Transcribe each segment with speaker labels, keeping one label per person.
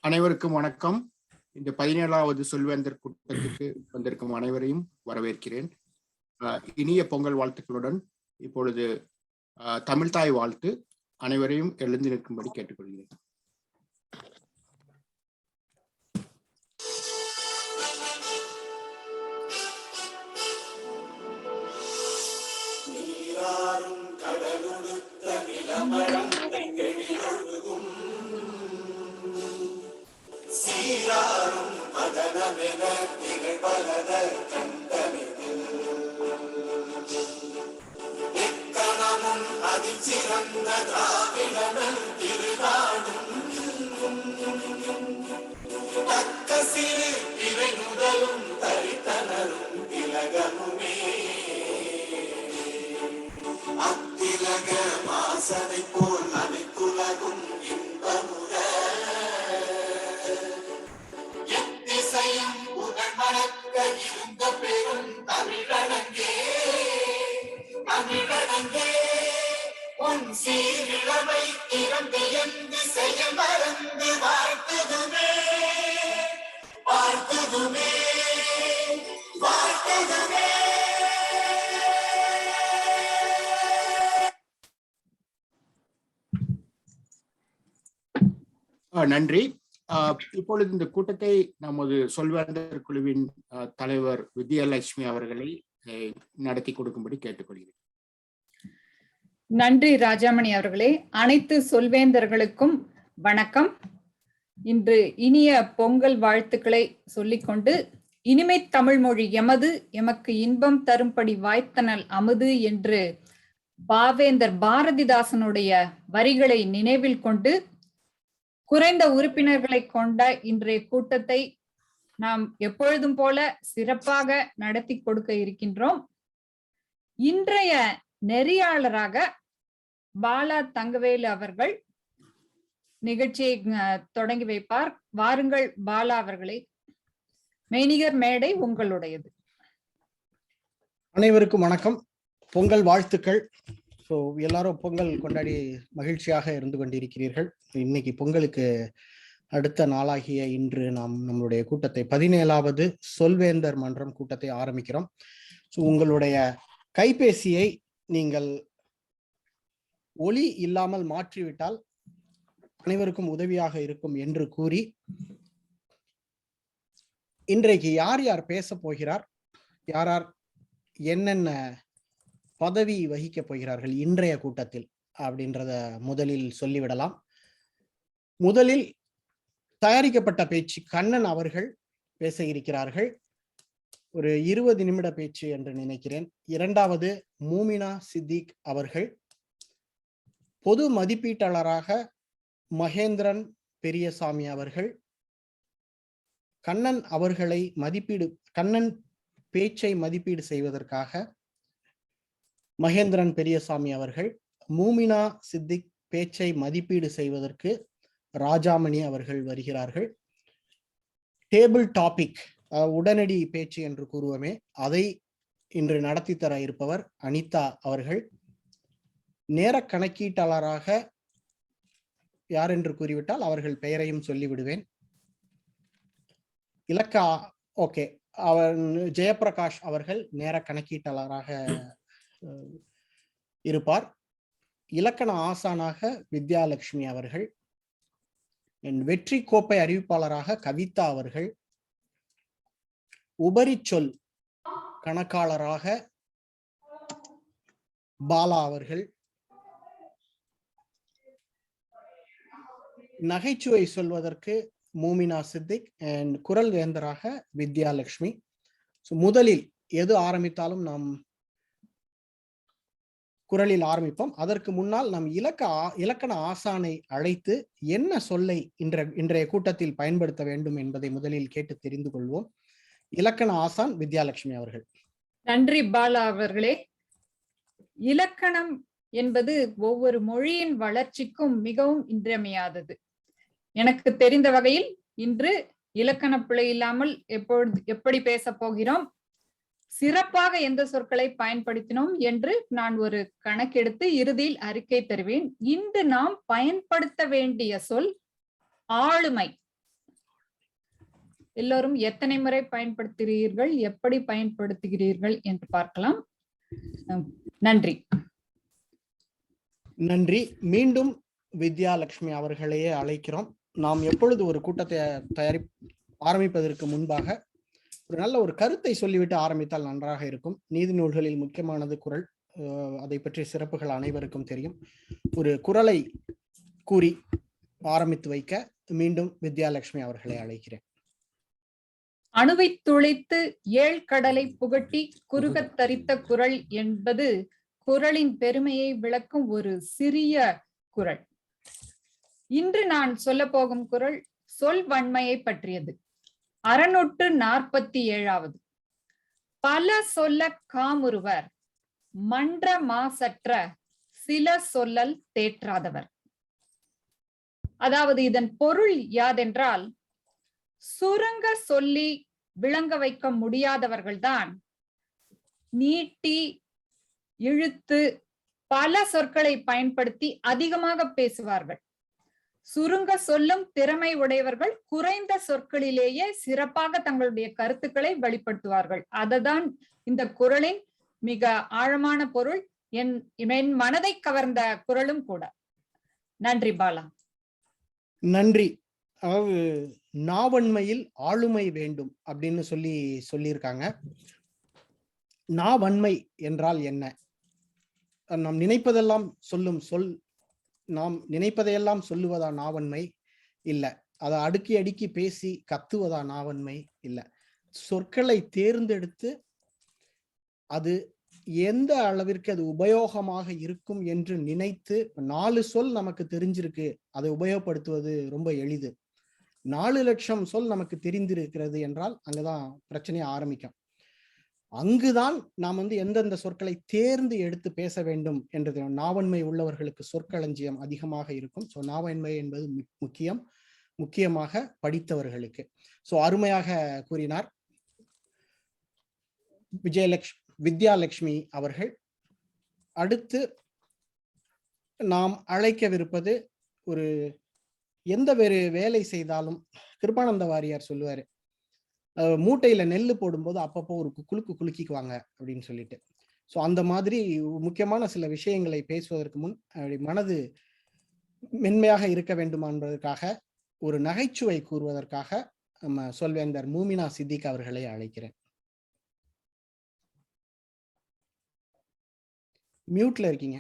Speaker 1: அனைவருக்கும் வணக்கம். இந்த 17வது சொல்வேந்தர் கூட்டத்துக்கு வந்திருக்கும் அனைவரையும் வரவேற்கிறேன். இனிய பொங்கல் வாழ்த்துக்களுடன் இப்பொழுது தமிழ்தாய் வாழ்த்து அனைவரையும் எழுந்து நிற்கும்படி கேட்டுக்கொள்கிறேன்.
Speaker 2: சீராரும் மதனமென திகழ்வலத கண்டமிதில் எக்கணமும் அதில் சிறந்த திராவிடனல் திருநாடும் தக்க சிறு இவை முதலும் தரித்தனரும் திலகமுமே அத்திலக மாசனை போல் அனைத்துலகும் இன்பமுற இருந்த பெரும் தமிழனங்கே தமிழனங்கே உன் சீரிழமை திறந்து என்று செய்ய மறந்து வாழ்த்ததுமே வாழ்த்ததுமே வாழ்த்ததுமே.
Speaker 1: நன்றி. இப்பொழுது இந்த கூட்டத்தை நமது சொல்வேந்தர் குழுவின் தலைவர் வித்யாலட்சுமி அவர்களை நடத்தி கொடுக்கும்படி கேட்டுக்கொள்கிறேன்.
Speaker 3: நன்றி ராஜாமணி அவர்களே. அனைத்து சொல்வேந்தர்களுக்கும் வணக்கம். இன்று இனிய பொங்கல் வாழ்த்துக்களை சொல்லிக்கொண்டு, இனிமை தமிழ் மொழி எமது எமக்கு இன்பம் தரும்படி வாய்த்தனல் அமுது என்று பாவேந்தர் பாரதிதாசனுடைய வரிகளை நினைவில் கொண்டு குறைந்த உறுப்பினர்களை கொண்ட இன்றைய கூட்டத்தை நாம் எப்பொழுதும் போல சிறப்பாக நடத்தி கொடுக்க இருக்கின்றோம். இன்றைய நெறியாளராக பாலா தங்கவேலு அவர்கள் நிகழ்ச்சியை தொடங்கி வைப்பார். வாருங்கள் பாலா அவர்களை. மெய்நிகர் மேடை உங்களுடையது.
Speaker 4: அனைவருக்கும் வணக்கம், பொங்கல் வாழ்த்துக்கள். ஸோ எல்லாரும் பொங்கல் கொண்டாடி மகிழ்ச்சியாக இருந்து கொண்டிருக்கிறீர்கள். இன்னைக்கு பொங்கலுக்கு அடுத்த நாளாகிய இன்று நாம் நம்மளுடைய கூட்டத்தை 17வது சொல்வேந்தர் மன்றம் கூட்டத்தை ஆரம்பிக்கிறோம். ஸோ உங்களுடைய கைபேசியை நீங்கள் ஒலி இல்லாமல் மாற்றிவிட்டால் அனைவருக்கும் உதவியாக இருக்கும் என்று கூறி, இன்றைக்கு யார் யார் பேச போகிறார், யார் யார் என்னென்ன பதவி வகிக்க போகிறார்கள் இன்றைய கூட்டத்தில் அப்படின்றத முதலில் சொல்லிவிடலாம். முதலில் தயாரிக்கப்பட்ட பேச்சு கண்ணன் அவர்கள் பேச இருக்கிறார்கள். ஒரு 20 நிமிட பேச்சு என்று நினைக்கிறேன். இரண்டாவது மூமினா சித்திக் அவர்கள். பொது மதிப்பீட்டாளராக மகேந்திரன் பெரியசாமி அவர்கள். கண்ணன் அவர்களை கண்ணன் பேச்சை மதிப்பீடு செய்வதற்காக மகேந்திரன் பெரியசாமி அவர்கள். மூமினா சித்திக் பேச்சை மதிப்பீடு செய்வதற்கு ராஜாமணி அவர்கள் வருகிறார்கள். டேபிள் டாபிக், உடனடி பேச்சு என்று கூறுவோமே, அதை இன்று நடத்தி தர இருப்பவர் அனிதா அவர்கள். நேர கணக்கீட்டாளராக யார் என்று கூறிவிட்டால் அவர்கள் பெயரையும் சொல்லிவிடுவேன். ஓகே, அவர் ஜெயபிரகாஷ் அவர்கள் நேர கணக்கீட்டாளராக இருப்பார். இலக்கண ஆசானாக வித்யாலட்சுமி அவர்கள். வெற்றி கோப்பை அறிவிப்பாளராக கவிதா அவர்கள். உபரி சொல் கணக்காளராக பாலா அவர்கள். நகைச்சுவை சொல்வதற்கு மூமினா சித்திக் அண்ட் குரல் வேந்தராக வித்யாலட்சுமி. முதலில் எது ஆரம்பித்தாலும் நாம் குரலில் ஆரம்பிப்போம். அதற்கு முன்னால் நாம் இலக்கண ஆசானை அழைத்து என்ன சொல்லை இன்றைய கூட்டத்தில் பயன்படுத்த வேண்டும் என்பதை முதலில் கேட்டு தெரிந்து கொள்வோம். இலக்கண ஆசான் வித்யாலட்சுமி அவர்கள்.
Speaker 3: நன்றி பாலா அவர்களே. இலக்கணம் என்பது ஒவ்வொரு மொழியின் வளர்ச்சிக்கும் மிகவும் இன்றியமையாதது. எனக்கு தெரிந்த வகையில் இன்று இலக்கண பிழை இல்லாமல் எப்படி பேச போகிறோம், சிறப்பாக எந்த சொற்களை பயன்படுத்தினோம் என்று நான் ஒரு கணக்கெடுத்து இறுதியில் அறிக்கை தருவேன். இன்று நாம் பயன்படுத்த வேண்டிய சொல் ஆளுமை. எல்லோரும் எத்தனை முறை பயன்படுத்துகிறீர்கள், எப்படி பயன்படுத்துகிறீர்கள் என்று பார்க்கலாம். நன்றி.
Speaker 4: நன்றி. மீண்டும் வித்யாலட்சுமி அவர்களையே அழைக்கிறோம். நாம் எப்பொழுது ஒரு கூட்டத்தை ஆரம்பிப்பதற்கு முன்பாக ஒரு நல்ல ஒரு கருத்தை சொல்லிவிட்டு ஆரம்பித்தால் நன்றாக இருக்கும். நீதி நூல்களில் முக்கியமானது குறள். அதை பற்றிய சிறப்புகள் அனைவருக்கும் தெரியும். ஒரு குறளை கூறி ஆரம்பித்து வைக்க மீண்டும் வித்யாலட்சுமி அவர்களை அழைக்கிறேன்.
Speaker 3: அணுவை துளைத்து ஏழ் கடலை புகட்டி குறுகத் தரித்த குறள் என்பது குறளின் பெருமையை விளக்கும் ஒரு சிறிய குறள். இன்று நான் சொல்ல போகும் குறள் சொல் வன்மையை பற்றியது. 647வது. பல சொல்ல காமுறுவர், மன்ற மாசற்ற சில சொல்லல் தேற்றாதவர். அதாவது இதன் பொருள் யாதென்றால், சுருங்க சொல்லி விளங்க வைக்க முடியாதவர்கள்தான் நீட்டி இழுத்து பல சொற்களை பயன்படுத்தி அதிகமாக பேசுவார்கள். சுருங்க சொல்லும் திறமை உடையவர்கள் குறைந்த சொற்களிலேயே சிறப்பாக தங்களுடைய கருத்துக்களை வெளிப்படுத்துவார்கள். அதுதான் இந்த குறளின் மிக ஆழமான பொருள். என் மனதை கவர்ந்த குறளும் கூட. நன்றி பாலா.
Speaker 4: நன்றி. அதாவது நாவன்மையில் ஆளுமை வேண்டும் அப்படின்னு சொல்லியிருக்காங்க. நாவன்மை என்றால் என்ன? நாம் நினைப்பதெல்லாம் நாம் நினைப்பதையெல்லாம் சொல்லுவதா நாவன்மை? இல்ல. அதை அடுக்கி அடுக்கி பேசி கத்துவதா நாவன்மை? இல்ல. சொற்களை தேர்ந்தெடுத்து அது எந்த அளவிற்கு அது உபயோகமாக இருக்கும் என்று நினைத்து, 4 சொல் நமக்கு தெரிஞ்சிருக்கு, அதை உபயோகப்படுத்துவது ரொம்ப எளிது. 4 லட்சம் சொல் நமக்கு தெரிந்திருக்கிறது என்றால் அங்கதான் பிரச்சனையை ஆரம்பிக்கும். அங்குதான் நாம் எந்தெந்த சொற்களை தேர்ந்து எடுத்து பேச வேண்டும் என்றது. நாவன்மை உள்ளவர்களுக்கு சொற்களஞ்சியம் அதிகமாக இருக்கும். ஸோ நாவன்மை என்பது முக்கியமாக படித்தவர்களுக்கு. ஸோ அருமையாக கூறினார் வித்யாலட்சுமி அவர்கள். அடுத்து நாம் அழைக்கவிருப்பது, ஒரு எந்த வேலை செய்தாலும் கிருபானந்த வாரியார் சொல்லுவாரு, மூட்டையில நெல்லு போடும்போது அப்பப்போ ஒரு குலுக்கிக்குவாங்க அப்படின்னு சொல்லிட்டு. ஸோ அந்த மாதிரி முக்கியமான சில விஷயங்களை பேசுவதற்கு முன் மனது மென்மையாக இருக்க வேண்டும் என்பதற்காக ஒரு நகைச்சுவை கூறுவதற்காக நம்ம சொல்வேந்தர் மூமினா சித்திக் அவர்களை அழைக்கிறேன். மியூட்ல இருக்கீங்க.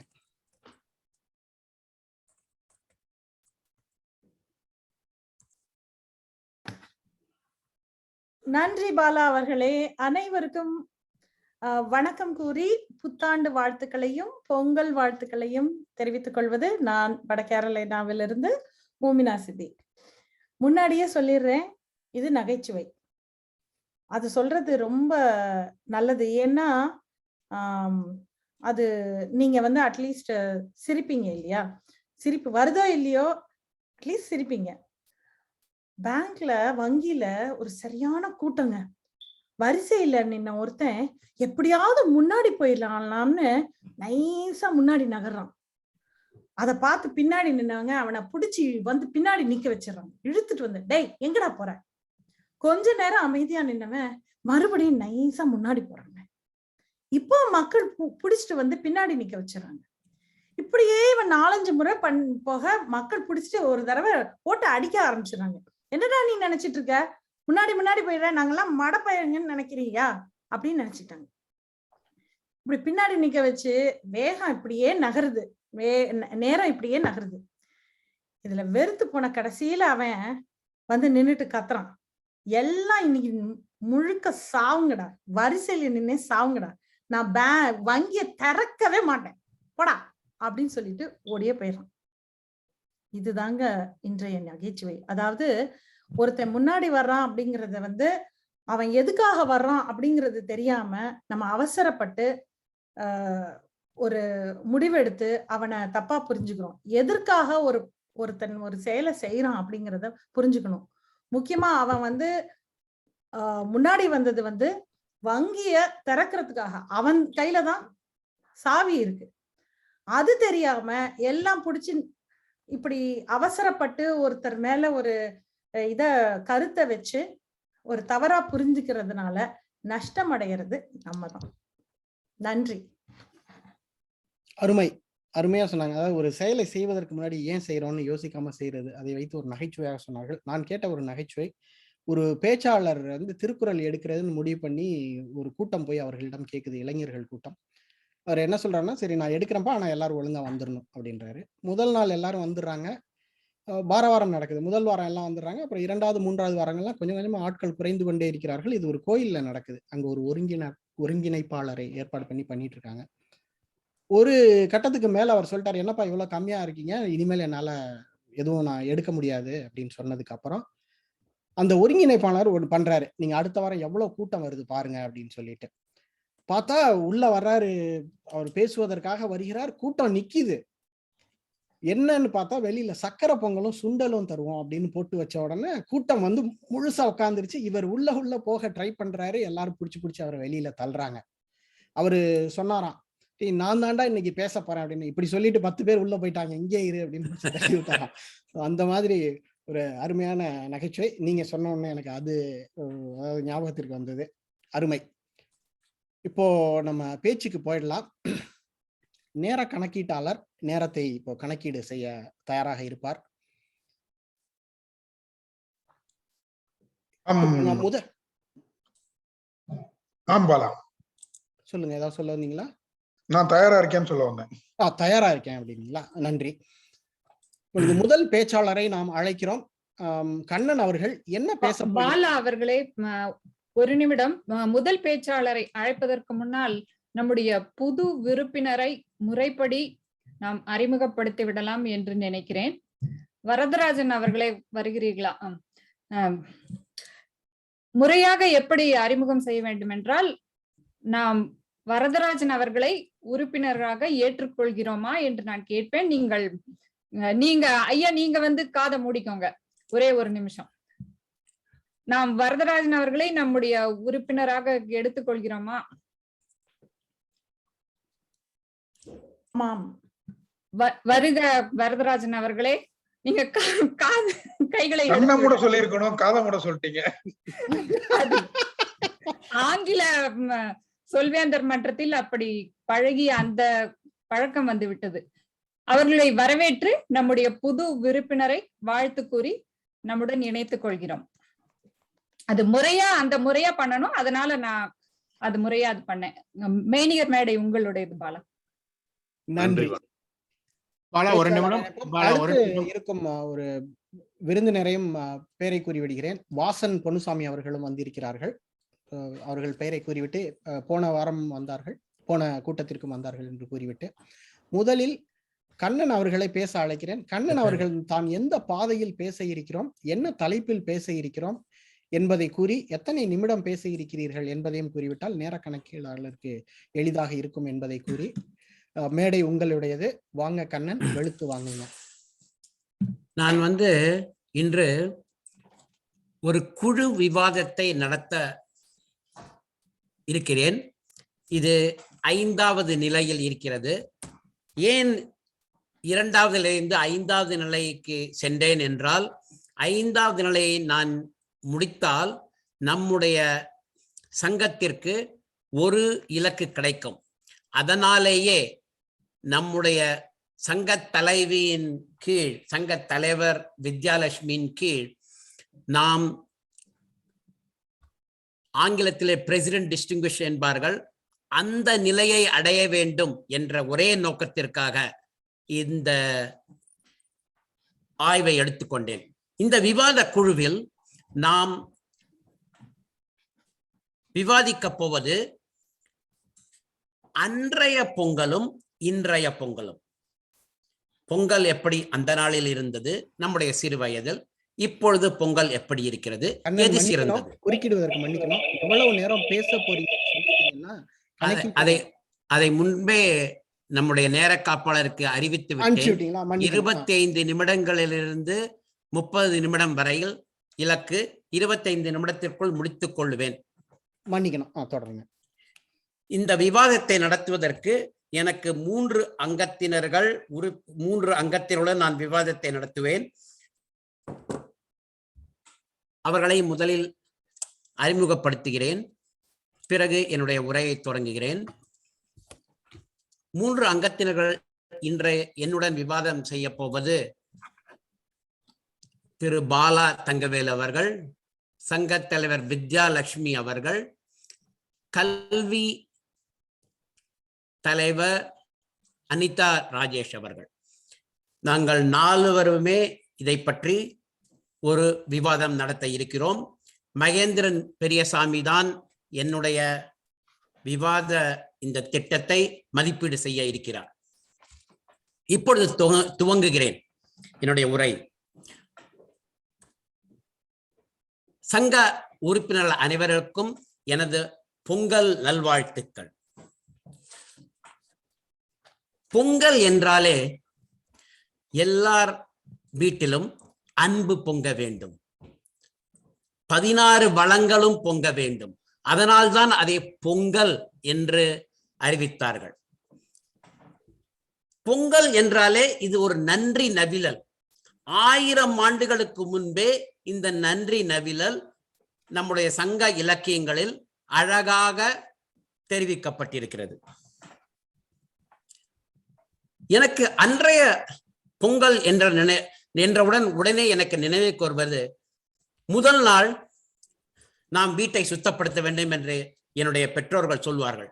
Speaker 5: நன்றி பாலா அவர்களே. அனைவருக்கும் வணக்கம் கூறி புத்தாண்டு வாழ்த்துக்களையும் பொங்கல் வாழ்த்துக்களையும் தெரிவித்துக் கொள்வது நான் வட கேரளாவிலிருந்து மூமினா சித்திக். முன்னாடியே சொல்லிடுறேன், இது நகைச்சுவை. அது சொல்றது ரொம்ப நல்லது. ஏன்னா அது நீங்க அட்லீஸ்ட் சிரிப்பீங்க இல்லையா? சிரிப்பு வருதோ இல்லையோ, அட்லீஸ்ட் சிரிப்பீங்க. பேங்க்ல வங்கியில ஒரு சரியான கூட்டங்க. வரிசையில நின்ன ஒருத்தன் எப்படியாவது முன்னாடி போயிடலாம்னு நைஸா முன்னாடி நகர்றான். அதை பார்த்து பின்னாடி நின்னவங்க அவனை புடிச்சு பின்னாடி நிக்க வச்சிடறாங்க. இழுத்துட்டு டேய் எங்கடா போற? கொஞ்ச நேரம் அமைதியா நின்னவன் மறுபடியும் நைஸா முன்னாடி போறாங்க. இப்போ மக்கள் புடிச்சிட்டு பின்னாடி நிக்க வச்சிடறாங்க. இப்படியே இவன் 4-5 முறை போக மக்கள் புடிச்சிட்டு ஒரு தடவை போட்டு அடிக்க ஆரம்பிச்சிடறாங்க. என்னடா நீ நினைச்சிட்டு இருக்க? முன்னாடி போயிடுற, நாங்கெல்லாம் மடப்பயங்கன்னு நினைக்கிறீயா அப்படின்னு நினைச்சிட்டாங்க. இப்படி பின்னாடி நிக்க வச்சு வேகம் இப்படியே நகருது, நேரம் இப்படியே நகருது. இதுல வெறுத்து போன கடைசியில அவன் நின்னுட்டு கத்துறான், எல்லாம் இன்னைக்கு முழுக்க சாவுங்கடா, வரிசையில நின்னே சாவுங்கடா, நான் வங்கிய திறக்கவே மாட்டேன் போடா அப்படின்னு சொல்லிட்டு ஓடியே போயிடறான். இதுதாங்க இன்றைய நகைச்சுவை. அதாவது ஒருத்தன் முன்னாடி வர்றான் அப்படிங்கறத அவன் எதுக்காக வர்றான் அப்படிங்கிறது தெரியாம நம்ம அவசரப்பட்டு ஒரு முடிவெடுத்து அவனை தப்பா புரிஞ்சுக்கிறோம். எதற்காக ஒருத்தன் ஒரு செயலை செய்யறான் அப்படிங்கிறத புரிஞ்சுக்கணும். முக்கியமா அவன் முன்னாடி வந்தது வங்கிய திறக்கிறதுக்காக. அவன் கையில தான் சாவி இருக்கு. அது தெரியாம எல்லாம் புடிச்சு இப்படி அவசரப்பட்டு ஒருத்தர் மேல ஒரு கருத்தை வச்சு ஒரு தவறா புரிஞ்சுக்கிறதுனால நஷ்டம் அடைகிறது நம்ம தான். நன்றி.
Speaker 4: அருமை, அருமையா சொன்னாங்க. அதாவது ஒரு செயலை செய்வதற்கு முன்னாடி ஏன் செய்யறோம்னு யோசிக்காம செய்யறது, அதை வைத்து ஒரு நகைச்சுவையாக சொன்னார்கள். நான் கேட்ட ஒரு நகைச்சுவை, ஒரு பேச்சாளர் வந்து திருக்குறள் எடுக்கிறதுன்னு முடிவு பண்ணி ஒரு கூட்டம் போய் அவர்களிடம் கேட்குது, இளைஞர்கள் கூட்டம். அவர் என்ன சொல்றாருன்னா, சரி நான் எடுக்கிறேன்ப்பா, ஆனா எல்லாரும் ஒழுங்கா வந்துடணும் அப்படின்றாரு. முதல் நாள் எல்லாரும் வந்துடுறாங்க. வாரம் நடக்குது. முதல் வாரம் எல்லாம் வந்துடுறாங்க. அப்புறம் 2வது 3வது வாரங்கள்லாம் கொஞ்சம் கொஞ்சமா ஆட்கள் குறைந்து கொண்டே இருக்கிறார்கள். இது ஒரு கோயில்ல நடக்குது. அங்க ஒரு ஒருங்கிணைப்பாளரை ஏற்பாடு பண்ணிட்டு இருக்காங்க. ஒரு கட்டத்துக்கு மேல அவர் சொல்லிட்டாரு, என்னப்பா இவ்வளவு கம்மியா இருக்கீங்க, இனிமேல் என்னால எதுவும் நான் எடுக்க முடியாது அப்படின்னு சொன்னதுக்கு அப்புறம் அந்த ஒருங்கிணைப்பாளர் ஒன்று பண்றாரு, நீங்க அடுத்த வாரம் எவ்வளவு கூட்டம் வருது பாருங்க அப்படின்னு சொல்லிட்டு. பார்த்தா உள்ள வர்றாரு, அவர் பேசுவதற்காக வருகிறார், கூட்டம் நிக்குது. என்னன்னு பார்த்தா வெளியில சக்கரை பொங்கலும் சுண்டலும் தருவோம் அப்படின்னு போட்டு வச்ச உடனே கூட்டம் வந்து முழுசா உட்காந்துருச்சு. இவர் உள்ள போக ட்ரை பண்றாரு, எல்லாரும் பிடிச்சு அவரை வெளியில தள்ளுறாங்க. அவரு சொன்னாராம், நான் தாண்டா இன்னைக்கு பேச போறேன் அப்படின்னு. இப்படி சொல்லிட்டு 10 பேர் உள்ள போயிட்டாங்க, இங்கே இரு அப்படின்னு தள்ளி விட்டாராம். அந்த மாதிரி ஒரு அருமையான நகைச்சுவை. நீங்க சொன்ன உடனே எனக்கு அது ஞாபகத்திற்கு வந்தது. அருமை. இப்போ நம்ம பேச்சுக்கு போயிடலாம். நேர கணக்கீட்டாளர் நேரத்தை இப்போ கணக்கீடு செய்ய தயாராக இருப்பார். சொல்லுங்க, ஏதாவது சொல்ல வந்தீங்களா?
Speaker 6: நான் தயாரா இருக்கேன்னு சொல்ல வந்தேன்.
Speaker 4: தயாரா இருக்கேன் அப்படிங்களா? நன்றி. முதல் பேச்சாளரை நாம் அழைக்கிறோம். கண்ணன் அவர்கள் என்ன பேச?
Speaker 3: பாலா அவர்களே, ஒரு நிமிடம். முதல் பேச்சாளரை அழைப்பதற்கு முன்னால் நம்முடைய புது உறுப்பினரை முறைப்படி நாம் அறிமுகப்படுத்தி விடலாம் என்று நினைக்கிறேன். வரதராஜன் அவர்களே வருகிறீர்களா? முறையாக எப்படி அறிமுகம் செய்ய வேண்டும் என்றால், நாம் வரதராஜன் அவர்களை உறுப்பினராக ஏற்றுக்கொள்கிறோமா என்று நான் கேட்பேன். நீங்க ஐயா, நீங்க வந்து காதை மூடிக்கோங்க ஒரே ஒரு நிமிஷம். நாம் வரதராஜன் அவர்களை நம்முடைய உறுப்பினராக எடுத்துக்கொள்கிறோமா? வருக வரதராஜன் அவர்களே. நீங்க கைகளை
Speaker 6: மூட சொல்லிருக்கணும், காதை மூட சொல்லிட்டீங்க.
Speaker 3: ஆங்கில சொல்வேந்தர் மன்றத்தில் அப்படி பழகி அந்த பழக்கம் வந்து விட்டது. அவர்களை வரவேற்று நம்முடைய புது உறுப்பினரை வாழ்த்து கூறி நம்முடன் இணைத்துக் கொள்கிறோம். அது அந்த முறையா பண்ணணும். அதனால நான் அது முறையா அது பண்ணேன். மெய்நிகர் மேடை உங்களுடையது பாலா.
Speaker 4: நன்றி
Speaker 1: பாலா. ஒரு நிமிடம்
Speaker 4: இருக்கும் ஒரு விருந்தினரையும் பெயரை கூறிவிடுகிறேன். வாசன் பொன்னுசாமி அவர்களும் வந்திருக்கிறார்கள். அவர்கள் பெயரை கூறிவிட்டு போன வாரம் வந்தார்கள், போன கூட்டத்திற்கும் வந்தார்கள் என்று கூறிவிட்டு முதலில் கண்ணன் அவர்களை பேச அழைக்கிறேன். கண்ணன் அவர்கள் தான் எந்த பாதையில் பேச இருக்கிறோம், என்ன தலைப்பில் பேச இருக்கிறோம் என்பதை கூறி, எத்தனை நிமிடம் பேச இருக்கிறீர்கள் என்பதையும் கூறிவிட்டால் நேர கணக்கீடாளருக்கு எளிதாக இருக்கும் என்பதை கூறி, மேடை உங்களுடையது. வாங்க கண்ணன், வெளுத்து வாங்குங்க.
Speaker 7: நான் இன்று ஒரு குழு விவாதத்தை நடத்த இருக்கிறேன். இது 5வது நிலையில் இருக்கிறது. ஏன் 2வது நிலையிலிருந்து 5வது நிலைக்கு சென்றேன் என்றால், 5வது நிலையை நான் முடித்தால் நம்முடைய சங்கத்திற்கு ஒரு இலக்கு கிடைக்கும். அதனாலேயே நம்முடைய சங்க தலைவியின் கீழ், சங்க தலைவர் வித்யாலட்சுமியின் கீழ் நாம் ஆங்கிலத்திலே பிரசிடென்ட் டிஸ்டிங்விஷ் என்பார்கள், அந்த நிலையை அடைய வேண்டும் என்ற ஒரே நோக்கத்திற்காக இந்த ஆய்வை எடுத்துக்கொண்டேன். இந்த விவாத குழுவில் நாம் விவாதிக்க போவது அன்றைய பொங்கலும் இன்றைய பொங்கலும். பொங்கல் எப்படி அந்த நாளில் இருந்தது நம்முடைய சிறு வயதில், இப்பொழுது பொங்கல் எப்படி இருக்கிறது, எது சிறந்தது?
Speaker 4: குறுக்கிடுவதற்கு மன்னிக்கணும். எவ்வளவு நேரம் பேச போறீங்கன்னா
Speaker 7: அதை முன்பே நம்முடைய நேர காப்பாளருக்கு அறிவித்து விட்டேன். 25 நிமிடங்களிலிருந்து 30 நிமிடம் வரையில் இலக்கு. 25 நிமிடத்திற்குள் முடித்துக் கொள்வேன்.
Speaker 4: மன்னிக்கணும், தொடருங்க.
Speaker 7: இந்த விவாதத்தை நடத்துவதற்கு எனக்கு 3 அங்கத்தினர்கள், 3 அங்கத்தினருடன் நான் விவாதத்தை நடத்துவேன். அவர்களை முதலில் அறிமுகப்படுத்துகிறேன். பிறகு என்னுடைய உரையை தொடங்குகிறேன். 3 அங்கத்தினர்கள் இன்றைய என்னுடன் விவாதம் செய்ய போவது திரு பாலா தங்கவேல் அவர்கள், சங்க தலைவர் வித்யாலட்சுமி அவர்கள், கல்வி தலைவர் அனிதா ராஜேஷ் அவர்கள். நாங்கள் 4 இதை பற்றி ஒரு விவாதம் நடத்த இருக்கிறோம். மகேந்திரன் பெரியசாமி தான் என்னுடைய விவாத இந்த திட்டத்தை மதிப்பீடு செய்ய இருக்கிறார். இப்பொழுது துவங்குகிறேன் என்னுடைய உரை. சங்க உறுப்பினர்கள் அனைவருக்கும் எனது பொங்கல் நல்வாழ்த்துக்கள். பொங்கல் என்றாலே எல்லார் வீட்டிலும் அன்பு பொங்க வேண்டும், 16 வளங்களும் பொங்க வேண்டும். அதனால்தான் அதை பொங்கல் என்று அறிவித்தார்கள். பொங்கல் என்றாலே இது ஒரு நன்றி நவிழல். 1000 ஆண்டுகளுக்கு முன்பே இந்த நன்றி நவிழல் நம்முடைய சங்க இலக்கியங்களில் அழகாக தெரிவிக்கப்பட்டிருக்கிறது. எனக்கு அன்றைய பொங்கல் என்றவுடன் உடனே எனக்கு நினைவுக்கு வருவது, முதல் நாள் நாம் வீட்டை சுத்தப்படுத்த வேண்டும் என்று என்னுடைய பெற்றோர்கள் சொல்வார்கள்.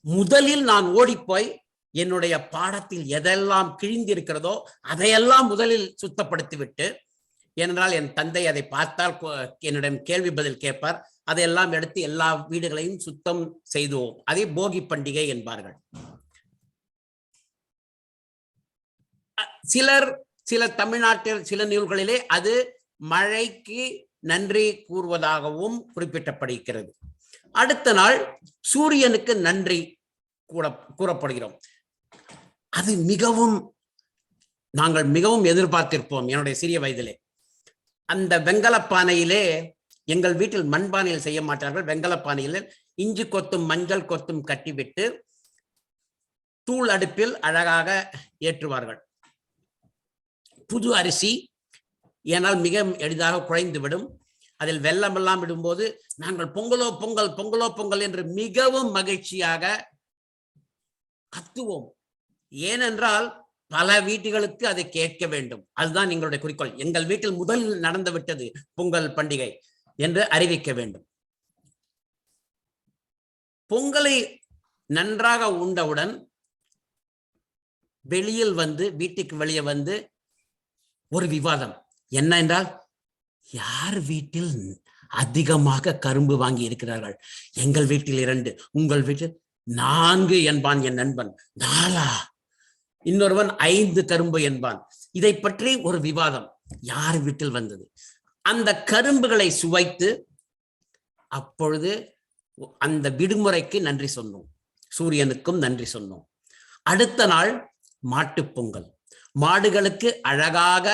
Speaker 7: முதலில் நான் ஓடிப்போய் என்னுடைய பாடத்தில் எதெல்லாம் கிழிந்திருக்கிறதோ அதையெல்லாம் முதலில் சுத்தப்படுத்திவிட்டு, ஏனென்றால் என் தந்தை அதை பார்த்தால் என்னிடம் கேள்வி பதில் கேட்பார், அதையெல்லாம் எடுத்து எல்லா வீடுகளையும் சுத்தம் செய்துவோம். அதை போகி பண்டிகை என்பார்கள். சில தமிழ்நாட்டில் சில நூல்களிலே அது மழைக்கு நன்றி கூறுவதாகவும் குறிப்பிடப்படுகிறது. அடுத்த நாள் சூரியனுக்கு நன்றி கூறப்படுகிறோம். அது நாங்கள் மிகவும் எதிர்பார்த்திருப்போம். என்னுடைய சிறிய வயதிலே அந்த வெங்கலப்பானையிலே, எங்கள் வீட்டில் மண்பானையில் செய்ய மாட்டார்கள், வெங்கலப்பானையில் இஞ்சி கொத்தும் மஞ்சள் கொத்தும் கட்டிவிட்டு தூள் அடுப்பில் அழகாக ஏற்றுவார்கள். புது அரிசி, ஏனால் மிக எளிதாக குழைந்துவிடும். அதில் வெல்லம் எல்லாம் விடும்போது நாங்கள் பொங்கலோ பொங்கல் பொங்கலோ பொங்கல் என்று மிகவும் மகிழ்ச்சியாக கத்துவோம். ஏனென்றால் பல வீட்டுகளுக்கு அதை கேட்க வேண்டும். அதுதான் எங்களுடைய குறிக்கோள். எங்கள் வீட்டில் முதலில் நடந்து விட்டது பொங்கல் பண்டிகை என்று அறிவிக்க வேண்டும். பொங்கலை நன்றாக உண்டவுடன் வெளியில் வந்து, வீட்டுக்கு வெளியே வந்து ஒரு விவாதம் என்ன என்றால், யார் வீட்டில் அதிகமாக கரும்பு வாங்கி இருக்கிறார்கள்? எங்கள் வீட்டில் 2, உங்கள் வீட்டில் 4 என்பான் என் நண்பன். 4? இன்னொருவன் 5 கரும்பு என்பான். இதை பற்றி ஒரு விவாதம் யார் வீட்டில் வந்தது. அந்த கரும்புகளை சுவைத்து அப்பொழுது அந்த விடுமுறைக்கு நன்றி சொன்னோம், சூரியனுக்கும் நன்றி சொன்னோம். அடுத்த நாள் மாட்டுப் பொங்கல். மாடுகளுக்கு அழகாக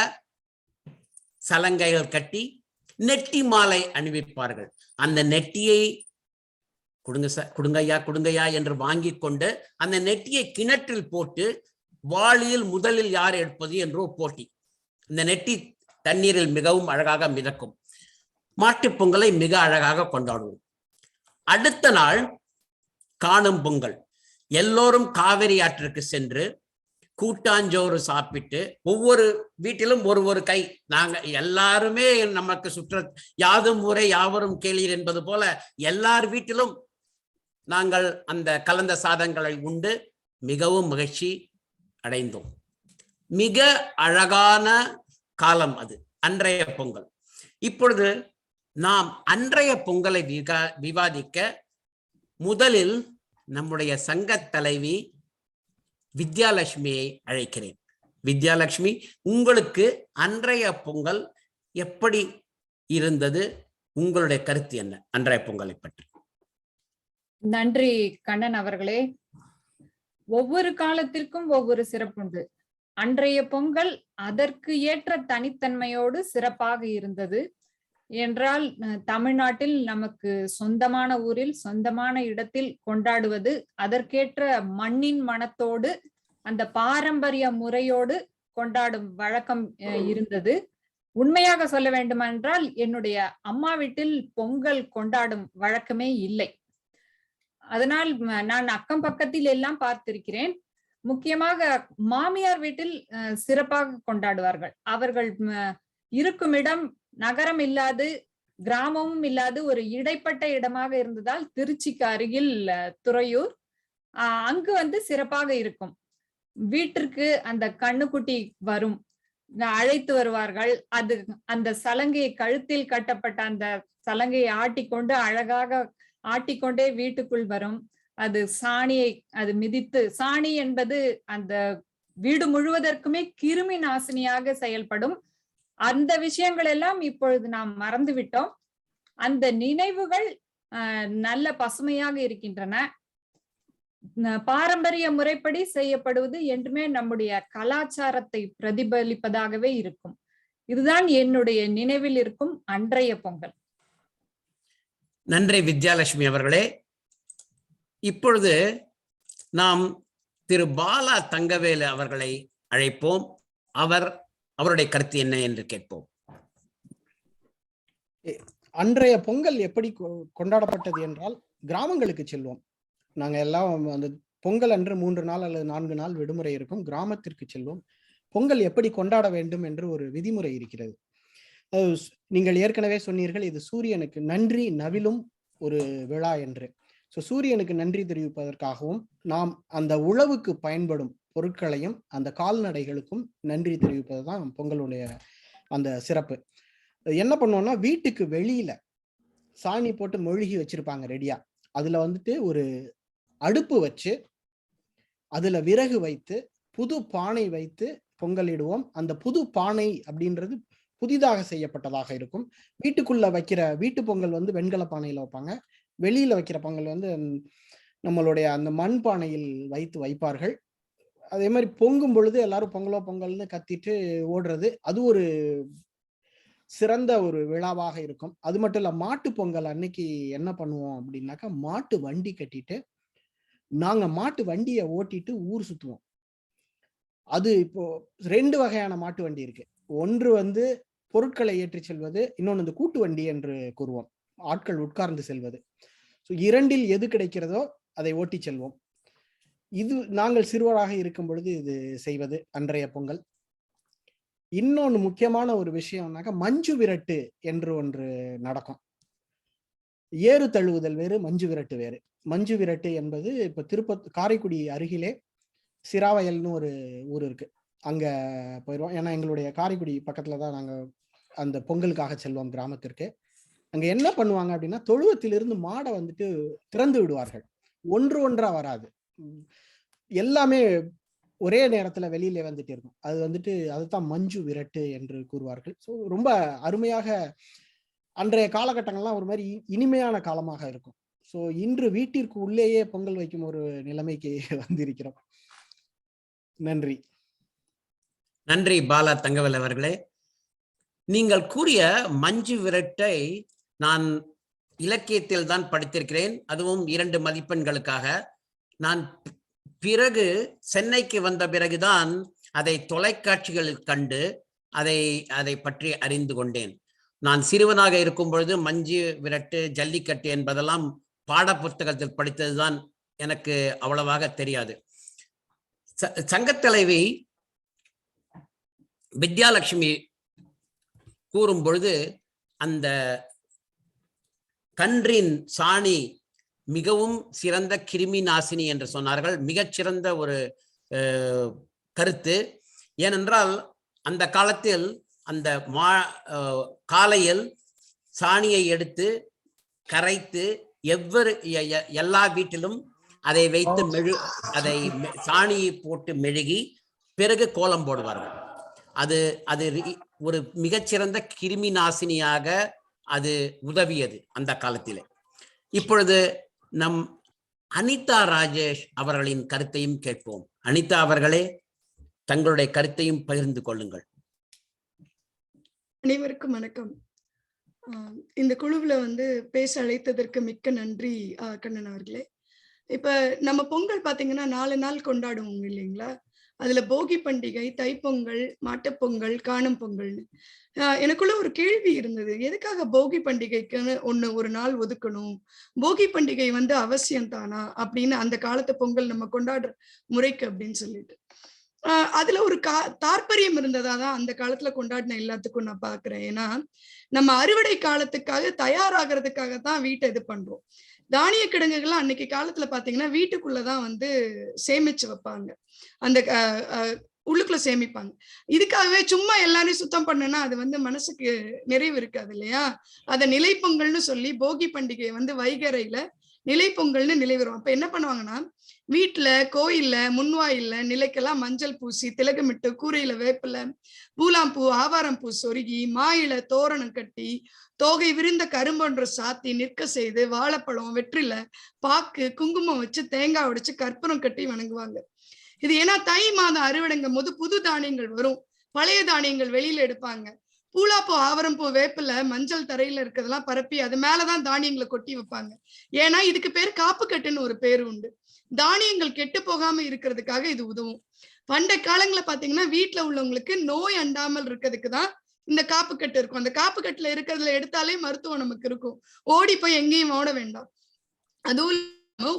Speaker 7: சலங்கைகள் கட்டி நெட்டி மாலை அணிவிப்பார்கள். அந்த நெட்டியை கொடுங்கய்யா கொடுங்கய்யா என்று வாங்கி கொண்டு அந்த நெட்டியை கிணற்றில் போட்டு வாளியில் முதலில் யார் எடுப்பது என்று ஒரு போட்டி. இந்த நெட்டி தண்ணீரில் மிகவும் அழகாக மிதக்கும். மாட்டுப் பொங்கலை மிக அழகாக கொண்டாடுவோம். அடுத்த நாள் காணும் பொங்கல். எல்லோரும் காவிரி ஆற்றிற்கு சென்று கூட்டாஞ்சோறு சாப்பிட்டு, ஒவ்வொரு வீட்டிலும் ஒரு கை, நாங்க எல்லாருமே நமக்கு சுற்ற யாதும் ஊரே யாவரும் கேளீர் என்பது போல எல்லார் வீட்டிலும் நாங்கள் அந்த கலந்த சாதங்களை உண்டு மிகவும் மகிழ்ச்சி அடைந்தோம். மிக அழகான காலம் அது, அன்றைய பொங்கல். இப்பொழுது நாம் அன்றைய பொங்கலை விவாதிக்க முதலில் நம்முடைய சங்க தலைவி வித்யாலட்சுமியை அழைக்கிறேன். வித்யாலட்சுமி, உங்களுக்கு அன்றைய பொங்கல் எப்படி இருந்தது? உங்களுடைய கருத்து என்ன அன்றைய பொங்கலை பற்றி?
Speaker 3: நன்றி கண்ணன் அவர்களே. ஒவ்வொரு காலத்திற்கும் ஒவ்வொரு சிறப்புண்டு. அன்றைய பொங்கல் அதற்கு ஏற்ற தனித்தன்மையோடு சிறப்பாக இருந்தது. என்றால் தமிழ்நாட்டில் நமக்கு சொந்தமான ஊரில் சொந்தமான இடத்தில் கொண்டாடுவது, அதற்கேற்ற மண்ணின் மனத்தோடு அந்த பாரம்பரிய முறையோடு கொண்டாடும் வழக்கம் இருந்தது. உண்மையாக சொல்ல வேண்டுமென்றால் என்னுடைய அம்மா வீட்டில் பொங்கல் கொண்டாடும் வழக்கமே இல்லை. அதனால் நான் அக்கம் பக்கத்தில் எல்லாம் பார்த்திருக்கிறேன். முக்கியமாக மாமியார் வீட்டில் சிறப்பாக கொண்டாடுவார்கள். அவர்கள் இருக்கும் இடம் நகரம் இல்லாது கிராமமும் இல்லாது ஒரு இடைப்பட்ட இடமாக இருந்ததால் திருச்சிக்கு அருகில் துறையூர், அங்கு சிறப்பாக இருக்கும். வீட்டிற்கு அந்த கண்ணுக்குட்டி வரும், அழைத்து வருவார்கள். அது அந்த சலங்கையை கழுத்தில் கட்டப்பட்ட அந்த சலங்கையை ஆட்டிக்கொண்டு அழகாக ஆட்டிக்கொண்டே வீட்டுக்குள் வரும். அது சாணியை அது மிதித்து, சாணி என்பது அந்த வீடு முழுவதற்குமே கிருமி நாசினியாக செயல்படும். அந்த விஷயங்கள் எல்லாம் இப்பொழுது நாம் மறந்து விட்டோம். அந்த நினைவுகள் நல்ல பசுமையாக இருக்கின்றன. பாரம்பரிய முறைப்படி செய்யப்படுவது என்றுமே நம்முடைய கலாச்சாரத்தை பிரதிபலிப்பதாகவே இருக்கும். இதுதான் என்னுடைய நினைவில் இருக்கும் அன்றைய பொங்கல்.
Speaker 7: நன்றி வித்யாலட்சுமி அவர்களே. இப்பொழுது நாம் திரு பாலா தங்கவேலு அவர்களை அழைப்போம். அவருடைய கருத்து என்ன என்று கேட்போம்.
Speaker 4: அன்றைய பொங்கல் எப்படி கொண்டாடப்பட்டது என்றால், கிராமங்களுக்கு செல்வோம். நாங்க எல்லாம் அந்த பொங்கல் அன்று 3 நாள் அல்லது 4 நாள் விடுமுறை இருக்கும். கிராமத்திற்கு செல்வோம். பொங்கல் எப்படி கொண்டாட வேண்டும் என்று ஒரு விதிமுறை இருக்கிறது. நீங்கள் ஏற்கனவே சொன்னீர்கள், இது சூரியனுக்கு நன்றி நவிலும் ஒரு விழா என்று. சூரியனுக்கு நன்றி தெரிவிப்பதற்காகவும் நாம் அந்த உழவுக்கு பயன்படும் பொருட்களையும் அந்த கால்நடைகளுக்கும் நன்றி தெரிவிப்பதுதான் பொங்கலுடைய அந்த சிறப்பு. என்ன பண்ணுவோம்னா, வீட்டுக்கு வெளியில சாணி போட்டு மொழுகி வச்சிருப்பாங்க ரெடியா. அதுல ஒரு அடுப்பு வச்சு அதுல விறகு வைத்து புது பானை வைத்து பொங்கலிடுவோம். அந்த புது பானை அப்படின்றது புதிதாக செய்யப்பட்டதாக இருக்கும். வீட்டுக்குள்ள வைக்கிற வீட்டு பொங்கல் வெண்கல பானையில வைப்பாங்க. வெளியில வைக்கிற பொங்கல் நம்மளுடைய அந்த மண் பானையில் வைப்பார்கள். அதே மாதிரி பொங்கும் பொழுது எல்லாரும் பொங்கலோ பொங்கல்னு கத்திட்டு ஓடுறது, அது ஒரு சிறந்த ஒரு விழாவாக இருக்கும். அது மட்டும் இல்ல, மாட்டு பொங்கல் அன்னைக்கு என்ன பண்ணுவோம் அப்படின்னாக்கா, மாட்டு வண்டி கட்டிட்டு நாங்க மாட்டு வண்டியை ஓட்டிட்டு ஊர் சுத்துவோம். அது இப்போ 2 வகையான மாட்டு வண்டி இருக்கு. ஒன்று பொருட்களை ஏற்றி செல்வது, இன்னொன்று இந்த கூட்டு வண்டி என்று கூறுவோம், ஆட்கள் உட்கார்ந்து செல்வது. இரண்டில் எது கிடைக்கிறதோ அதை ஓட்டி செல்வோம். இது நாங்கள் சிறுவராக இருக்கும் பொழுது இது செய்வது அன்றைய பொங்கல். இன்னொன்று முக்கியமான ஒரு விஷயம்னாக்கா, மஞ்சு விரட்டு என்று ஒன்று நடக்கும். ஏறு தழுவுதல் வேறு, மஞ்சு விரட்டு வேறு. மஞ்சு விரட்டு என்பது இப்ப காரைக்குடி அருகிலே சிராவயல்னு ஒரு ஊர் இருக்கு, அங்க போயிடுவோம். ஏன்னா எங்களுடைய காரைக்குடி பக்கத்துலதான் நாங்க அந்த பொங்கலுக்காக செல்வோம் கிராமத்திற்கு. அங்க என்ன பண்ணுவாங்க அப்படின்னா, தொழுவத்திலிருந்து மாடை திறந்து விடுவார்கள். ஒன்றா வராது, எல்லாமே ஒரே நேரத்துல வெளியில இருக்கும். அது அதுதான் மஞ்சு விரட்டு என்று கூறுவார்கள். ஸோ ரொம்ப அருமையாக அன்றைய காலகட்டங்கள்லாம் ஒரு மாதிரி இனிமையான காலமாக இருக்கும். ஸோ இன்று வீட்டிற்கு உள்ளேயே பொங்கல் வைக்கும் ஒரு நிலைமைக்கு வந்திருக்கிறோம். நன்றி.
Speaker 7: நன்றி பாலா தங்கவேல் அவர்களே. நீங்கள் கூறிய மஞ்சு விரட்டை நான் இலக்கியத்தில் தான் படித்திருக்கிறேன், அதுவும் 2 மதிப்பெண்களுக்காக. நான் பிறகு சென்னைக்கு வந்த பிறகுதான் அதை தொலைக்காட்சிகளில் கண்டு அதை பற்றி அறிந்து கொண்டேன். நான் சிறுவனாக இருக்கும் பொழுது மஞ்சு விரட்டு, ஜல்லிக்கட்டு என்பதெல்லாம் பாட புத்தகத்தில் படித்ததுதான், எனக்கு அவ்வளவாக தெரியாது. சங்கத்தலைவி வித்யாலட்சுமி கூறும் பொழுது அந்த கன்றின் சாணி மிகவும் சிறந்த கிருமி நாசினி என்று சொன்னார்கள். மிகச்சிறந்த ஒரு கருத்து. ஏனென்றால் அந்த காலத்தில் அந்த காலையில் சாணியை எடுத்து கரைத்து எல்லா வீட்டிலும் அதை வைத்து அதை சாணியை போட்டு மெழுகி பிறகு கோலம் போடுவார்கள். அது ஒரு மிகச்சிறந்த கிருமி நாசினியாக அது உதவியது அந்த காலத்திலே. இப்பொழுது நம் அனிதா ராஜேஷ் அவர்களின் கருத்தையும் கேட்போம். அனிதா அவர்களே, தங்களுடைய கருத்தையும் பகிர்ந்து கொள்ளுங்கள்.
Speaker 8: அனைவருக்கும் வணக்கம். இந்த குழுவுல பேச அழைத்ததற்கு மிக்க நன்றி கண்ணன் அவர்களே. இப்ப நம்ம பொங்கல் பாத்தீங்கன்னா 4 நாள் கொண்டாடுவோம் இல்லைங்களா? அதுல போகி பண்டிகை, தைப்பொங்கல், மாட்டுப்பொங்கல், காணும் பொங்கல்னு. எனக்குள்ள ஒரு கேள்வி இருந்தது, எதுக்காக போகி பண்டிகைக்குன்னு ஒரு நாள் ஒதுக்கணும்? போகி பண்டிகை வந்து அவசியம் தானா அப்படின்னு, அந்த காலத்து பொங்கல் நம்ம கொண்டாடுற முறைக்கு அப்படின்னு சொல்லிட்டு. அதுல ஒரு தாற்பயம் இருந்ததா தான் அந்த காலத்துல கொண்டாடின எல்லாத்துக்கும் நான் பாக்குறேன். ஏன்னா நம்ம அறுவடை காலத்துக்காக தயாராகிறதுக்காக தான் வீட்டை இது பண்றோம். தானிய கிடங்குகள்லாம் அன்னைக்கு காலத்துல பாத்தீங்கன்னா வீட்டுக்குள்ளதான் வந்து சேமிச்சு வைப்பாங்க. அந்த உள்ளுக்குள்ள சேமிப்பாங்க. இதுக்காகவே சும்மா எல்லாரையும் சுத்தம் பண்ணுனா அது வந்து மனசுக்கு நிறைவு இருக்காது இல்லையா? அத நிலைப்பொங்கல்னு சொல்லி போகி பண்டிகை வந்து வைகரையில நிலைப்பொங்கல்னு நிலைவரும். அப்ப என்ன பண்ணுவாங்கன்னா, வீட்டுல, கோயில்ல, முன்வாயில்ல நிலைக்கெல்லாம் மஞ்சள் பூசி, திலகமிட்டு, கூரையில வேப்பில, பூலாம்பூ, ஆவாரம் பூ சொருகி, மாயில தோரணம் கட்டி, தோகை விரிந்த கரும்பொன்று சாத்தி நிற்க செய்து, வாழைப்பழம், வெற்றிலை, பாக்கு, குங்குமம் வச்சு, தேங்காய் உடைச்சு, கற்பூரம் கட்டி வணங்குவாங்க. இது ஏன்னா தை மாதம் அறுவடைங்கும் போது புது தானியங்கள் வரும், பழைய தானியங்கள் வெளியில எடுப்பாங்க. பூலாப்பூ, ஆவரம்பூ, வேப்பில, மஞ்சள் தரையில இருக்கிறதெல்லாம் பரப்பி அது மேலதான் தானியங்களை கொட்டி வைப்பாங்க. ஏன்னா இதுக்கு பேர் காப்பு கட்டுன்னு ஒரு பேரு உண்டு. தானியங்கள் கெட்டு போகாம இருக்கிறதுக்காக இது உதவும். பண்டைய காலங்களை பாத்தீங்கன்னா வீட்டுல உள்ளவங்களுக்கு நோய் அண்டாமல் இருக்கிறதுக்கு தான் இந்த காப்பு கட்டு இருக்கும். அந்த காப்பு கட்டுல இருக்கிறதுல எடுத்தாலே மருத்துவம் நமக்கு இருக்கும். ஓடி போய் எங்கேயும் ஓட வேண்டாம். அதுவும்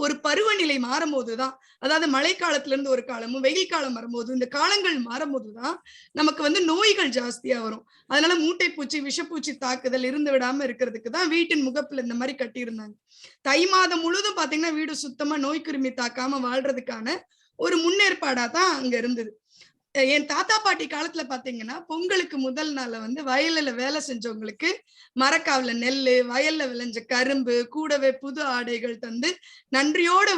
Speaker 8: ஒரு பருவநிலை மாறும் போதுதான், அதாவது மழை காலத்துல இருந்து ஒரு காலமும், வெயில் காலம் வரும்போது, இந்த காலங்கள் மாறும் போதுதான் நமக்கு வந்து நோய்கள் ஜாஸ்தியா வரும். அதனால மூட்டை பூச்சி, விஷப்பூச்சி தாக்குதல் இருந்து விடாம இருக்கிறதுக்கு தான் வீட்டின் முகப்புல இந்த மாதிரி கட்டியிருந்தாங்க. தை மாதம் முழுதும் பாத்தீங்கன்னா வீடு சுத்தமா நோய் கிருமி தாக்காம வாழ்றதுக்கான ஒரு முன்னேற்பாடா தான் அங்க இருந்தது. என் தாத்தா பாட்டி காலத்துல பாத்தீங்கன்னா பொங்கலுக்கு முதல் நாள்ல வந்து வயல்ல வேலை செஞ்சவங்களுக்கு மரக்காவுல நெல்லு, வயல்ல விளைஞ்ச கரும்பு, கூடவே புது ஆடைகள் தந்து நன்றியோட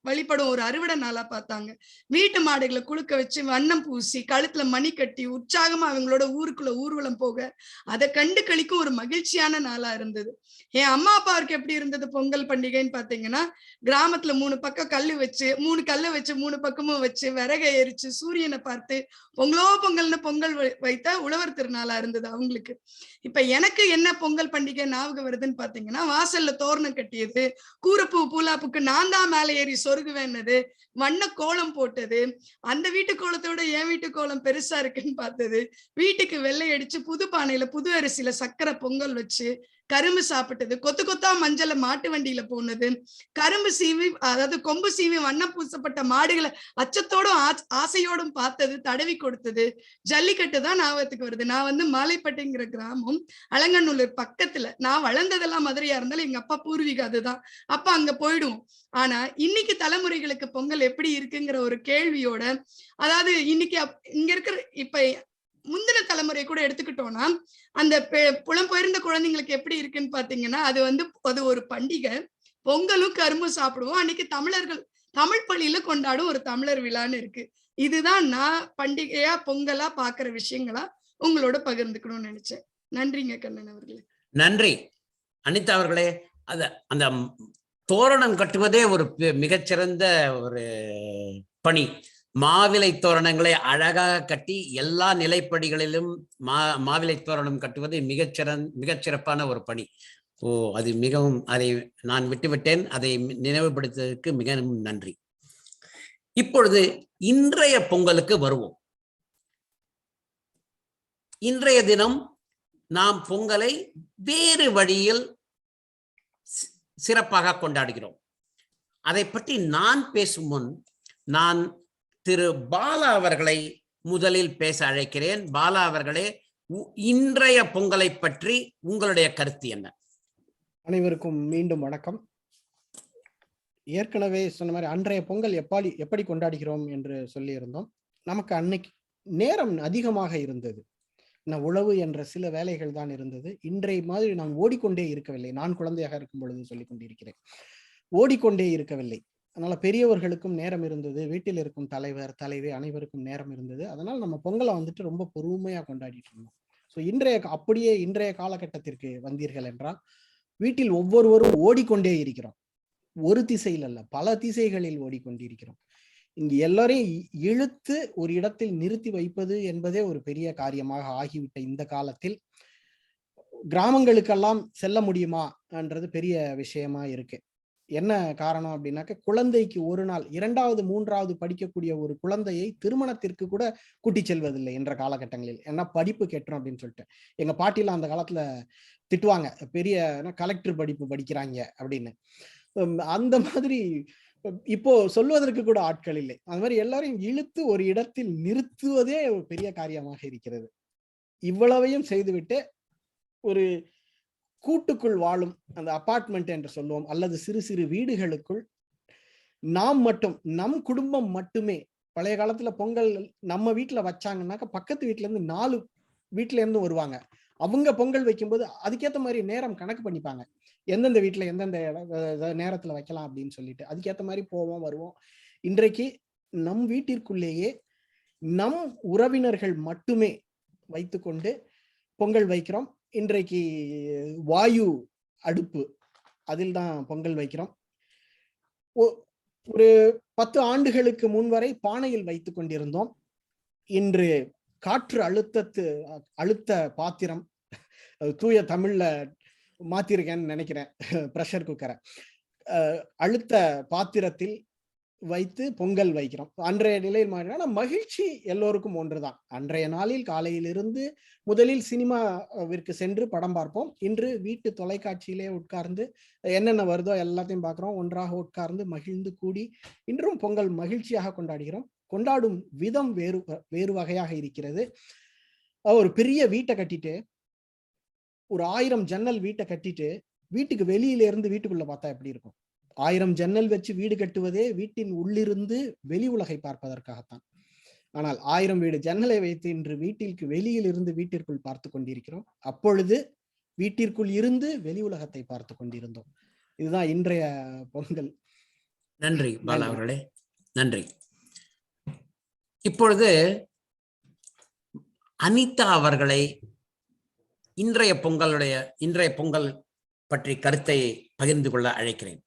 Speaker 8: வழிபடும் ஒரு அறுவடை நாளா பார்த்தாங்க. வீட்டு மாடுகளை குளுக்க வச்சு வண்ணம் பூசி, கழுத்துல மணி கட்டி, உற்சாகமா அவங்களோட ஊருக்குள்ள ஊர்வலம் போக அதை கண்டு கழிக்கும் ஒரு மகிழ்ச்சியான நாளா இருந்தது. என் அம்மா அப்பாவுக்கு எப்படி இருந்தது பொங்கல் பண்டிகைன்னு பாத்தீங்கன்னா, கிராமத்துல 3 பக்கம் கல்லு வச்சு, 3 கல்லை வச்சு 3 பக்கமும் வச்சு விறகை எரிச்சு சூரியனை பார்த்து பொங்கலோ பொங்கல்னு பொங்கல் வைத்த உழவர் திருநாளா இருந்தது அவங்களுக்கு. இப்ப எனக்கு என்ன பொங்கல் பண்டிகை ஞாபகம் வருதுன்னு பாத்தீங்கன்னா, வாசல்ல தோரணம் கட்டியது, கூரப்பூ, பூலாப்புக்கு நான் தான் மேலே ஏறி சொருகுவேன்னது, வண்ண கோலம் போட்டது, அந்த வீட்டு கோலத்தோட என் வீட்டு கோலம் பெருசா இருக்குன்னு பார்த்தது, வீட்டுக்கு வெள்ளை அடிச்சு புது பானையில புது அரிசியில சக்கரை பொங்கல் வச்சு கரும்பு சாப்பிட்டது, கொத்து கொத்தா மஞ்சள மாட்டு வண்டியில போனது, கரும்பு சீவி, அதாவது கொம்பு சீவி வண்ணம் பூசப்பட்ட மாடுகளை அச்சத்தோடும் ஆசையோடும் பார்த்தது, தடவி கொடுத்தது, ஜல்லிக்கட்டு தான் ஞாபகத்துக்கு வருது. நான் வந்து மாலைப்பட்டிங்கிற கிராமம் அலங்கநல்லூர் பக்கத்துல. நான் வளர்ந்ததெல்லாம் மதுரையா இருந்தாலும் எங்க அப்பா பூர்வீகம் அதுதான். அப்ப அங்க போயிடுவோம். ஆனா இன்னைக்கு தலைமுறைகளுக்கு பொங்கல் எப்படி இருக்குங்கிற ஒரு கேள்வியோட, அதாவது இன்னைக்கு இங்க இருக்கிற இப்ப முந்தின தலைமுறை கூட எடுத்துக்கிட்டோம்னா, அந்த புலம்பெயர்ந்த குழந்தைங்களுக்கு எப்படி இருக்குன்னு பாத்தீங்கன்னா, அது ஒரு பண்டிகை. பொங்கலும் கரும்பும் சாப்பிடுவோம். அன்னைக்கு தமிழர்கள் தமிழ் பள்ளியில கொண்டாடும் ஒரு தமிழர் விழான்னு இருக்கு. இதுதான் நான் பண்டிகையா பொங்கலா பாக்குற விஷயங்களா உங்களோட பகிர்ந்துக்கணும்னு நினைச்சேன். நன்றிங்க கண்ணன் அவர்களே.
Speaker 7: நன்றி அனிதா அவர்களே. அந்த தோரணம் கட்டுவதே ஒரு மிகச்சிறந்த ஒரு பணி. மாவிலை தோரணங்களை அழகாக கட்டி எல்லா நிலைப்படிகளிலும் மாவிலை தோரணம் கட்டுவது மிகச்சிறப்பான ஒரு பணி. அது மிகவும், அதை நான் விட்டுவிட்டேன். அதை நினைவுபடுத்துவதற்கு மிக நன்றி. இப்பொழுது இன்றைய பொங்கலுக்கு வருவோம். இன்றைய தினம் நாம் பொங்கலை வேறு வழியில் சிறப்பாக கொண்டாடுகிறோம். அதை பற்றி நான் பேசும் முன் நான் திரு பாலா அவர்களை முதலில் பேச அழைக்கிறேன். பாலா அவர்களே, இன்றைய பொங்கலை பற்றி உங்களுடைய கருத்து என்ன?
Speaker 4: அனைவருக்கும் மீண்டும் வணக்கம். ஏற்கனவே சொன்ன மாதிரி அன்றைய பொங்கல் எப்படி கொண்டாடுகிறோம் என்று சொல்லியிருந்தோம். நமக்கு அன்னைக்கு நேரம் அதிகமாக இருந்தது. உழவு என்ற சில வேலைகள் தான் இருந்தது. இன்றைய மாதிரி நாம் ஓடிக்கொண்டே இருக்கவில்லை. நான் குழந்தையாக இருக்கும் பொழுது சொல்லிக் கொண்டிருக்கிறேன், ஓடிக்கொண்டே இருக்கவில்லை. அதனால பெரியவர்களுக்கும் நேரம் இருந்தது, வீட்டில் இருக்கும் தலைவர் தலைவி அனைவருக்கும் நேரம் இருந்தது. அதனால நம்ம பொங்கலை வந்துட்டு ரொம்ப பொறுமையா கொண்டாடிட்டு இருந்தோம். ஸோ இன்றைய காலகட்டத்திற்கு வந்தீர்கள் என்றால் வீட்டில் ஒவ்வொருவரும் ஓடிக்கொண்டே இருக்கிறோம். ஒரு திசையில் அல்ல, பல திசைகளில் ஓடிக்கொண்டிருக்கிறோம். இங்கு எல்லாரையும் இழுத்து ஒரு இடத்தில் நிறுத்தி வைப்பது என்பதே ஒரு பெரிய காரியமாக ஆகிவிட்ட இந்த காலத்தில் கிராமங்களுக்கெல்லாம் செல்ல முடியுமா என்றது பெரிய விஷயமா இருக்கு. என்ன காரணம் அப்படின்னாக்க, குழந்தைக்கு ஒரு நாள் 2வது 3வது படிக்கக்கூடிய ஒரு குழந்தையை திருமணத்திற்கு கூட கூட்டி செல்வதில்லை என்ற காலகட்டங்களில். ஏன்னா படிப்பு கெட்டுரும் அப்படின்னு சொல்லிட்டு. எங்க பாட்டிலாம் அந்த காலத்துல திட்டுவாங்க, பெரிய கலெக்டர் படிப்பு படிக்கிறாங்க அப்படின்னு. அந்த மாதிரி இப்போ சொல்வதற்கு கூட ஆட்கள் இல்லை. அந்த மாதிரி எல்லாரையும் இழுத்து ஒரு இடத்தில் நிறுத்துவதே ஒரு பெரிய காரியமாக இருக்கிறது. இவ்வளவையும் செய்துவிட்டு ஒரு கூட்டுக்குள் வாழும் அந்த அபார்ட்மெண்ட் என்று சொல்லுவோம், அல்லது சிறு சிறு வீடுகளுக்குள் நாம் மட்டும், நம் குடும்பம் மட்டுமே. பழைய காலத்துல பொங்கல் நம்ம வீட்டுல வச்சாங்கன்னாக்க பக்கத்து வீட்டுல இருந்து 4 வீட்டுல இருந்து வருவாங்க. அவங்க பொங்கல் வைக்கும்போது அதுக்கேற்ற மாதிரி நேரம் கணக்கு பண்ணிப்பாங்க, எந்தெந்த வீட்டுல எந்தெந்த நேரத்துல வைக்கலாம் அப்படின்னு சொல்லிட்டு அதுக்கேற்ற மாதிரி போவோம் வருவோம். இன்றைக்கு நம் வீட்டிற்குள்ளேயே நம் உறவினர்கள் மட்டுமே வைத்துக்கொண்டு பொங்கல் வைக்கிறோம். இன்றைக்கு வாயு அடுப்பு அதில் தான் பொங்கல் வைக்கிறோம். ஒரு 10 ஆண்டுகளுக்கு முன் வரை பானையில் வைத்துக் கொண்டிருந்தோம். இன்று காற்று அழுத்த பாத்திரம், தூய தமிழ்ல மாத்திருக்கேன்னு நினைக்கிறேன், பிரஷர் குக்கரை, அழுத்த பாத்திரத்தில் வைத்து பொங்கல் வைக்கிறோம். அன்றைய நிலையில் மாறினா மகிழ்ச்சி எல்லோருக்கும் ஒன்றுதான். அன்றைய நாளில் காலையிலிருந்து முதலில் சினிமாவிற்கு சென்று படம் பார்ப்போம். இன்று வீட்டு தொலைக்காட்சியிலே உட்கார்ந்து என்னென்ன வருதோ எல்லாத்தையும் பார்க்கிறோம். ஒன்றாக உட்கார்ந்து மகிழ்ந்து கூடி இன்றும் பொங்கல் மகிழ்ச்சியாக கொண்டாடுகிறோம். கொண்டாடும் விதம் வேறு வகையாக இருக்கிறது. ஒரு பெரிய வீட்டை கட்டிட்டு, ஒரு 1000 ஜன்னல் வீட்டை கட்டிட்டு வீட்டுக்கு வெளியில இருந்து வீட்டுக்குள்ள பார்த்தா எப்படி இருக்கும்? 1000 ஜன்னல் வச்சு வீடு கட்டுவதே வீட்டின் உள்ளிருந்து வெளி உலகை பார்ப்பதற்காகத்தான். ஆனால் 1000 வீடு ஜன்னலை வைத்து இன்று வீட்டிற்கு வெளியில் இருந்து வீட்டிற்குள் பார்த்து கொண்டிருக்கிறோம். அப்பொழுது வீட்டிற்குள் இருந்து வெளி உலகத்தை பார்த்து கொண்டிருந்தோம். இதுதான் இன்றைய பொங்கல்.
Speaker 7: நன்றி பாலா அவர்களே, நன்றி. இப்பொழுது அனிதா அவர்களை இன்றைய பொங்கல் பற்றி கருத்தை பகிர்ந்து கொள்ள அழைக்கிறேன்.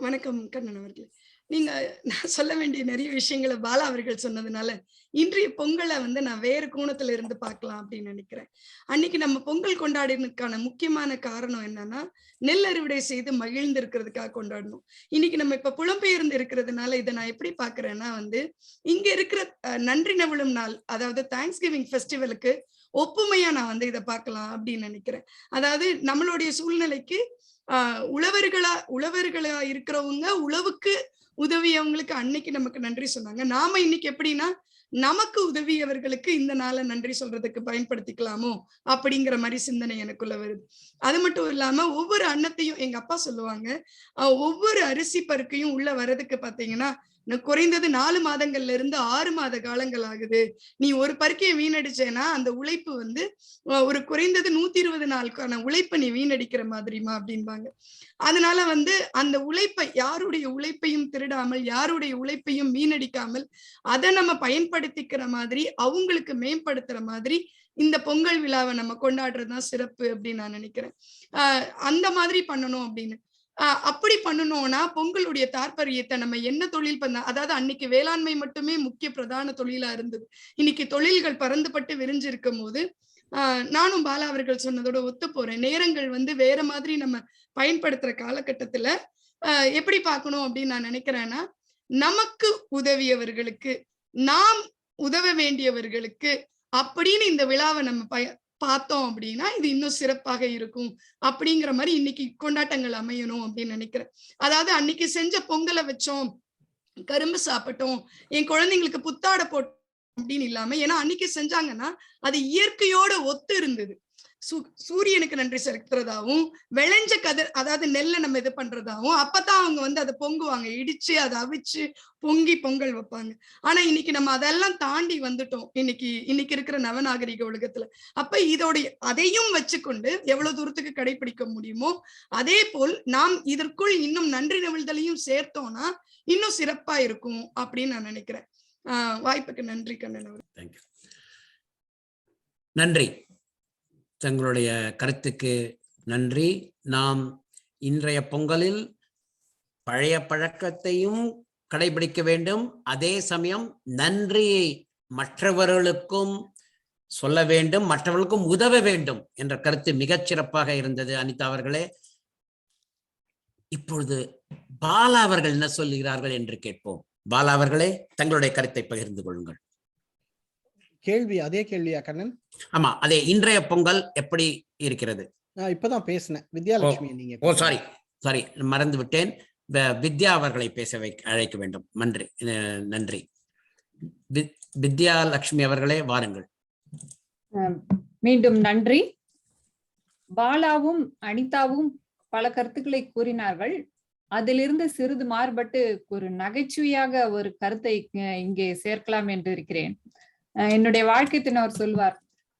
Speaker 8: வணக்கம் கண்ணன் அவர்களே. நீங்க நான் சொல்ல வேண்டிய நிறைய விஷயங்களை பாலா அவர்கள் சொன்னதுனால இன்றைய பொங்கலை நான் வேறு கோணத்துல இருந்து பார்க்கலாம் அப்படின்னு நினைக்கிறேன். அன்னைக்கு நம்ம பொங்கல் கொண்டாடுறதுக்கான முக்கியமான காரணம் என்னன்னா, நெல் அறுவடை செய்து மகிழ்ந்து இருக்கிறதுக்காக கொண்டாடணும். இன்னைக்கு நம்ம இப்ப புலம்பெயர்ந்து இருக்கிறதுனால இதை நான் எப்படி பாக்குறேன்னா, இங்க இருக்கிற நன்றி நவிழும் நாள், அதாவது தேங்க்ஸ் கிவிங் ஃபெஸ்டிவலுக்கு ஒப்புமையா நான் இதை பார்க்கலாம் அப்படின்னு நினைக்கிறேன். அதாவது நம்மளுடைய சூழ்நிலைக்கு உழவர்களா இருக்கிறவங்க உழவுக்கு உதவியவங்களுக்கு அன்னைக்கு நமக்கு நன்றி சொன்னாங்க. நாம இன்னைக்கு எப்படின்னா, நமக்கு உதவியவர்களுக்கு இந்த நாளை நன்றி சொல்றதுக்கு பயன்படுத்திக்கலாமோ அப்படிங்கிற மாதிரி சிந்தனை எனக்குள்ள வருது. அது மட்டும் இல்லாம ஒவ்வொரு அன்னத்தையும் எங்க அப்பா சொல்லுவாங்க, ஒவ்வொரு அரிசி பருக்கையும் உள்ள வர்றதுக்கு பாத்தீங்கன்னா குறைந்தது 4 மாதங்கள்ல இருந்து 6 மாத காலங்கள் ஆகுது. நீ ஒரு பருக்கையை வீணடிச்சேன்னா அந்த உழைப்பு ஒரு குறைந்தது 120 நாளுக்கான உழைப்பை நீ வீணடிக்கிற மாதிரிமா அப்படின்பாங்க. அதனால அந்த உழைப்பை, யாருடைய உழைப்பையும் திருடாமல், யாருடைய உழைப்பையும் வீணடிக்காமல் அதை நம்ம பயன்படுத்திக்கிற மாதிரி, அவங்களுக்கு மேம்படுத்துற மாதிரி இந்த பொங்கல் விழாவை நம்ம கொண்டாடுறதுதான் சிறப்பு அப்படின்னு நான் நினைக்கிறேன். அந்த மாதிரி பண்ணணும் அப்படின்னு. அப்படி பண்ணணும்னா பொங்கலுடைய தாற்பயத்தை நம்ம என்ன தொழில் பண்ண, அதாவது அன்னைக்கு வேளாண்மை மட்டுமே முக்கிய பிரதான தொழிலா இருந்தது. இன்னைக்கு தொழில்கள் பறந்துபட்டு விரிஞ்சு இருக்கும் போது நானும் பாலா அவர்கள் சொன்னதோட ஒத்து போறேன். நேரங்கள் வேற மாதிரி நம்ம பயன்படுத்துற காலகட்டத்துல எப்படி பார்க்கணும் அப்படின்னு நான் நினைக்கிறேன்னா, நமக்கு உதவியவர்களுக்கு, நாம் உதவ வேண்டியவர்களுக்கு அப்படின்னு இந்த விழாவை நம்ம பார்த்தோம் அப்படின்னா இது இன்னும் சிறப்பாக இருக்கும் அப்படிங்கிற மாதிரி இன்னைக்கு கொண்டாட்டங்கள் அமையணும் அப்படின்னு நினைக்கிறேன். அதாவது அன்னைக்கு செஞ்ச பொங்கலை வச்சோம், கரும்பு சாப்பிட்டோம், என் குழந்தைங்களுக்கு புத்தாடை போட்டோம் அப்படின்னு இல்லாம, ஏன்னா அன்னைக்கு செஞ்சாங்கன்னா அது இயற்கையோட ஒத்து இருந்தது. சூரியனுக்கு நன்றி செலுத்துறதாவும், விளைஞ்ச கதிர், அதாவது நெல்லை நம்ம இது பண்றதாவும், அப்பதான் அவங்க அதை பொங்குவாங்க, இடிச்சு அதை அவிச்சு பொங்கி பொங்கல் வைப்பாங்க. ஆனா இன்னைக்கு நம்ம அதெல்லாம் தாண்டி வந்துட்டோம் இன்னைக்கு இருக்கிற நவநாகரிக உலகத்துல. அப்ப அதையும் வச்சுக்கொண்டு எவ்வளவு தூரத்துக்கு கடைபிடிக்க முடியுமோ அதே போல் நாம் இதற்குள் இன்னும் நன்றி நவிழ்தலையும் சேர்த்தோம்னா இன்னும் சிறப்பா இருக்கும் அப்படின்னு நான் நினைக்கிறேன். வாய்ப்புக்கு நன்றி கண்ணன் அவர்கள்.
Speaker 7: நன்றி, தங்களுடைய கருத்துக்கு நன்றி. நாம் இன்றைய பொங்கலில் பழைய பழக்கத்தையும் கடைபிடிக்க வேண்டும், அதே சமயம் நன்றியை மற்றவர்களுக்கும் சொல்ல வேண்டும், மற்றவர்களுக்கும் உதவ வேண்டும் என்ற கருத்து மிகச்சிறப்பாக இருந்தது அனிதா அவர்களே. இப்பொழுது பாலா அவர்கள் என்ன சொல்லுகிறார்கள் என்று கேட்போம். பாலா அவர்களே, தங்களுடைய கருத்தை பகிர்ந்து கொள்ளுங்கள்.
Speaker 4: கேள்வி அதே கேள்வியா கண்ணன்?
Speaker 7: ஆமா, அதே. இன்றைய பொங்கல் எப்படி இருக்கிறது?
Speaker 4: நான் இப்பதான் பேசினேன். வித்யாலட்சுமி நீங்க.
Speaker 7: ஓ சாரி, மறந்து விட்டேன். வித்யா அவர்களை அழைக்க வேண்டும். நன்றி. வித்யாலட்சுமி அவர்களே, வாருங்கள்.
Speaker 3: மீண்டும் நன்றி. பாலாவும் அனிதாவும் பல கருத்துக்களை கூறினார்கள். அதிலிருந்து சிறிது மாறுபட்டு ஒரு நகைச்சுவையாக ஒரு கருத்தை இங்கே சேர்க்கலாம் என்று இருக்கிறேன். என்னுடைய வாழ்க்கை துணைவர் சொல்வார்,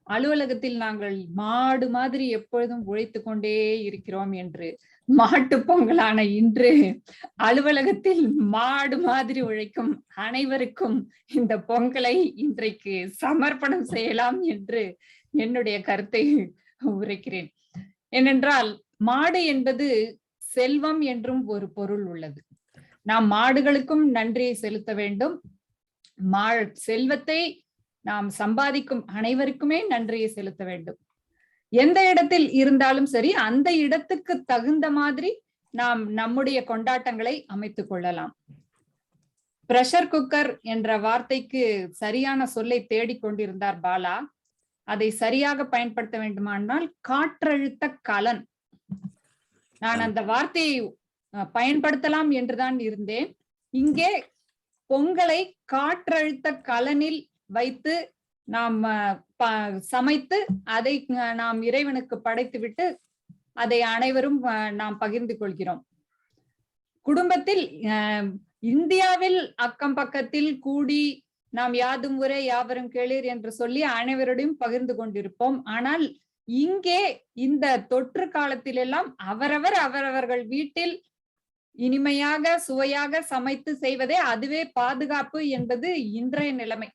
Speaker 3: அலுவலகத்தில் நாங்கள் மாடு மாதிரி எப்பொழுதும் உழைத்து கொண்டே இருக்கிறோம் என்று. மாட்டு பொங்கலான இன்று அலுவலகத்தில் மாடு மாதிரி உழைக்கும் அனைவருக்கும் இந்த பொங்கலை இன்றைக்கு சமர்ப்பணம் செய்யலாம் என்று என்னுடைய கருத்தை உரைக்கிறேன். ஏனென்றால் மாடு என்பது செல்வம் என்றும் ஒரு பொருள் உள்ளது. நாம் மாடுகளுக்கும் நன்றியை செலுத்த வேண்டும். செல்வத்தை நாம் சம்பாதிக்கும் அனைவருக்குமே நன்றியை செலுத்த வேண்டும். எந்த இடத்தில் இருந்தாலும் சரி, அந்த இடத்துக்கு தகுந்த மாதிரி நாம் நம்முடைய கொண்டாட்டங்களை அமைத்துக் கொள்ளலாம். பிரஷர் குக்கர் என்ற வார்த்தைக்கு சரியான சொல்லை தேடிக்கொண்டிருந்தார் பாலா. அதை சரியாக பயன்படுத்த வேண்டுமானால் காற்றழுத்த கலன். நான் அந்த வார்த்தையை பயன்படுத்தலாம் என்றுதான் இருந்தேன். இங்கே பொங்கலை காற்றழுத்த கலனில் வைத்து நாம் சமைத்து அதை நாம் இறைவனுக்கு படைத்துவிட்டு அதை அனைவரும் நாம் பகிர்ந்து கொள்கிறோம். குடும்பத்தில் இந்தியாவில் அக்கம் பக்கத்தில் கூடி நாம் யாதும் ஊரே யாவரும் கேளீர் என்று சொல்லி அனைவரோடையும் பகிர்ந்து கொண்டிருப்போம். ஆனால் இங்கே இந்த தொற்று காலத்தில் எல்லாம் அவரவர்கள் வீட்டில் இனிமையாக சுவையாக சமைத்து செய்வதே அதுவே பாதுகாப்பு என்பது இன்றைய நிலைமை.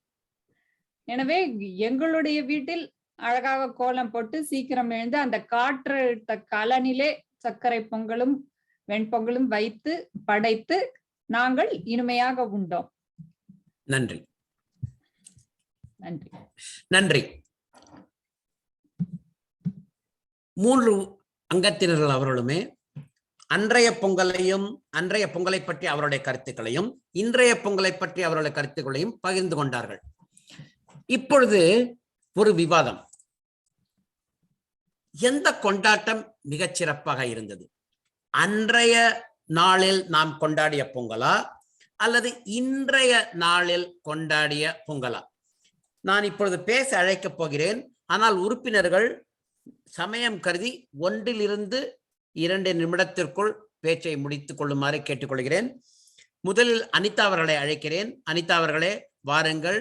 Speaker 3: எனவே எங்களுடைய வீட்டில் அழகாக கோலம் போட்டு சீக்கிரம் எழுந்து அந்த காற்றழுத்த கலனிலே சர்க்கரை பொங்கலும் வெண்பொங்கலும் வைத்து படைத்து நாங்கள் இனிமையாக உண்டோம்.
Speaker 7: நன்றி.
Speaker 3: நன்றி.
Speaker 7: நன்றி. 3 அங்கத்தினர்கள் அவர்களுமே அன்றைய பொங்கலையும் அன்றைய பொங்கலை பற்றி அவருடைய கருத்துக்களையும் இன்றைய பொங்கலை பற்றி அவருடைய கருத்துக்களையும் பகிர்ந்து கொண்டார்கள். இப்பொழுது ஒரு விவாதம். எந்த கொண்டாட்டம் மிகச் சிறப்பாக இருந்தது? அன்றைய நாளில் நாம் கொண்டாடிய பொங்கலா அல்லது இன்றைய நாளில் கொண்டாடிய பொங்கலா? நான் இப்பொழுது பேச அழைக்கப் போகிறேன். ஆனால் உறுப்பினர்கள் சமயம் கருதி 1 to 2 நிமிடத்திற்குள் பேச்சை முடித்துக் கொள்ளுமாறு கேட்டுக்கொள்கிறேன். முதலில் அனிதா அவர்களை அழைக்கிறேன். அனிதா அவர்களே, வாருங்கள்.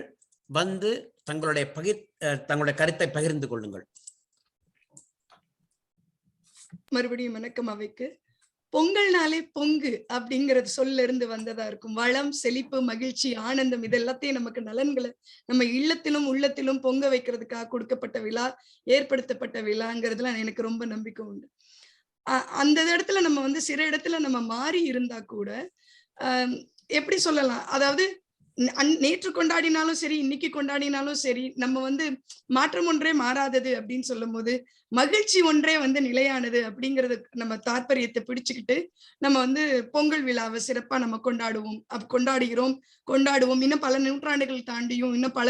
Speaker 7: வந்து தங்களுடைய கருத்தை பகிர்ந்து கொள்ளுங்கள்.
Speaker 8: மறுபடியும் வணக்கம் அவைக்கு. பொங்கல்னாலே பொங்கு அப்படிங்கறது சொல்ல இருந்து வந்ததா இருக்கும். வளம், செழிப்பு, மகிழ்ச்சி, ஆனந்தம், இது எல்லாத்தையும் நமக்கு நலன்களை நம்ம இல்லத்திலும் உள்ளத்திலும் பொங்க வைக்கிறதுக்காக கொடுக்கப்பட்ட விழா, ஏற்படுத்தப்பட்ட விழாங்கிறதுல எனக்கு ரொம்ப நம்பிக்கை உண்டு. அந்த இடத்துல நம்ம சில இடத்துல நம்ம மாறி இருந்தா கூட எப்படி சொல்லலாம், அதாவது நேற்று கொண்டாடினாலும் சரி, இன்னைக்கு கொண்டாடினாலும் சரி, நம்ம மாற்றம் ஒன்றே மாறாதது அப்படின்னு சொல்லும் போது மகிழ்ச்சி ஒன்றே நிலையானது அப்படிங்கறது நம்ம தாற்பயத்தை பிடிச்சுக்கிட்டு நம்ம பொங்கல் விழாவை சிறப்பா நம்ம கொண்டாடுவோம். இன்னும் பல நூற்றாண்டுகள் தாண்டியும் இன்னும் பல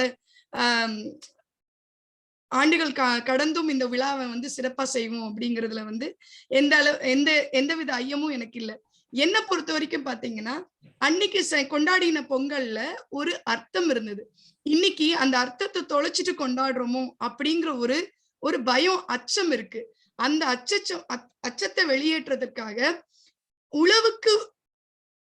Speaker 8: ஆண்டுகள் கடந்தும் இந்த விழாவை சிறப்பா செய்வோம் அப்படிங்கிறதுல எந்தவித ஐயமும் எனக்கு இல்லை. என்ன பொறுத்த வரைக்கும் பாத்தீங்கன்னா, அன்னைக்கு கொண்டாடின பொங்கல்ல ஒரு அர்த்தம் இருந்தது. இன்னைக்கு அந்த அர்த்தத்தை தொலைச்சிட்டு கொண்டாடுறோமோ அப்படிங்கிற ஒரு பயம், அச்சம் இருக்கு. அந்த அச்சத்தை வெளியேற்றதற்காக உழவுக்கு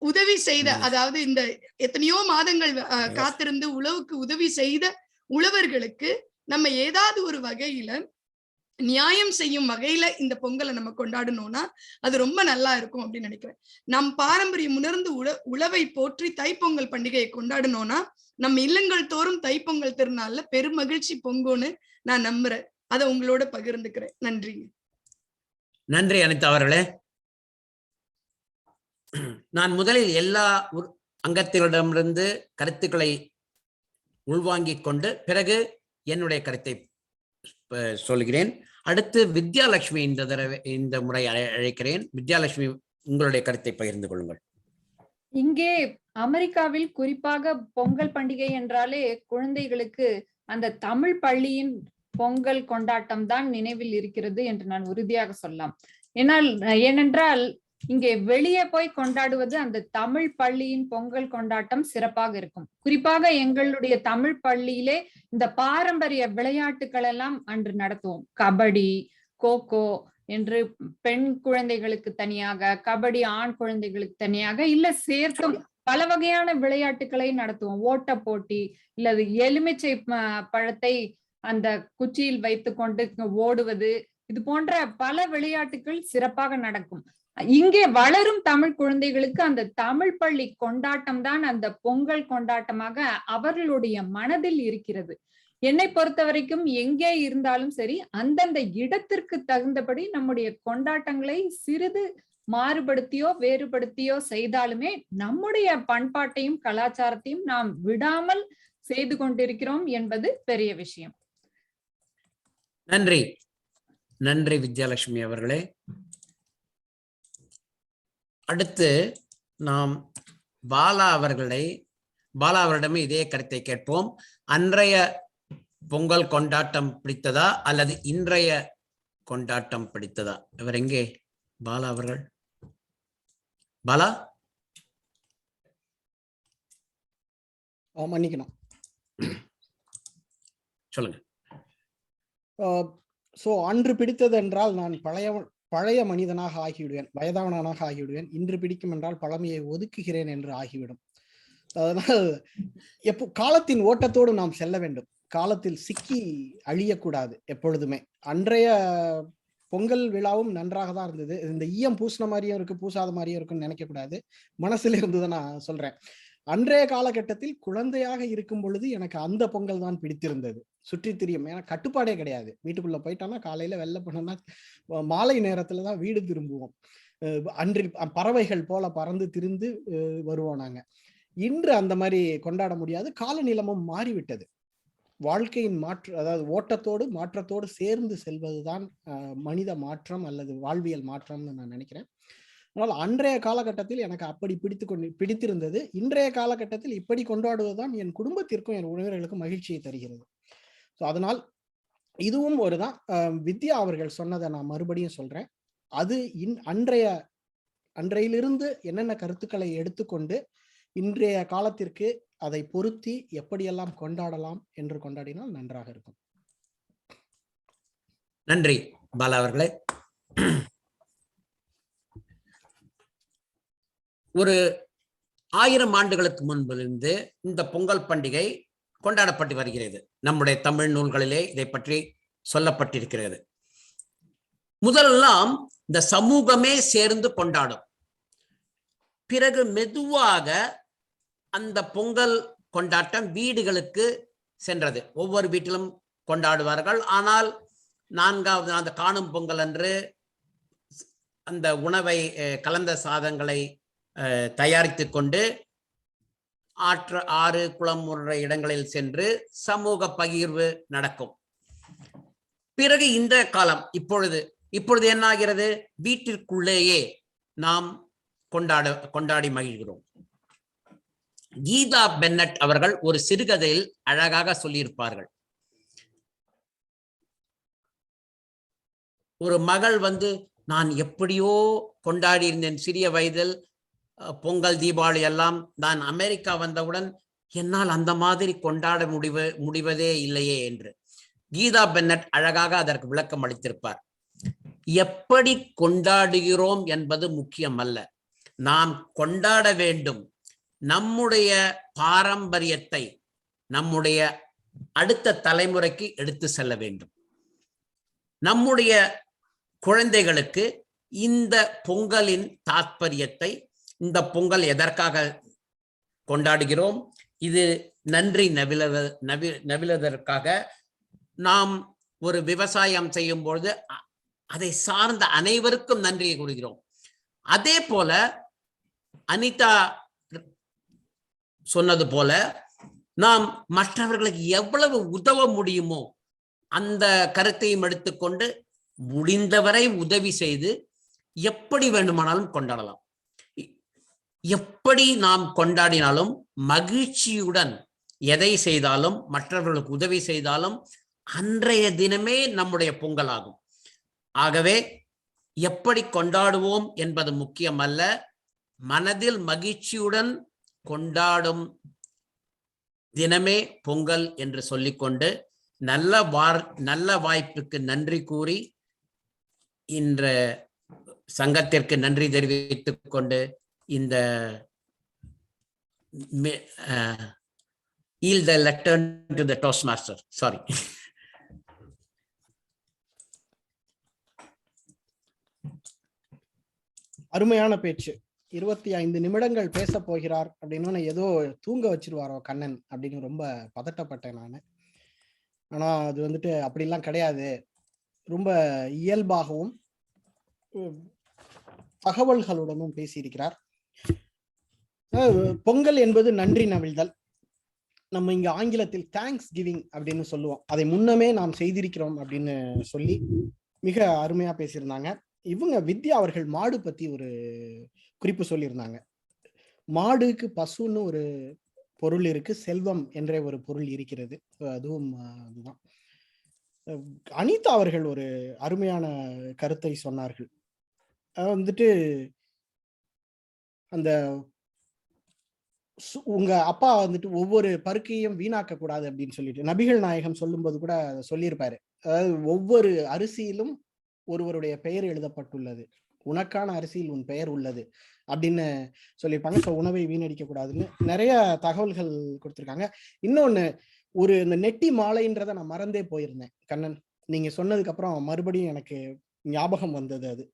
Speaker 8: உதவி செய்த, அதாவது இந்த எத்தனையோ மாதங்கள் காத்திருந்து உழவுக்கு உதவி செய்த உழவர்களுக்கு நம்ம ஏதாவது ஒரு வகையில நியாயம் செய்யும் வகையில இந்த பொங்கலை நம்ம கொண்டாடணும்னா அது ரொம்ப நல்லா இருக்கும் அப்படின்னு நினைக்கிறேன். நம் பாரம்பரியம் உணர்ந்து உழவை போற்றி தைப்பொங்கல் பண்டிகையை கொண்டாடணும்னா நம்ம இல்லங்கள் தோறும் தைப்பொங்கல் திருநாள்ல பெருமகிழ்ச்சி பொங்குன்னு நான் நம்புறேன். அதை உங்களோட பகிர்ந்துக்கிறேன். நன்றி.
Speaker 7: நன்றி அனிதா அவர்களே. நான் முதலில் எல்லா அங்கத்தினரிடமிருந்து கருத்துக்களை உள்வாங்கிக் கொண்டு பிறகு என்னுடைய கருத்தை சொல்கிறேன். அடுத்து வித்யாலட்சுமி இந்த முறை அழைக்கிறேன். வித்யாலட்சுமி உங்களுடைய கருத்தை பகிர்ந்து கொள்ளுங்கள்.
Speaker 3: இங்கே அமெரிக்காவில் குறிப்பாக பொங்கல் பண்டிகை என்றாலே குழந்தைகளுக்கு அந்த தமிழ் பள்ளியின் பொங்கல் கொண்டாட்டம் தான் நினைவில் இருக்கிறது என்று நான் உறுதியாக சொல்லலாம். ஏனென்றால் இங்கே வெளியே போய் கொண்டாடுவது அந்த தமிழ் பள்ளியின் பொங்கல் கொண்டாட்டம் சிறப்பாக இருக்கும். குறிப்பாக எங்களுடைய தமிழ் பள்ளியிலே இந்த பாரம்பரிய விளையாட்டுகள் எல்லாம் அன்று நடத்துவோம். கபடி, கோகோ என்று பெண் குழந்தைகளுக்கு தனியாக, கபடி ஆண் குழந்தைகளுக்கு தனியாக, இல்ல சேர்த்தும் பல வகையான விளையாட்டுகளை நடத்துவோம். ஓட்ட போட்டி, இல்லது எலுமிச்சை பழத்தை அந்த குச்சியில் வைத்து கொண்டு ஓடுவது, இது போன்ற பல விளையாட்டுகள் சிறப்பாக நடக்கும். இங்கே வளரும் தமிழ் குழந்தைகளுக்கு அந்த தமிழ் பள்ளி கொண்டாட்டம் தான் அந்த பொங்கல் கொண்டாட்டமாக அவர்களுடைய மனதில் இருக்கிறது. என்னை பொறுத்த வரைக்கும் எங்கே இருந்தாலும் சரி, அந்தந்த இடத்திற்கு தகுந்தபடி நம்முடைய கொண்டாட்டங்களை சிறிது மாறுபடுத்தியோ வேறுபடுத்தியோ செய்தாலுமே நம்முடைய பண்பாட்டையும் கலாச்சாரத்தையும் நாம் விடாமல் செய்து கொண்டிருக்கிறோம் என்பது பெரிய விஷயம்.
Speaker 7: நன்றி, நன்றி வித்யாலட்சுமி அவர்களே. அடுத்து நாம் பாலா அவரிடமே இதே கருத்தை கேட்போம். அன்றைய பொங்கல் கொண்டாட்டம் பிடித்ததா அல்லது இன்றைய கொண்டாட்டம் பிடித்ததா? இவர் எங்கே? பாலா அவர்கள். பாலா,
Speaker 4: மன்னிக்கணும்,
Speaker 7: சொல்லுங்க.
Speaker 4: அன்று பிடித்தது என்றால் நான் பழைய மனிதனாக ஆகிவிடுவேன், வயதானவனாக ஆகிவிடுவேன். இன்று பிடிக்கும் என்றால் பழமையை ஒதுக்குகிறேன் என்று ஆகிவிடும். அதனால் காலத்தின் ஓட்டத்தோடு நாம் செல்ல வேண்டும். காலத்தில் சிக்கி அழியக்கூடாது எப்பொழுதுமே. அன்றைய பொங்கல் விழாவும் நன்றாக தான் இருந்தது. இந்த ஈயம் பூசின மாதிரியும் இருக்கு, பூசாத மாதிரியும் இருக்குன்னு நினைக்க கூடாது. மனசுல இருந்துதான் நான் சொல்றேன். அன்றைய காலகட்டத்தில் குழந்தையாக இருக்கும் பொழுது எனக்கு அந்த பொங்கல் தான் பிடித்திருந்தது. சுற்றி திரியும், ஏன்னா கட்டுப்பாடே கிடையாது. வீட்டுக்குள்ள போயிட்டோம்னா காலையில வெளில போனோம்னா மாலை நேரத்துலதான் வீடு திரும்புவோம். அன்றில் பறவைகள் போல பறந்து திரிந்து வருவோம் நாங்க. இன்று அந்த மாதிரி கொண்டாட முடியாது. காலநிலமும் மாறிவிட்டது. வாழ்க்கையின் அதாவது ஓட்டத்தோடு மாற்றத்தோடு சேர்ந்து செல்வதுதான் மனித மாற்றம் அல்லது வாழ்வியல் மாற்றம்னு நான் நினைக்கிறேன். ஆனால் அன்றைய காலகட்டத்தில் எனக்கு அப்படி பிடித்திருந்தது. இன்றைய காலகட்டத்தில் இப்படி கொண்டாடுவதுதான் என் குடும்பத்திற்கும் என் உறவினர்களுக்கும் மகிழ்ச்சியை தருகிறது. அதனால் இதுவும் ஒருதான். வித்யா அவர்கள் சொன்னதை நான் மறுபடியும் சொல்றேன். அது அன்றையிலிருந்து என்னென்ன கருத்துக்களை எடுத்துக்கொண்டு இன்றைய காலத்திற்கு அதை பொருத்தி எப்படியெல்லாம் கொண்டாடலாம் என்று கொண்டாடினால் நன்றாக இருக்கும்.
Speaker 7: நன்றி பாலா அவர்களே. ஒரு 1000 ஆண்டுகளுக்கு முன்பிலிருந்து இந்த பொங்கல் பண்டிகை கொண்டாடப்பட்டு வருகிறது. நம்முடைய தமிழ் நூல்களிலே இதை பற்றி சொல்லப்பட்டிருக்கிறது. முதலெல்லாம் இந்த சமூகமே சேர்ந்து கொண்டாடும். பிறகு மெதுவாக அந்த பொங்கல் கொண்டாட்டம் வீடுகளுக்கு சென்றது. ஒவ்வொரு வீட்டிலும் கொண்டாடுவார்கள். ஆனால் 4வது அந்த காணும் பொங்கல் அன்று அந்த உணவை கலந்த சாதங்களை தயாரித்து கொண்டு ஆறு குளம் போன்ற இடங்களில் சென்று சமூக பகிர்வு நடக்கும். பிறகு இந்த காலம் இப்பொழுது என்ன ஆகிறது? வீட்டிற்குள்ளேயே நாம் கொண்டாடி மகிழ்கிறோம். கீதா பென்னட் அவர்கள் ஒரு சிறுகதையில் அழகாக சொல்லியிருப்பார்கள். ஒரு மகள் நான் எப்படியோ கொண்டாடி இருந்தேன் சிறிய வயதில், பொங்கல் தீபாவளி எல்லாம். நான் அமெரிக்கா வந்தவுடன் என்னால் அந்த மாதிரி கொண்டாட முடிவதே இல்லையே என்று கீதா பென்னட் அழகாக அதற்கு விளக்கம் அளித்திருப்பார். எப்படி கொண்டாடுகிறோம் என்பது முக்கியம் அல்ல, நாம் கொண்டாட வேண்டும். நம்முடைய பாரம்பரியத்தை நம்முடைய அடுத்த தலைமுறைக்கு எடுத்து செல்ல வேண்டும். நம்முடைய குழந்தைகளுக்கு இந்த பொங்கலின் தாத்பரியத்தை, இந்த பொங்கல் எதற்காக கொண்டாடுகிறோம், இது நன்றி நவிலதற்காக. நாம் ஒரு விவசாயம் செய்யும் பொழுது அதை சார்ந்த அனைவருக்கும் நன்றியை கூறுகிறோம். அதே போல அனிதா சொன்னது போல நாம் மற்றவர்களுக்கு எவ்வளவு உதவ முடியுமோ அந்த கருத்தையும் எடுத்துக்கொண்டு முடிந்தவரை உதவி செய்து எப்படி வேண்டுமானாலும் கொண்டாடலாம். எப்படி நாம் கொண்டாடினாலும் மகிழ்ச்சியுடன் எதை செய்தாலும், மற்றவர்களுக்கு உதவி செய்தாலும் அன்றைய தினமே நம்முடைய பொங்கல் ஆகும். ஆகவே எப்படி கொண்டாடுவோம் என்பது முக்கியமல்ல, மனதில் மகிழ்ச்சியுடன் கொண்டாடும் தினமே பொங்கல் என்று சொல்லிக்கொண்டு நல்ல வாய்ப்புக்கு நன்றி கூறி இன்ற சங்கத்திற்கு நன்றி தெரிவித்துக் கொண்டு இந்த yield the lectern to the Toastmaster. Sorry.
Speaker 4: அருமையான பேச்சு. 25 நிமிடங்கள் பேச போகிறார் அப்படின்னு ஏதோ தூங்க வச்சிருவாரோ கண்ணன் அப்படின்னு ரொம்ப பதட்டப்பட்டேன் நான். ஆனா அது வந்துட்டு அப்படிலாம் கிடையாது. ரொம்ப இயல்பாகவும் தகவல்களுடனும் பேசியிருக்கிறார். பொங்கல் என்பது நன்றி நவிழ்தல். நம்ம இங்க ஆங்கிலத்தில் தேங்க்ஸ் கிவிங் அப்படின்னு சொல்லுவோம். அதை முன்னமே நாம் செய்திருக்கிறோம் அப்படின்னு சொல்லி மிக அருமையா பேசியிருந்தாங்க. இவங்க வித்யா அவர்கள் மாடு பத்தி ஒரு குறிப்பு சொல்லியிருந்தாங்க. மாடுக்கு பசுன்னு ஒரு பொருள் இருக்கு, செல்வம் என்ற ஒரு பொருள் இருக்கிறது. அதுவும் அதுதான். அனிதா அவர்கள் ஒரு அருமையான கருத்தை சொன்னார்கள். வந்துட்டு அந்த உங்க அப்பா வந்துட்டு ஒவ்வொரு பருக்கையும் வீணாக்க கூடாது அப்படின்னு சொல்லிட்டு நபிகள் நாயகம் சொல்லும்போது கூட சொல்லியிருப்பாரு. அதாவது ஒவ்வொரு அரிசியிலும் ஒருவருடைய பெயர் எழுதப்பட்டுள்ளது, உனக்கான அரிசியில் உன் பெயர் உள்ளது அப்படின்னு சொல்லியிருப்பாங்க. ஸோ உணவை வீணடிக்க கூடாதுன்னு நிறைய தகவல்கள் கொடுத்துருக்காங்க. இன்னொன்னு, ஒரு இந்த நெட்டி மாலைன்றதை நான் மறந்தே போயிருந்தேன் கண்ணன். நீங்க சொன்னதுக்கு அப்புறம் மறுபடியும் எனக்கு ஞாபகம் வந்தது. அது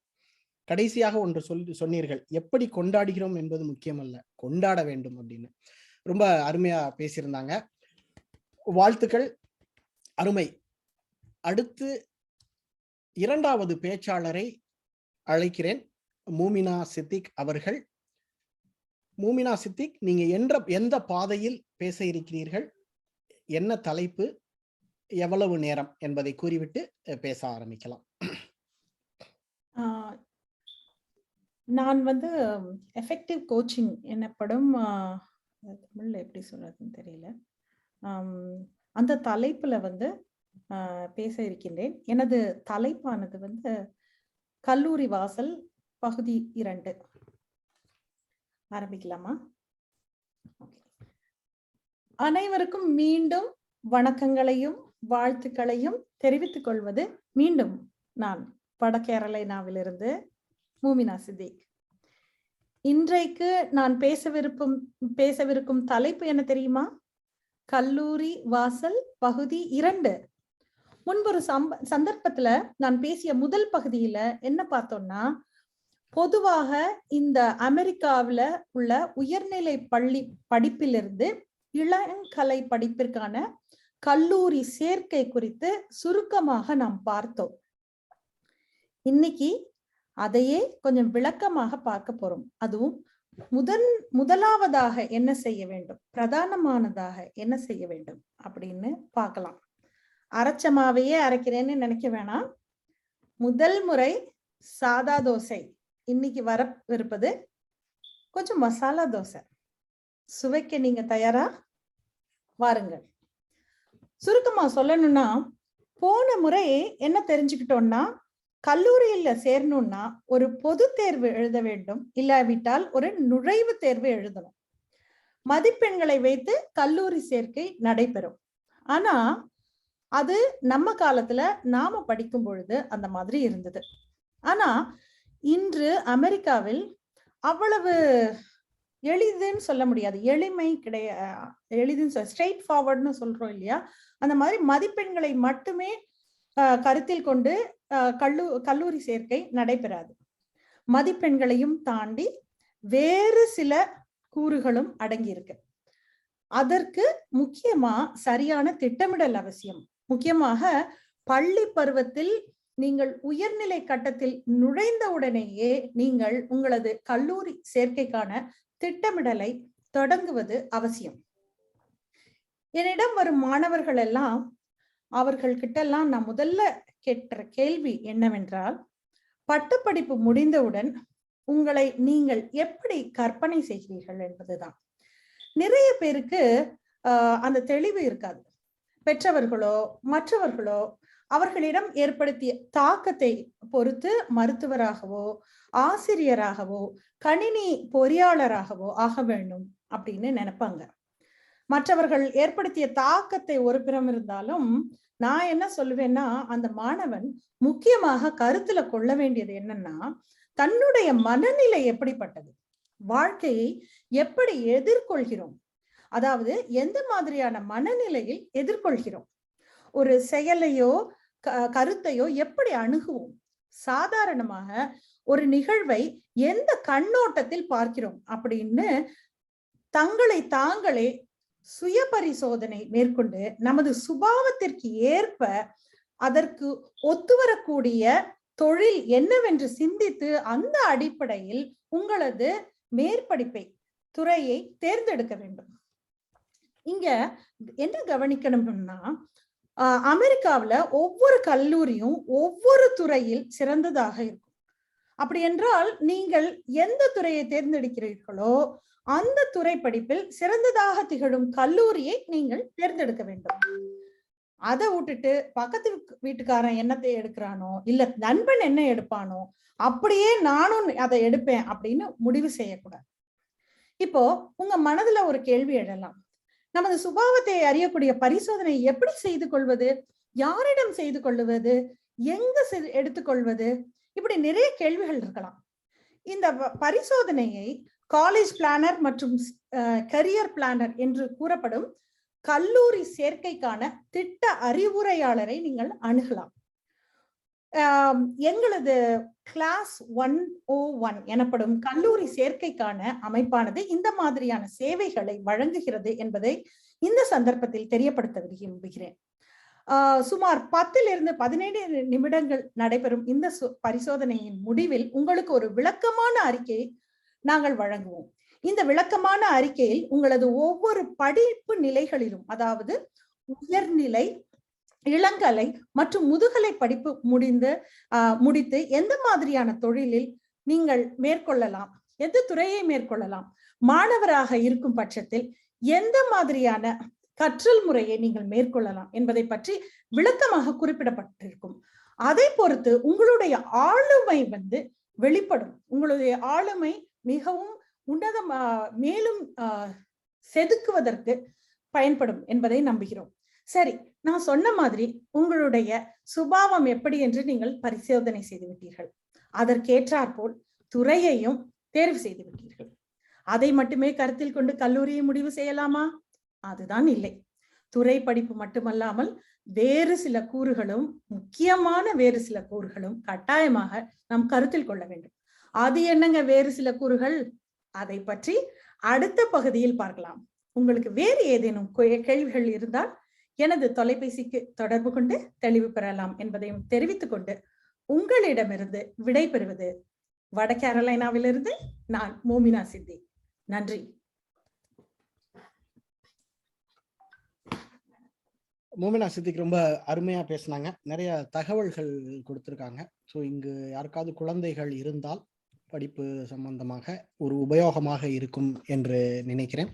Speaker 4: கடைசியாக ஒன்று சொன்னீர்கள், எப்படி கொண்டாடுகிறோம் என்பது முக்கியமல்ல, கொண்டாட வேண்டும் அப்படின்னு. ரொம்ப அருமையா பேசியிருந்தாங்க. வாழ்த்துக்கள், அருமை. அடுத்து இரண்டாவது பேச்சாளரை அழைக்கிறேன், மூமினா சித்திக் அவர்கள். மூமினா சித்திக், நீங்க எந்த பாதையில் பேச இருக்கிறீர்கள், என்ன தலைப்பு, எவ்வளவு நேரம் என்பதை கூறிவிட்டு பேச ஆரம்பிக்கலாம்.
Speaker 5: நான் எஃபெக்டிவ் கோச்சிங் எனப்படும், தமிழ்ல எப்படி சொல்றதுன்னு தெரியல, அந்த தலைப்புல பேச இருக்கின்றேன். எனது தலைப்பானது கல்லூரி வாசல் பகுதி 2. ஆரம்பிக்கலாமா? அனைவருக்கும் மீண்டும் வணக்கங்களையும் வாழ்த்துக்களையும் தெரிவித்துக் கொள்வது மீண்டும் நான் வடகேரளைனாவிலிருந்து மூமினா சித்திக். இன்றைக்கு நான் பேசவிருக்கும் தலைப்பு என்ன தெரியுமா? கல்லூரி வாசல் பகுதி 2. முன்பொரு சந்தர்ப்பத்துல நான் பேசிய முதல் பகுதியில என்ன பார்த்தோம்னா, பொதுவாக இந்த அமெரிக்காவில உள்ள உயர்நிலை பள்ளி படிப்பிலிருந்து இளங்கலை படிப்பிற்கான கல்லூரி சேர்க்கை குறித்து சுருக்கமாக நாம் பார்த்தோம். இன்னைக்கு அதையே கொஞ்சம் விளக்கமாக பார்க்க போறோம். அதுவும் முதலாவதாக என்ன செய்ய வேண்டும், பிரதானமானதாக என்ன செய்ய வேண்டும் அப்படின்னு பார்க்கலாம். அரைச்சமாவையே அரைக்கிறேன்னு நினைக்க வேணாம். முதல் முறை சாதா தோசை, இன்னைக்கு வரவிருப்பது கொஞ்சம் மசாலா தோசை. சுவைக்க நீங்க தயாரா? வாருங்கள். சுருக்கமா சொல்லணும்னா, போன முறை என்ன தெரிஞ்சுக்கிட்டோம்னா, கல்லூரியில சேரணும்னா ஒரு பொது தேர்வு எழுத வேண்டும், இல்லாவிட்டால் ஒரு நுழைவு தேர்வு எழுதணும். மதிப்பெண்களை வைத்து கல்லூரி சேர்க்கை நடைபெறும். ஆனா அது நம்ம காலத்துல நாம படிக்கும் பொழுது அந்த மாதிரி இருந்தது. ஆனா இன்று அமெரிக்காவில் அவ்வளவு எளிதுன்னு சொல்ல முடியாது, எளிமை கிடையாது, எளிதுன்னு ஸ்ட்ரெயிட் ஃபார்வர்ட்னு சொல்றோம் இல்லையா, அந்த மாதிரி மதிப்பெண்களை மட்டுமே கருத்தில் கொண்டு கல்லூரி சேர்க்கை நடைபெறாது. மதிப்பெண்களையும் தாண்டி வேறு சில கூறுகளும் அடங்கியிருக்கு. அதற்கு முக்கியமா சரியான திட்டமிடல் அவசியம். முக்கியமாக பள்ளி பருவத்தில் நீங்கள் உயர்நிலை கட்டத்தில் நுழைந்த உடனேயே நீங்கள் உங்களது கல்லூரி சேர்க்கைக்கான திட்டமிடலை தொடங்குவது அவசியம். என்னிடம் வரும் மாணவர்கள் எல்லாம், அவர்கள் கிட்ட எல்லாம் நான் முதல்ல கேட்ட கேள்வி என்னவென்றால், பட்டப்படிப்பு முடிந்தவுடன் உங்களை நீங்கள் எப்படி கற்பனை செய்கிறீர்கள் என்பதுதான். நிறைய பேருக்கு அந்த தெளிவு இருக்காது. பெற்றவர்களோ மற்றவர்களோ அவர்களிடம் ஏற்படுத்திய தாக்கத்தை பொறுத்து மருத்துவராகவோ ஆசிரியராகவோ கணினி பொறியாளராகவோ ஆக வேண்டும் அப்படின்னு நினைப்பாங்க. மற்றவர்கள் ஏற்படுத்திய தாக்கத்தை ஒரு புறம் இருந்தாலும் நான் என்ன சொல்லுவேன்னா, அந்த மாணவன் முக்கியமாக கருத்துல கொள்ள வேண்டியது என்னன்னா, தன்னுடைய மனநிலை எப்படிப்பட்டது, வாழ்க்கையை எப்படி எதிர்கொள்கிறோம், அதாவது எந்த மாதிரியான மனநிலையில் எதிர்கொள்கிறோம், ஒரு செயலையோ கருத்தையோ எப்படி அணுகுவோம், சாதாரணமாக ஒரு நிகழ்வை எந்த கண்ணோட்டத்தில் பார்க்கிறோம் அப்படின்னு தங்களை தாங்களே சுய பரிசோதனை மேற்கொண்டு நமது சுபாவத்திற்கு ஏற்ப அதற்கு ஒத்துவரக்கூடிய தொழில் என்னவென்று சிந்தித்து அந்த அடிப்படையில் உங்களது மேற்படிப்பை துறையை தேர்ந்தெடுக்க வேண்டும். இங்க என்ன கவனிக்கணும்னா, அமெரிக்காவுல ஒவ்வொரு கல்லூரியும் ஒவ்வொரு துறையில் சிறந்ததாக இருக்கும். அப்படி என்றால் நீங்கள் எந்த துறையை தேர்ந்தெடுக்கிறீர்களோ அந்த துறை படிப்பில் சிறந்ததாக திகழும் கல்லூரியை நீங்கள் தேர்ந்தெடுக்க வேண்டும். அதை விட்டுட்டு பக்கத்து வீட்டுக்காரன் என்னத்தை எடுக்கிறானோ இல்ல நண்பன் என்ன எடுப்பானோ அப்படியே நானும் அதை எடுப்பேன் அப்படின்னு முடிவு செய்யக்கூடாது. இப்போ உங்க மனதுல ஒரு கேள்வி எழலாம், நமது சுபாவத்தை அறியக்கூடிய பரிசோதனை எப்படி செய்து கொள்வது, யாரிடம் செய்து கொள்வது, எங்க எடுத்துக்கொள்வது, இப்படி நிறைய கேள்விகள் இருக்கலாம். இந்த பரிசோதனையை காலேஜ் பிளானர் மற்றும் கரியர் பிளானர் என்று கூறப்படும் கல்லூரி சேர்க்கைக்கான திட்ட அறிவுரையாளரை நீங்கள் அணுகலாம். எங்களது கிளாஸ் 101 எனப்படும் கல்லூரி சேர்க்கைக்கான அமைப்பானது இந்த மாதிரியான சேவைகளை வழங்குகிறது என்பதை இந்த சந்தர்ப்பத்தில் தெரியப்படுத்த விரும்புகிறேன். சுமார் 10-15 நிமிடங்கள் நடைபெறும் இந்த பரிசோதனையின் முடிவில் உங்களுக்கு ஒரு விளக்கமான அறிக்கையை நாங்கள் வழங்குவோம். இந்த விளக்கமான அறிக்கையில் உங்களது ஒவ்வொரு படிப்பு நிலைகளிலும், அதாவது உயர்நிலை, இளங்கலை மற்றும் முதுகலை படிப்பு முடித்து எந்த மாதிரியான தொழிலில் நீங்கள் மேற்கொள்ளலாம், எந்த துறையை மேற்கொள்ளலாம், மாணவராக இருக்கும் பட்சத்தில் எந்த மாதிரியான கற்றல் முறையை நீங்கள் மேற்கொள்ளலாம் என்பதை பற்றி விளக்கமாக குறிப்பிடப்பட்டிருக்கும். அதை பொறுத்து உங்களுடைய ஆளுமை வெளிப்படும். உங்களுடைய ஆளுமை மிகவும் உன்னதம் மேலும் செதுக்குவதற்கு பயன்படும் என்பதை நம்புகிறோம். சரி, நான் சொன்ன மாதிரி உங்களுடைய சுபாவம் எப்படி என்று நீங்கள் பரிசோதனை செய்து விட்டீர்கள். அதற்கேற்றாற்போல் துறையையும் தேர்வு செய்து விட்டீர்கள். அதை மட்டுமே கருத்தில் கொண்டு கல்லூரியை முடிவு செய்யலாமா? அதுதான் இல்லை. துறை படிப்பு மட்டுமல்லாமல் வேறு சில கூறுகளும், முக்கியமான வேறு சில கூறுகளும் கட்டாயமாக நாம் கருத்தில் கொள்ள வேண்டும். அது என்னங்க வேறு சில கூறுகள்? அதை பற்றி அடுத்த பகுதியில் பார்க்கலாம். உங்களுக்கு வேறு ஏதேனும் கேள்விகள் இருந்தால் எனது தொலைபேசிக்கு தொடர்பு கொண்டு தெளிவு பெறலாம் என்பதையும் தெரிவித்துக் கொண்டு உங்களிடமிருந்து விடை பெறுவது வட கேரளைனாவிலிருந்து நான் மோமினா சித்தி. நன்றி.
Speaker 4: மோமினா சித்திக்கு ரொம்ப அருமையா பேசினாங்க, நிறைய தகவல்கள் கொடுத்திருக்காங்க. ஸோ இங்கு யாருக்காவது குழந்தைகள் இருந்தால் படிப்பு சம்பந்தமாக ஒரு உபயோகமாக இருக்கும் என்று நினைக்கிறேன்.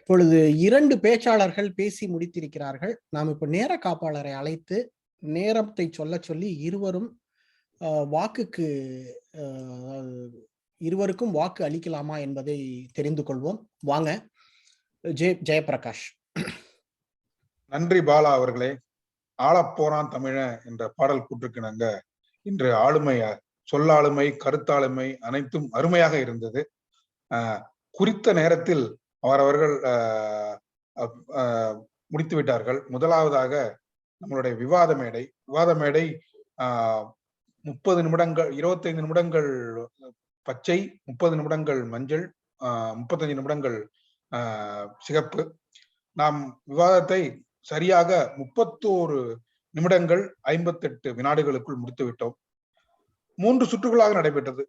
Speaker 4: இப்பொழுது 2 பேச்சாளர்கள் பேசி முடித்திருக்கிறார்கள். நாம் இப்ப நேர காப்பாளரை அழைத்து நேரத்தை சொல்லி இருவருக்கும் வாக்கு அளிக்கலாமா என்பதை தெரிந்து கொள்வோம். வாங்க ஜெயபிரகாஷ்.
Speaker 6: நன்றி பாலா அவர்களே. ஆளப்போறான் தமிழன் என்ற பாடல் கூற்றுக்கு நாங்க இன்று சொல்லாளுமை, கருத்தாளுமை அனைத்தும் அருமையாக இருந்தது. குறித்த நேரத்தில் அவரவர்கள் முடித்து விட்டார்கள். முதலாவதாக நம்மளுடைய விவாத மேடை 30 நிமிடங்கள், 25 நிமிடங்கள் பச்சை, 30 நிமிடங்கள் மஞ்சள், 35 நிமிடங்கள் சிகப்பு. நாம் விவாதத்தை சரியாக 31 நிமிடங்கள் 58 வினாடிகளுக்குள் முடித்து விட்டோம். 3 சுற்றுகளாக நடைபெற்றது.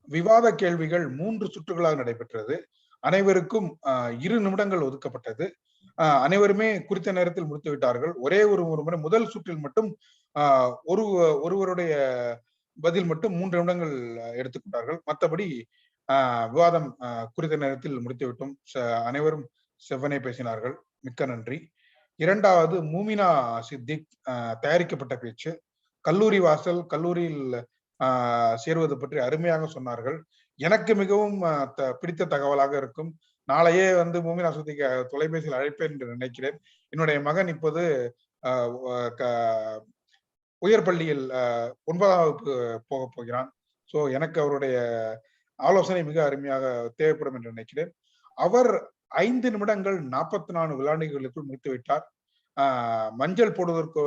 Speaker 6: விவாத கேள்விகள் 3 சுற்றுகளாக நடைபெற்றது. அனைவருக்கும் 2 நிமிடங்கள் ஒதுக்கப்பட்டது. அனைவருமே குறித்த நேரத்தில் முடித்து விட்டார்கள். ஒரே ஒரு முறை முதல் சுற்றில் மட்டும் ஒருவருடைய பதில் மட்டும் 3 நிமிடங்கள் எடுத்துக்கொண்டார்கள். மற்றபடி விவாதம் குறித்த நேரத்தில் முடித்துவிட்டோம். அனைவரும் செவ்வனே பேசினார்கள். மிக்க நன்றி. இரண்டாவது மூமினா சித்திக் தயாரிக்கப்பட்ட பேச்சு. கல்லூரி வாசல், கல்லூரியில் சேருவது பற்றி அருமையாக சொன்னார்கள். எனக்கு மிகவும் பிடித்த தகவலாக இருக்கும். நாளையே மூமினா சித்திக் தொலைபேசியில் அழைப்பேன் என்று நினைக்கிறேன். என்னுடைய மகன் இப்போது உயர் பள்ளியில் 9ஆம் வகுப்பு போக போகிறான். சோ எனக்கு அவருடைய ஆலோசனை மிக அருமையாக தேவைப்படும் என்று நினைக்கிறேன். அவர் 5 நிமிடங்கள் 44 வினாடிகளுக்குள் முடித்து விட்டார். மஞ்சள் போடுவதற்கு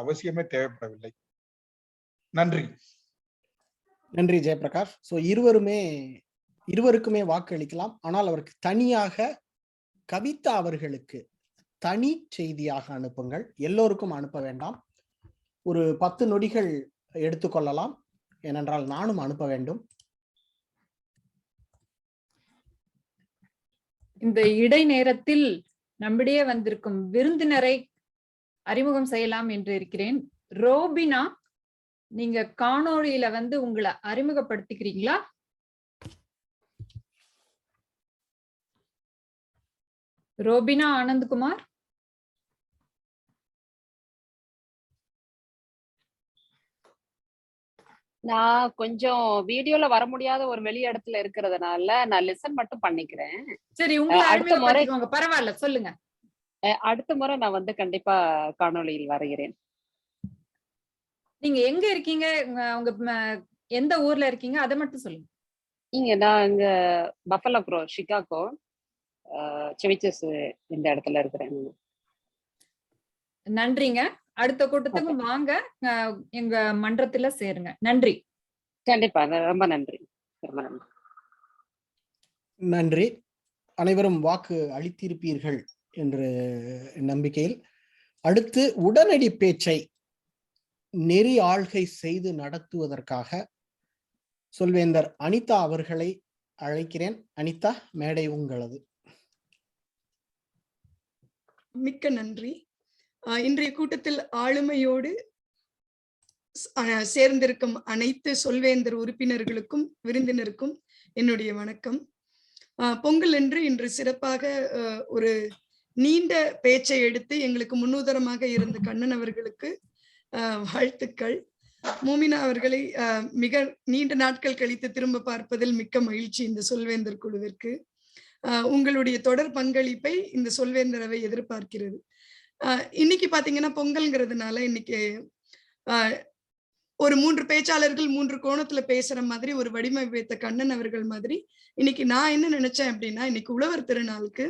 Speaker 6: அவசியமே தேவைப்படவில்லை. நன்றி.
Speaker 4: நன்றி ஜெயபிரகாஷ். சோ இருவருக்குமே வாக்கு அளிக்கலாம். ஆனால் அவருக்கு தனியாக கவிதா அவர்களுக்கு தனி செய்தியாக அனுப்புங்கள். எல்லோருக்கும் அனுப்ப வேண்டாம். ஒரு 10 நொடிகள் எடுத்துக்கொள்ளலாம். ஏனென்றால் நானும் அனுப்ப வேண்டும்.
Speaker 3: இந்த இடைநேரத்தில் நம்மிடையே வந்திருக்கும் விருந்தினரை அறிமுகம் செய்யலாம் என்று இருக்கிறேன். ரோபினா, நீங்க காணொளியில உங்களை அறிமுகப்படுத்திக்கிறீங்களா? ரோபினா ஆனந்த்குமார்.
Speaker 9: நான் கொஞ்சம் வீடியோல வர முடியாத ஒரு வெளி இடத்துல இருக்கிறதுனால நான் லிசன் மட்டும் பண்ணிக்கிறேன்.
Speaker 3: சரி, உங்களை அறிமுகப்படுத்திக்கோங்க. பரவாயில்ல, சொல்லுங்க.
Speaker 9: அடுத்த முறை நான் கண்டிப்பா காணொளியில் வருகிறேன்.
Speaker 3: நீங்க எங்க இருக்கீங்க? உங்க எந்த ஊர்ல இருக்கீங்க? அதை மட்டும் சொல்லுங்க.
Speaker 9: நான் இங்க பஃபலோ க்ரோவ், சிகாகோ, செவிச்சஸ் இந்த இடத்துல இருக்கிறேன்.
Speaker 3: நன்றிங்க. அடுத்த கூட்டத்துக்கு வாங்க, எங்க மன்றத்துல சேருங்க. நன்றி.
Speaker 9: கண்டிப்பா, ரொம்ப நன்றி. ரொம்ப நன்றி.
Speaker 4: நன்றி. அனைவரும் வாக்கு அளித்திருப்பீர்கள் என்று நம்பிக்கையில் அடுத்து உடனடி பேச்சை நெறி ஆள்கை செய்து நடத்துவதற்காக சொல்வேந்தர் அனிதா அவர்களை அழைக்கிறேன். அனிதா, மேடை உங்களது.
Speaker 8: மிக்க நன்றி. இன்றைய கூட்டத்தில் ஆளுமையோடு சேர்ந்திருக்கும் அனைத்து சொல்வேந்தர் உறுப்பினர்களுக்கும் விருந்தினருக்கும் என்னுடைய வணக்கம். பொங்கல் என்று இன்று சிறப்பாக ஒரு நீண்ட பேச்சை எடுத்து எங்களுக்கு முன்னுதாரணமாக இருந்த கண்ணன் அவர்களுக்கு வாழ்த்துக்கள். மூமினா அவர்களை மிக நீண்ட நாட்கள் கழித்து திரும்ப பார்ப்பதில் மிக்க மகிழ்ச்சி. இந்த சொல்வேந்தர் குழுவிற்கு உங்களுடைய தொடர் பங்களிப்பை இந்த சொல்வேந்தர் அவை எதிர்பார்க்கிறது. இன்னைக்கு பாத்தீங்கன்னா பொங்கல்ங்கிறதுனால இன்னைக்கு ஒரு 3 பேச்சாளர்கள் 3 கோணத்துல பேசுற மாதிரி ஒரு வடிவமைத்த கண்ணன் அவர்கள் மாதிரி இன்னைக்கு நான் என்ன நினைச்சேன் அப்படின்னா, இன்னைக்கு உழவர் திருநாளுக்கு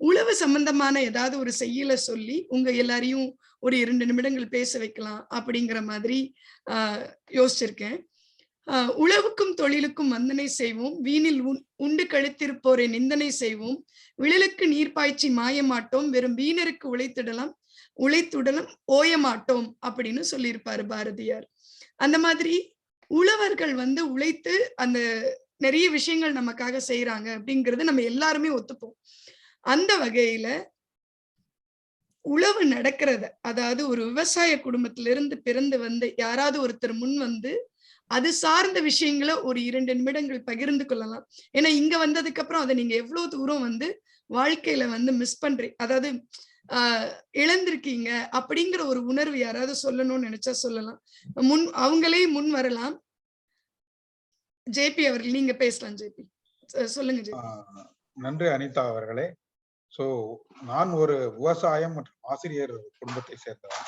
Speaker 8: உழவு சம்பந்தமான ஏதாவது ஒரு செய்யல சொல்லி உங்க எல்லாரையும் ஒரு 2 நிமிடங்கள் பேச வைக்கலாம் அப்படிங்கிற மாதிரி யோசிச்சிருக்கேன். உழவுக்கும் தொழிலுக்கும் வந்தனை செய்வோம், வீணில் உண்டு கழித்திருப்போரை நிந்தனை செய்வோம், விழலுக்கு நீர் பாய்ச்சி மாயமாட்டோம், வெறும் வீணருக்கு உழைத்துடலும் ஓயமாட்டோம் அப்படின்னு சொல்லியிருப்பாரு பாரதியார். அந்த மாதிரி உழவர்கள் உழைத்து அந்த நிறைய விஷயங்கள் நமக்காக செய்யறாங்க அப்படிங்கறது நம்ம எல்லாருமே ஒத்துப்போம். அந்த வகையில உழவு நடக்கிறத, அதாவது ஒரு விவசாய குடும்பத்திலிருந்து பிறந்து யாராவது ஒருத்தர் முன் அது சார்ந்த விஷயங்களை ஒரு 2 நிமிடங்கள் பகிர்ந்து கொள்ளலாம். ஏன்னா இங்க வந்ததுக்கு அப்புறம் அதை நீங்க எவ்வளவு தூரம் வாழ்க்கையில மிஸ் பண்றீங்க, அதாவது இழந்திருக்கீங்க அப்படிங்கிற ஒரு உணர்வு யாராவது சொல்லணும்னு நினைச்சா சொல்லலாம். அவங்களே முன் வரலாம். ஜேபி அவர்கள் நீங்க பேசலாம். ஜேபி சொல்லுங்க. ஜேபி.
Speaker 6: நன்றி அனிதா அவர்களே. சோ நான் ஒரு விவசாயம் மற்றும் ஆசிரியர் குடும்பத்தை சேர்ந்தவன்.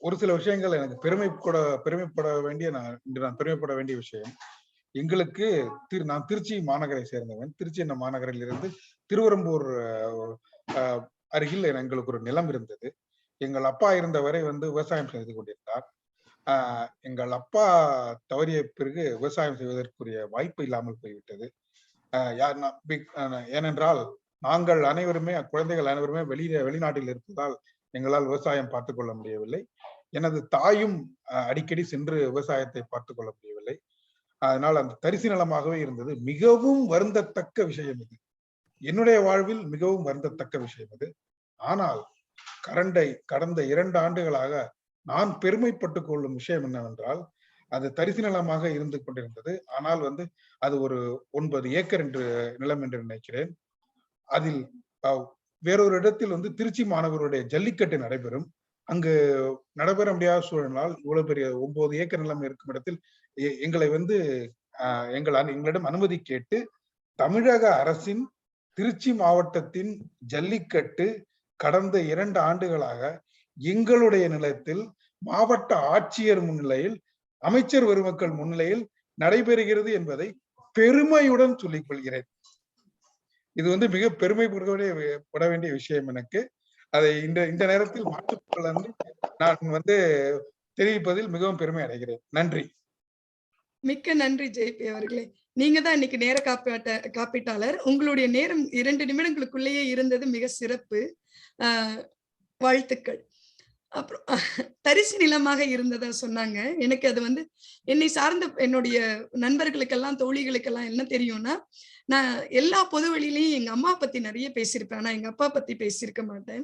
Speaker 6: ஒரு சில விஷயங்கள் எனக்கு பெருமைப்பட வேண்டிய விஷயம். எங்களுக்கு நான் திருச்சி மாநகரை சேர்ந்தவன். திருச்சி என்ற மாநகரில் இருந்து திருவெரும்பூர் அருகில் எங்களுக்கு ஒரு நிலம் இருந்தது. எங்கள் அப்பா இருந்தவரை விவசாயம் செய்து கொண்டிருந்தார். எங்கள் அப்பா தவறிய பிறகு விவசாயம் செய்வதற்குரிய வாய்ப்பு இல்லாமல் போய்விட்டது. ஏனென்றால் நாங்கள் அனைவருமே, குழந்தைகள் அனைவருமே வெளிநாட்டில் இருப்பதால் எங்களால் விவசாயம் பார்த்துக் கொள்ள முடியவில்லை. எனது தாயும் அடிக்கடி சென்று விவசாயத்தை பார்த்துக் கொள்ள முடியவில்லை. அதனால் அந்த தரிசு நிலமாகவே இருந்தது. மிகவும் வருந்தத்தக்க விஷயம் இது. என்னுடைய வாழ்வில் மிகவும் வருந்தத்தக்க விஷயம் அது. ஆனால் கடந்த 2 ஆண்டுகளாக நான் பெருமைப்பட்டுக் கொள்ளும் விஷயம் என்னவென்றால், அது தரிசு நிலமாக இருந்து கொண்டிருந்தது. ஆனால் அது ஒரு 9 ஏக்கர் என்று நிலம் என்று நினைக்கிறேன். அதில் வேறொரு இடத்தில் திருச்சி மாணவருடைய ஜல்லிக்கட்டு நடைபெறும். அங்கு நடைபெற முடியாத சூழலால் இவ்வளவு பெரிய 9 ஏக்கர் நிலம் இருக்கும் இடத்தில் எங்களை எங்களிடம் அனுமதி கேட்டு தமிழக அரசின் திருச்சி மாவட்டத்தின் ஜல்லிக்கட்டு கடந்த 2 ஆண்டுகளாக எங்களுடைய நிலத்தில் மாவட்ட ஆட்சியர் முன்னிலையில், அமைச்சர் பெருமக்கள் முன்னிலையில் நடைபெறுகிறது என்பதை பெருமையுடன் சொல்லிக் கொள்கிறேன். இது மிக பெருமைப்பட வேண்டிய விஷயம் எனக்கு. அதை இந்த நேரத்தில் மாற்றுக்கொள்ள நான் தெரிவிப்பதில் மிகவும் பெருமை அடைகிறேன். நன்றி.
Speaker 8: மிக்க நன்றி ஜேபி அவர்களே. நீங்க தான் இன்னைக்கு நேர காப்பீட்டாளர். உங்களுடைய நேரம் 2 நிமிடங்களுக்குள்ளேயே இருந்தது மிக சிறப்பு. வாழ்த்துக்கள். அப்புறம் தரிசு நிலமாக இருந்ததா சொன்னாங்க. எனக்கு அது என்னை சார்ந்த என்னுடைய நண்பர்களுக்கெல்லாம் தோழிகளுக்கெல்லாம் என்ன தெரியும்னா, நான் எல்லா பொது வெளியிலையும் எங்க அம்மா பத்தி நிறைய பேசியிருப்பேன். ஆனா எங்க அப்பா பத்தி பேசியிருக்க மாட்டேன்.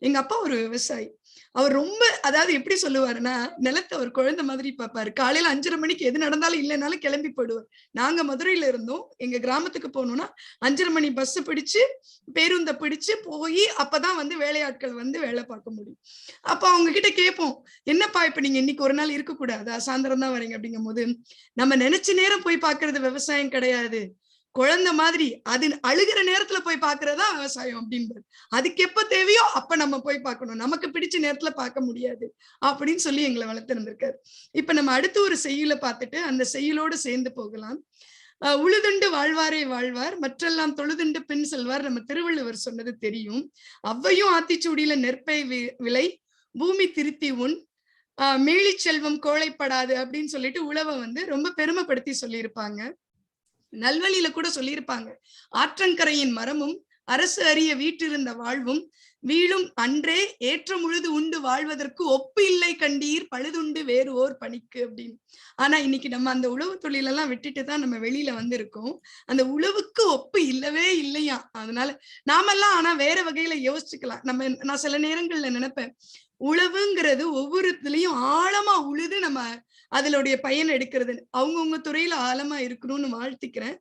Speaker 8: எங்க அப்பா ஒரு விவசாயி. அவர் ரொம்ப அதாவது எப்படி சொல்லுவாருன்னா, நிலத்தை ஒரு குழந்தை மாதிரி பார்ப்பாரு. காலையில 5:30 மணிக்கு எது நடந்தாலும் இல்லைனாலும் கிளம்பி போயிடுவார். நாங்க மதுரையில இருந்தோம். எங்க கிராமத்துக்கு போகணும்னா 5:30 மணி பஸ் பிடிச்சு பேருந்தை பிடிச்சு போய் அப்பதான் வேலையாட்கள் வேலை பார்க்க முடியும். அப்ப அவங்க கிட்ட கேட்போம், என்னப்பா இப்ப நீங்க இன்னைக்கு ஒரு நாள் இருக்க கூடாதா, சாயந்தரம் தான் வரீங்க அப்படிங்கும் போது, நம்ம நினைச்ச நேரம் போய் பாக்குறது விவசாயம் கிடையாது, குழந்தை மாதிரி அது அழுகிற நேரத்துல போய் பாக்குறதா விவசாயம் அப்படின்றது. அதுக்கு எப்ப தேவையோ அப்ப நம்ம போய் பார்க்கணும், நமக்கு பிடிச்ச நேரத்துல பார்க்க முடியாது அப்படின்னு சொல்லி எங்களை வளர்த்திருந்திருக்காரு. இப்ப நம்ம அடுத்த ஒரு செய்யுளை பார்த்துட்டு அந்த செய்யுளோடு சேர்ந்து போகலாம். உழுதுண்டு வாழ்வாரே வாழ்வார், மற்றெல்லாம் தொழுதுண்டு பின் செல்வார். நம்ம திருவள்ளுவர் சொன்னது தெரியும். அவ்வையும் ஆத்திச்சூடியில நெற்பை விலை பூமி திருத்தி உன் மேலி செல்வம் கோழைப்படாது அப்படின்னு சொல்லிட்டு உழவை ரொம்ப பெருமைப்படுத்தி சொல்லியிருப்பாங்க. நல்வழியில கூட சொல்லியிருப்பாங்க, ஆற்றங்கரையின் மரமும் அரசு அறிய வீற்றிருந்த வாழ்வும் வீழும் அன்றே ஏற்றம் உழுது உண்டு வாழ்வதற்கு ஒப்பு இல்லை கண்டீர் பழுதுண்டு வேறு ஓர் பணிக்கு அப்படின்னு. ஆனா இன்னைக்கு நம்ம அந்த உழவு தொழிலெல்லாம் விட்டுட்டு தான் நம்ம வெளியில இருக்கோம். அந்த உழவுக்கு ஒப்பு இல்லவே இல்லையா. அதனால நாமெல்லாம் ஆனா வேற வகையில யோசிச்சுக்கலாம். நான் சில நேரங்கள்ல நினைப்பேன், உழவுங்கிறது ஒவ்வொருத்துலயும் ஆழமா உழுது நம்ம அதனுடைய பயன் எடுக்கிறது. அவங்கவுங்க துறையில ஆழமா இருக்கணும்னு வாழ்த்திக்கிறேன்.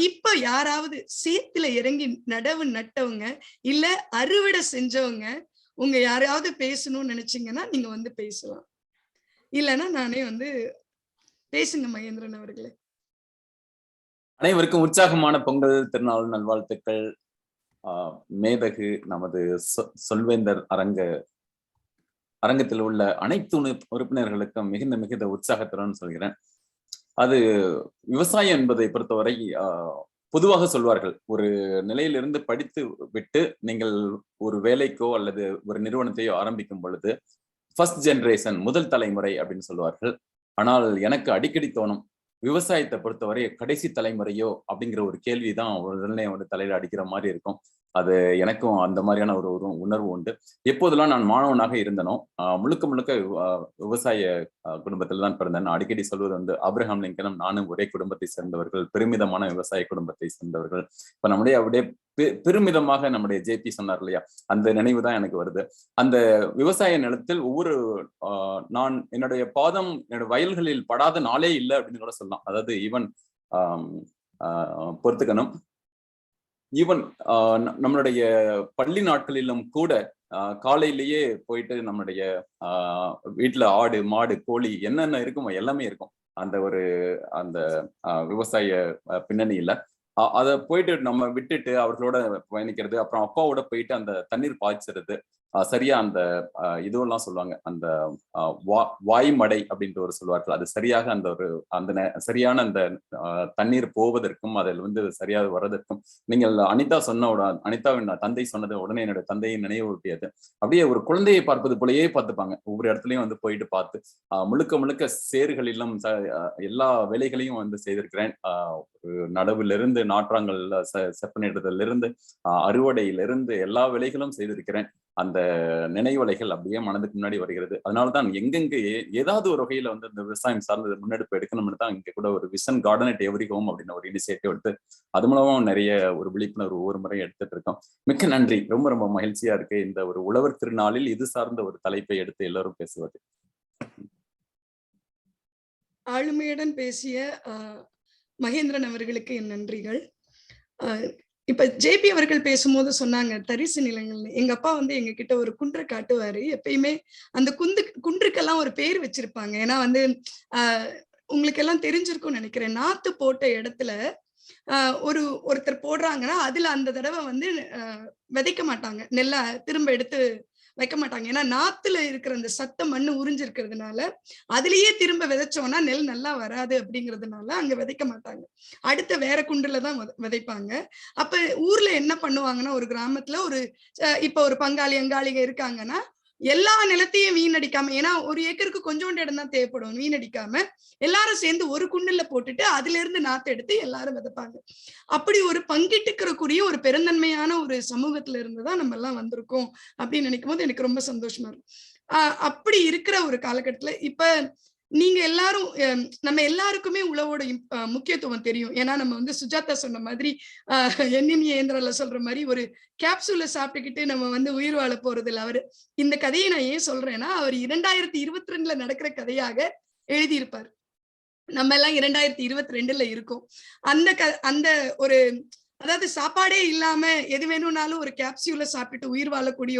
Speaker 8: இப்ப யாராவது சேத்துல இறங்கி நடவு நட்டவங்க இல்ல அறுவடை செஞ்சவங்க உங்க யாராவது பேசணும்னு நினைச்சீங்கன்னா நீங்க பேசலாம். இல்லைன்னா நானே பேசுங்க மகேந்திரன் அவர்களே.
Speaker 10: அனைவருக்கும் உற்சாகமான பொங்கல் திருநாள் நல்வாழ்த்துக்கள். மேதகு நமது சொல்வேந்தர் அரங்கத்தில் உள்ள அனைத்து உறுப்பினர்களுக்கும் மிகுந்த உற்சாகத்துடன் சொல்கிறேன். அது விவசாயம் என்பதை பொறுத்தவரை பொதுவாக சொல்வார்கள், ஒரு நிலையிலிருந்து படித்து விட்டு நீங்கள் ஒரு வேலைக்கோ அல்லது ஒரு நிறுவனத்தையோ ஆரம்பிக்கும் பொழுது ஃபர்ஸ்ட் ஜெனரேஷன், முதல் தலைமுறை அப்படின்னு சொல்லுவார்கள். ஆனால் எனக்கு அடிக்கடி தோணும், விவசாயத்தை பொறுத்தவரை கடைசி தலைமுறையோ அப்படிங்கிற ஒரு கேள்விதான் உடனே தலையில அடிக்கிற மாதிரி இருக்கும். அது எனக்கும் அந்த மாதிரியான ஒரு உணர்வு உண்டு. எப்போதெல்லாம் நான் மாணவனாக இருந்தனோ முழுக்க விவசாய குடும்பத்தில் தான் பிறந்தேன். அடிக்கடி சொல்வது ஆபிரகாம் லிங்கனும் நானும் ஒரே குடும்பத்தை சேர்ந்தவர்கள், பெருமிதமான விவசாய குடும்பத்தை சேர்ந்தவர்கள். இப்ப நம்முடைய அப்படியே பெருமிதமாக நம்முடைய ஜேபி சொன்னார் இல்லையா, அந்த நினைவு தான் எனக்கு வருது. அந்த விவசாய நிலத்தில் நான் என்னுடைய பாதம் என்னோட வயல்களில் படாத நாளே இல்லை அப்படின்னு கூட சொல்லலாம். அதாவது ஈவன் பொறுத்துக்கணும், ஈவன் நம்மளுடைய பள்ளி நாட்களிலும் கூட காலையிலேயே போயிட்டு நம்மளுடைய வீட்டுல ஆடு மாடு கோழி என்னென்ன இருக்குமோ எல்லாமே இருக்கும். அந்த விவசாய பின்னணியில அதை போயிட்டு நம்ம விட்டுட்டு அவர்களோட பயணிக்கிறது, அப்புறம் அப்பாவோட போயிட்டு அந்த தண்ணீர் பாய்ச்சறது, சரியா அந்த இதுவெல்லாம் சொல்லுவாங்க, அந்த வாய்மடை அப்படின்ற ஒரு சொல்வார்கள். அது சரியாக சரியான அந்த தண்ணீர் போவதற்கும் அதில் சரியாக வர்றதற்கும் நீங்கள் அனிதாவின் தந்தை சொன்னது உடனே என்னுடைய தந்தையை நினைவூட்டியது. அப்படியே ஒரு குழந்தையை பார்ப்பது போலயே பார்த்துப்பாங்க. ஒவ்வொரு இடத்துலயும் போயிட்டு பார்த்து முழுக்க சேறுகளிலும் எல்லா வேலைகளையும் செய்திருக்கிறேன். நடவிலிருந்து நாற்றாங்கல் செப்பனிடுதலிருந்து அறுவடையிலிருந்து எல்லா வேலைகளும் செய்திருக்கிறேன். அந்த நினைவலைகள் அப்படியே மனதுக்கு முன்னாடி வருகிறது. அதனாலதான் எங்கெங்க ஏதாவது ஒரு வகையில வந்து இந்த விவசாயம் சார்ந்த முன்னெடுப்பு எடுக்கணும்னு தான் இங்க கூட ஒரு vision garden at every home அப்படின்னு ஒரு இனிஷியேட்டிவ் எடுத்து அது மூலமா நிறைய ஒரு விழிப்புணர்வு ஒவ்வொரு முறையும் எடுத்துட்டு இருக்கோம். மிக்க நன்றி. ரொம்ப ரொம்ப மகிழ்ச்சியா இருக்கு இந்த ஒரு உழவர் திருநாளில் இது சார்ந்த ஒரு தலைப்பை எடுத்து எல்லாரும் பேசுவது.
Speaker 8: ஆளுமையுடன் பேசிய மகேந்திரன் அவர்களுக்கு என் நன்றிகள். இப்ப ஜேபி அவர்கள் பேசும்போது சொன்னாங்க தரிசு நிலங்கள்னு. எங்க அப்பா வந்து எங்க கிட்ட ஒரு குன்றை காட்டுவாரு. எப்பயுமே அந்த குன்றுக்கெல்லாம் ஒரு பேர் வச்சிருப்பாங்க. ஏன்னா வந்து உங்களுக்கு எல்லாம் தெரிஞ்சிருக்கும்னு நினைக்கிறேன். நாத்து போட்ட இடத்துல ஒருத்தர் போடுறாங்கன்னா அதுல அந்த தடவை வந்து விதைக்க மாட்டாங்க, நெல்லை திரும்ப எடுத்து வைக்க மாட்டாங்க. ஏன்னா நாத்துல இருக்கிற அந்த சத்த மண்ணு உறிஞ்சிருக்கிறதுனால அதுலயே திரும்ப விதைச்சோம்னா நெல் நல்லா வராது அப்படிங்கிறதுனால அங்க விதைக்க மாட்டாங்க. அடுத்த வேற குண்டுலதான் விதைப்பாங்க. அப்ப ஊர்ல என்ன பண்ணுவாங்கன்னா, ஒரு கிராமத்துல இப்ப ஒரு பங்காளி அங்காளிக இருக்காங்கன்னா எல்லா நிலத்தையும் வீணடிக்காம, ஏன்னா ஒரு ஏக்கருக்கு கொஞ்சோண்டு இடம் தான் தேவைப்படும், வீணடிக்காம எல்லாரும் சேர்ந்து ஒரு குண்டுல போட்டுட்டு அதுல இருந்து நாத்து எடுத்து எல்லாரும் விதைப்பாங்க. அப்படி ஒரு பங்கிட்டுக்கிறக்குரிய ஒரு பெருந்தன்மையான ஒரு சமூகத்துல இருந்துதான் நம்ம எல்லாம் வந்திருக்கோம் அப்படின்னு நினைக்கும் போது எனக்கு ரொம்ப சந்தோஷமா இருக்கும். அப்படி இருக்கிற ஒரு காலகட்டத்துல இப்ப நீங்க எல்லாரும் நம்ம எல்லாருக்குமே உழவோட முக்கியத்துவம் தெரியும். ஏன்னா நம்ம வந்து சுஜாதா சொன்ன மாதிரி எண்ணின் இயந்திரல சொல்ற மாதிரி ஒரு கேப்சூலை சாப்பிட்டுக்கிட்டு நம்ம வந்து உயிர் வாழ போறது இல்லை. அவரு இந்த கதையை நான் ஏன் சொல்றேன்னா, அவர் 2022 நடக்கிற கதையாக எழுதியிருப்பார். நம்ம எல்லாம் 2022 இருக்கோம். அந்த ஒரு அதாவது சாப்பாடே இல்லாம எது வேணும்னாலும் ஒரு கேப்சியூல சாப்பிட்டுட்டு உயிர் வாழக்கூடிய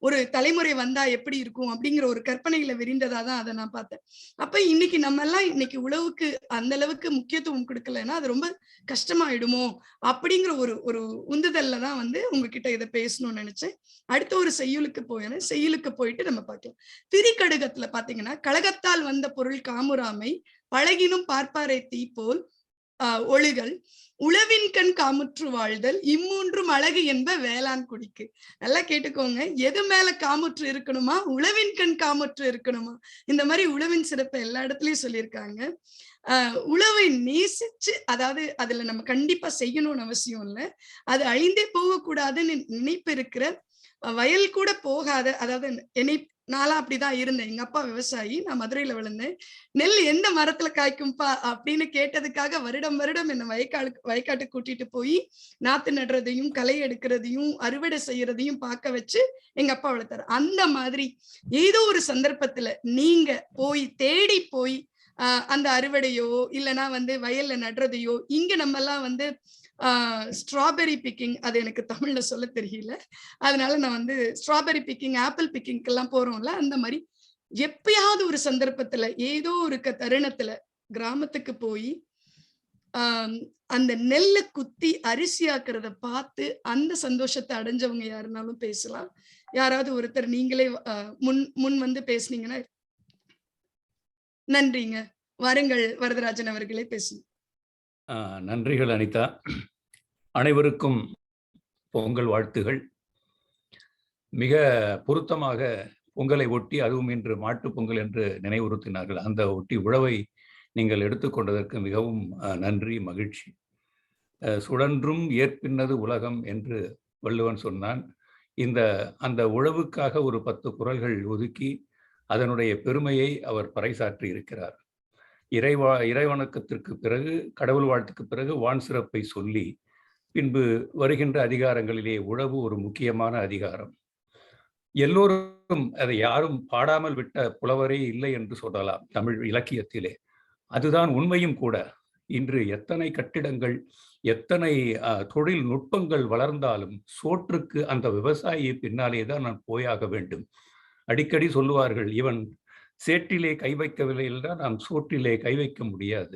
Speaker 8: ஒரு தலைமுறை வந்தா எப்படி இருக்கும் அப்படிங்கிற ஒரு கற்பனையில விரிந்ததாதான் அதை நான் பார்த்தேன். அப்ப இன்னைக்கு நம்ம எல்லாம் இன்னைக்கு உழவுக்கு அந்த அளவுக்கு முக்கியத்துவம் கொடுக்கலன்னா அது ரொம்ப கஷ்டமாயிடுமோ அப்படிங்கிற ஒரு உந்துதல்ல தான் வந்து உங்ககிட்ட இதை பேசணும்னு நினைச்சேன். அடுத்த ஒரு செய்யுளுக்கு போயிட்டு நம்ம பார்க்கலாம். திரிகடுகத்துல பாத்தீங்கன்னா, கழகத்தால் வந்த பொருள் காமுராமை பழகினும் பார்ப்பாரை தீ போல் ஒழுகல் உழவின் கண் காமுற்று வாழ்தல் இம்மூன்றும் அழகு என்ப வேளாண் குடிக்கு. நல்லா கேட்டுக்கோங்க, எது மேல காமுற்று இருக்கணுமா, உழவின் கண் காமுற்று இருக்கணுமா. இந்த மாதிரி உழவின் சிறப்பை எல்லா இடத்துலயும் சொல்லியிருக்காங்க. உழவை நேசிச்சு, அதாவது அதுல நம்ம கண்டிப்பா செய்யணும்னு அவசியம் இல்லை, அது அழிந்தே போகக்கூடாதுன்னு நினைப்பு இருக்கிற, வயல் கூட போகாத, அதாவது நாளா அப்படிதான் இருந்தேன். எங்க அப்பா விவசாயி, நான் மதுரையில விழுந்தேன். நெல் எந்த மரத்துல காய்க்கும்பா அப்படின்னு கேட்டதுக்காக வருடம் என்ன வயக்காட்டு கூட்டிட்டு போய் நாத்து நடுறதையும் களை எடுக்கிறதையும் அறுவடை செய்யறதையும் பார்க்க வச்சு எங்க அப்பா வளர்த்தாரு. அந்த மாதிரி ஏதோ ஒரு சந்தர்ப்பத்துல நீங்க தேடி போய் அந்த அறுவடையோ இல்லைன்னா வந்து வயல்ல நடுறதையோ, இங்க நம்ம எல்லாம் வந்து ஸ்ட்ராபெரி பிக்கிங், அது எனக்கு தமிழ்ல சொல்ல தெரியல, அதனால நான் வந்து ஸ்ட்ராபெரி பிக்கிங், ஆப்பிள் பிக்கிங்க்கு எல்லாம் போறோம்ல, அந்த மாதிரி எப்பயாவது ஒரு சந்தர்ப்பத்துல ஏதோ ஒரு தருணத்துல கிராமத்துக்கு போய் அந்த நெல்லை குத்தி அரிசியாக்குறத பார்த்து அந்த சந்தோஷத்தை அடைஞ்சவங்க யாருனாலும் பேசலாம். யாராவது ஒருத்தர் நீங்களே முன் வந்து பேசுனீங்கன்னா. நன்றிங்க. வாருங்கள் வரதராஜன் அவர்களே பேசுங்க.
Speaker 11: நன்றிகள் அனிதா. அனைவருக்கும் பொங்கல் வாழ்த்துகள். மிக பொருத்தமாக பொங்கலை ஒட்டி, அதுவும் இன்று மாட்டுப் பொங்கல் என்று நினைவுறுத்தினார்கள். அந்த ஒட்டி உழவை நீங்கள் எடுத்துக்கொண்டதற்கு மிகவும் நன்றி, மகிழ்ச்சி. சுழன்றும் ஏற்பின்னது உலகம் என்று வள்ளுவன் சொன்னான். அந்த உழவுக்காக ஒரு 10 குறள்கள் ஒதுக்கி அதனுடைய பெருமையை அவர் பறைசாற்றி இருக்கிறார். இறைவணக்கத்திற்கு பிறகு, கடவுள் வாழ்த்துக்கு பிறகு வான் சிறப்பை சொல்லி பின்பு வருகின்ற அதிகாரங்களிலே உழவு ஒரு முக்கியமான அதிகாரம். எல்லோரும் அதை யாரும் பாடாமல் விட்ட புலவரே இல்லை என்று சொல்லலாம் தமிழ் இலக்கியத்திலே. அதுதான் உண்மையும் கூட. இன்று எத்தனை கட்டிடங்கள், எத்தனை தொழில்நுட்பங்கள் வளர்ந்தாலும் சோற்றுக்கு அந்த விவசாயி பின்னாலே தான் நான் போயாக வேண்டும். அடிக்கடி சொல்லுவார்கள், இவன் சேற்றிலே கை வைக்கவில்லை என்றால் நாம் சோற்றிலே கை வைக்க முடியாது.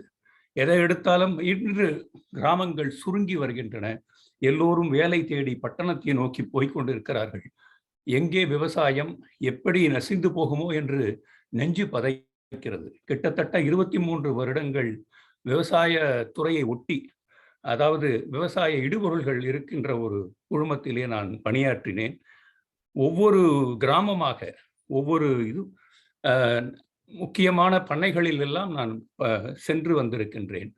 Speaker 11: எதை எடுத்தாலும் இன்று கிராமங்கள் சுருங்கி வருகின்றன. எல்லோரும் வேலை தேடி பட்டணத்தை நோக்கி போய்கொண்டிருக்கிறார்கள். எங்கே விவசாயம் எப்படி நசிந்து போகுமோ என்று நெஞ்சு பதைக்கிறது. கிட்டத்தட்ட 23 வருடங்கள் விவசாய துறையை ஒட்டி, அதாவது விவசாய இடுபொருள்கள் இருக்கின்ற ஒரு குழுமத்திலே நான் பணியாற்றினேன். ஒவ்வொரு கிராமமாக ஒவ்வொரு முக்கியமான பண்ணைகளில் எல்லாம் நான் சென்று வந்திருக்கின்றேன்.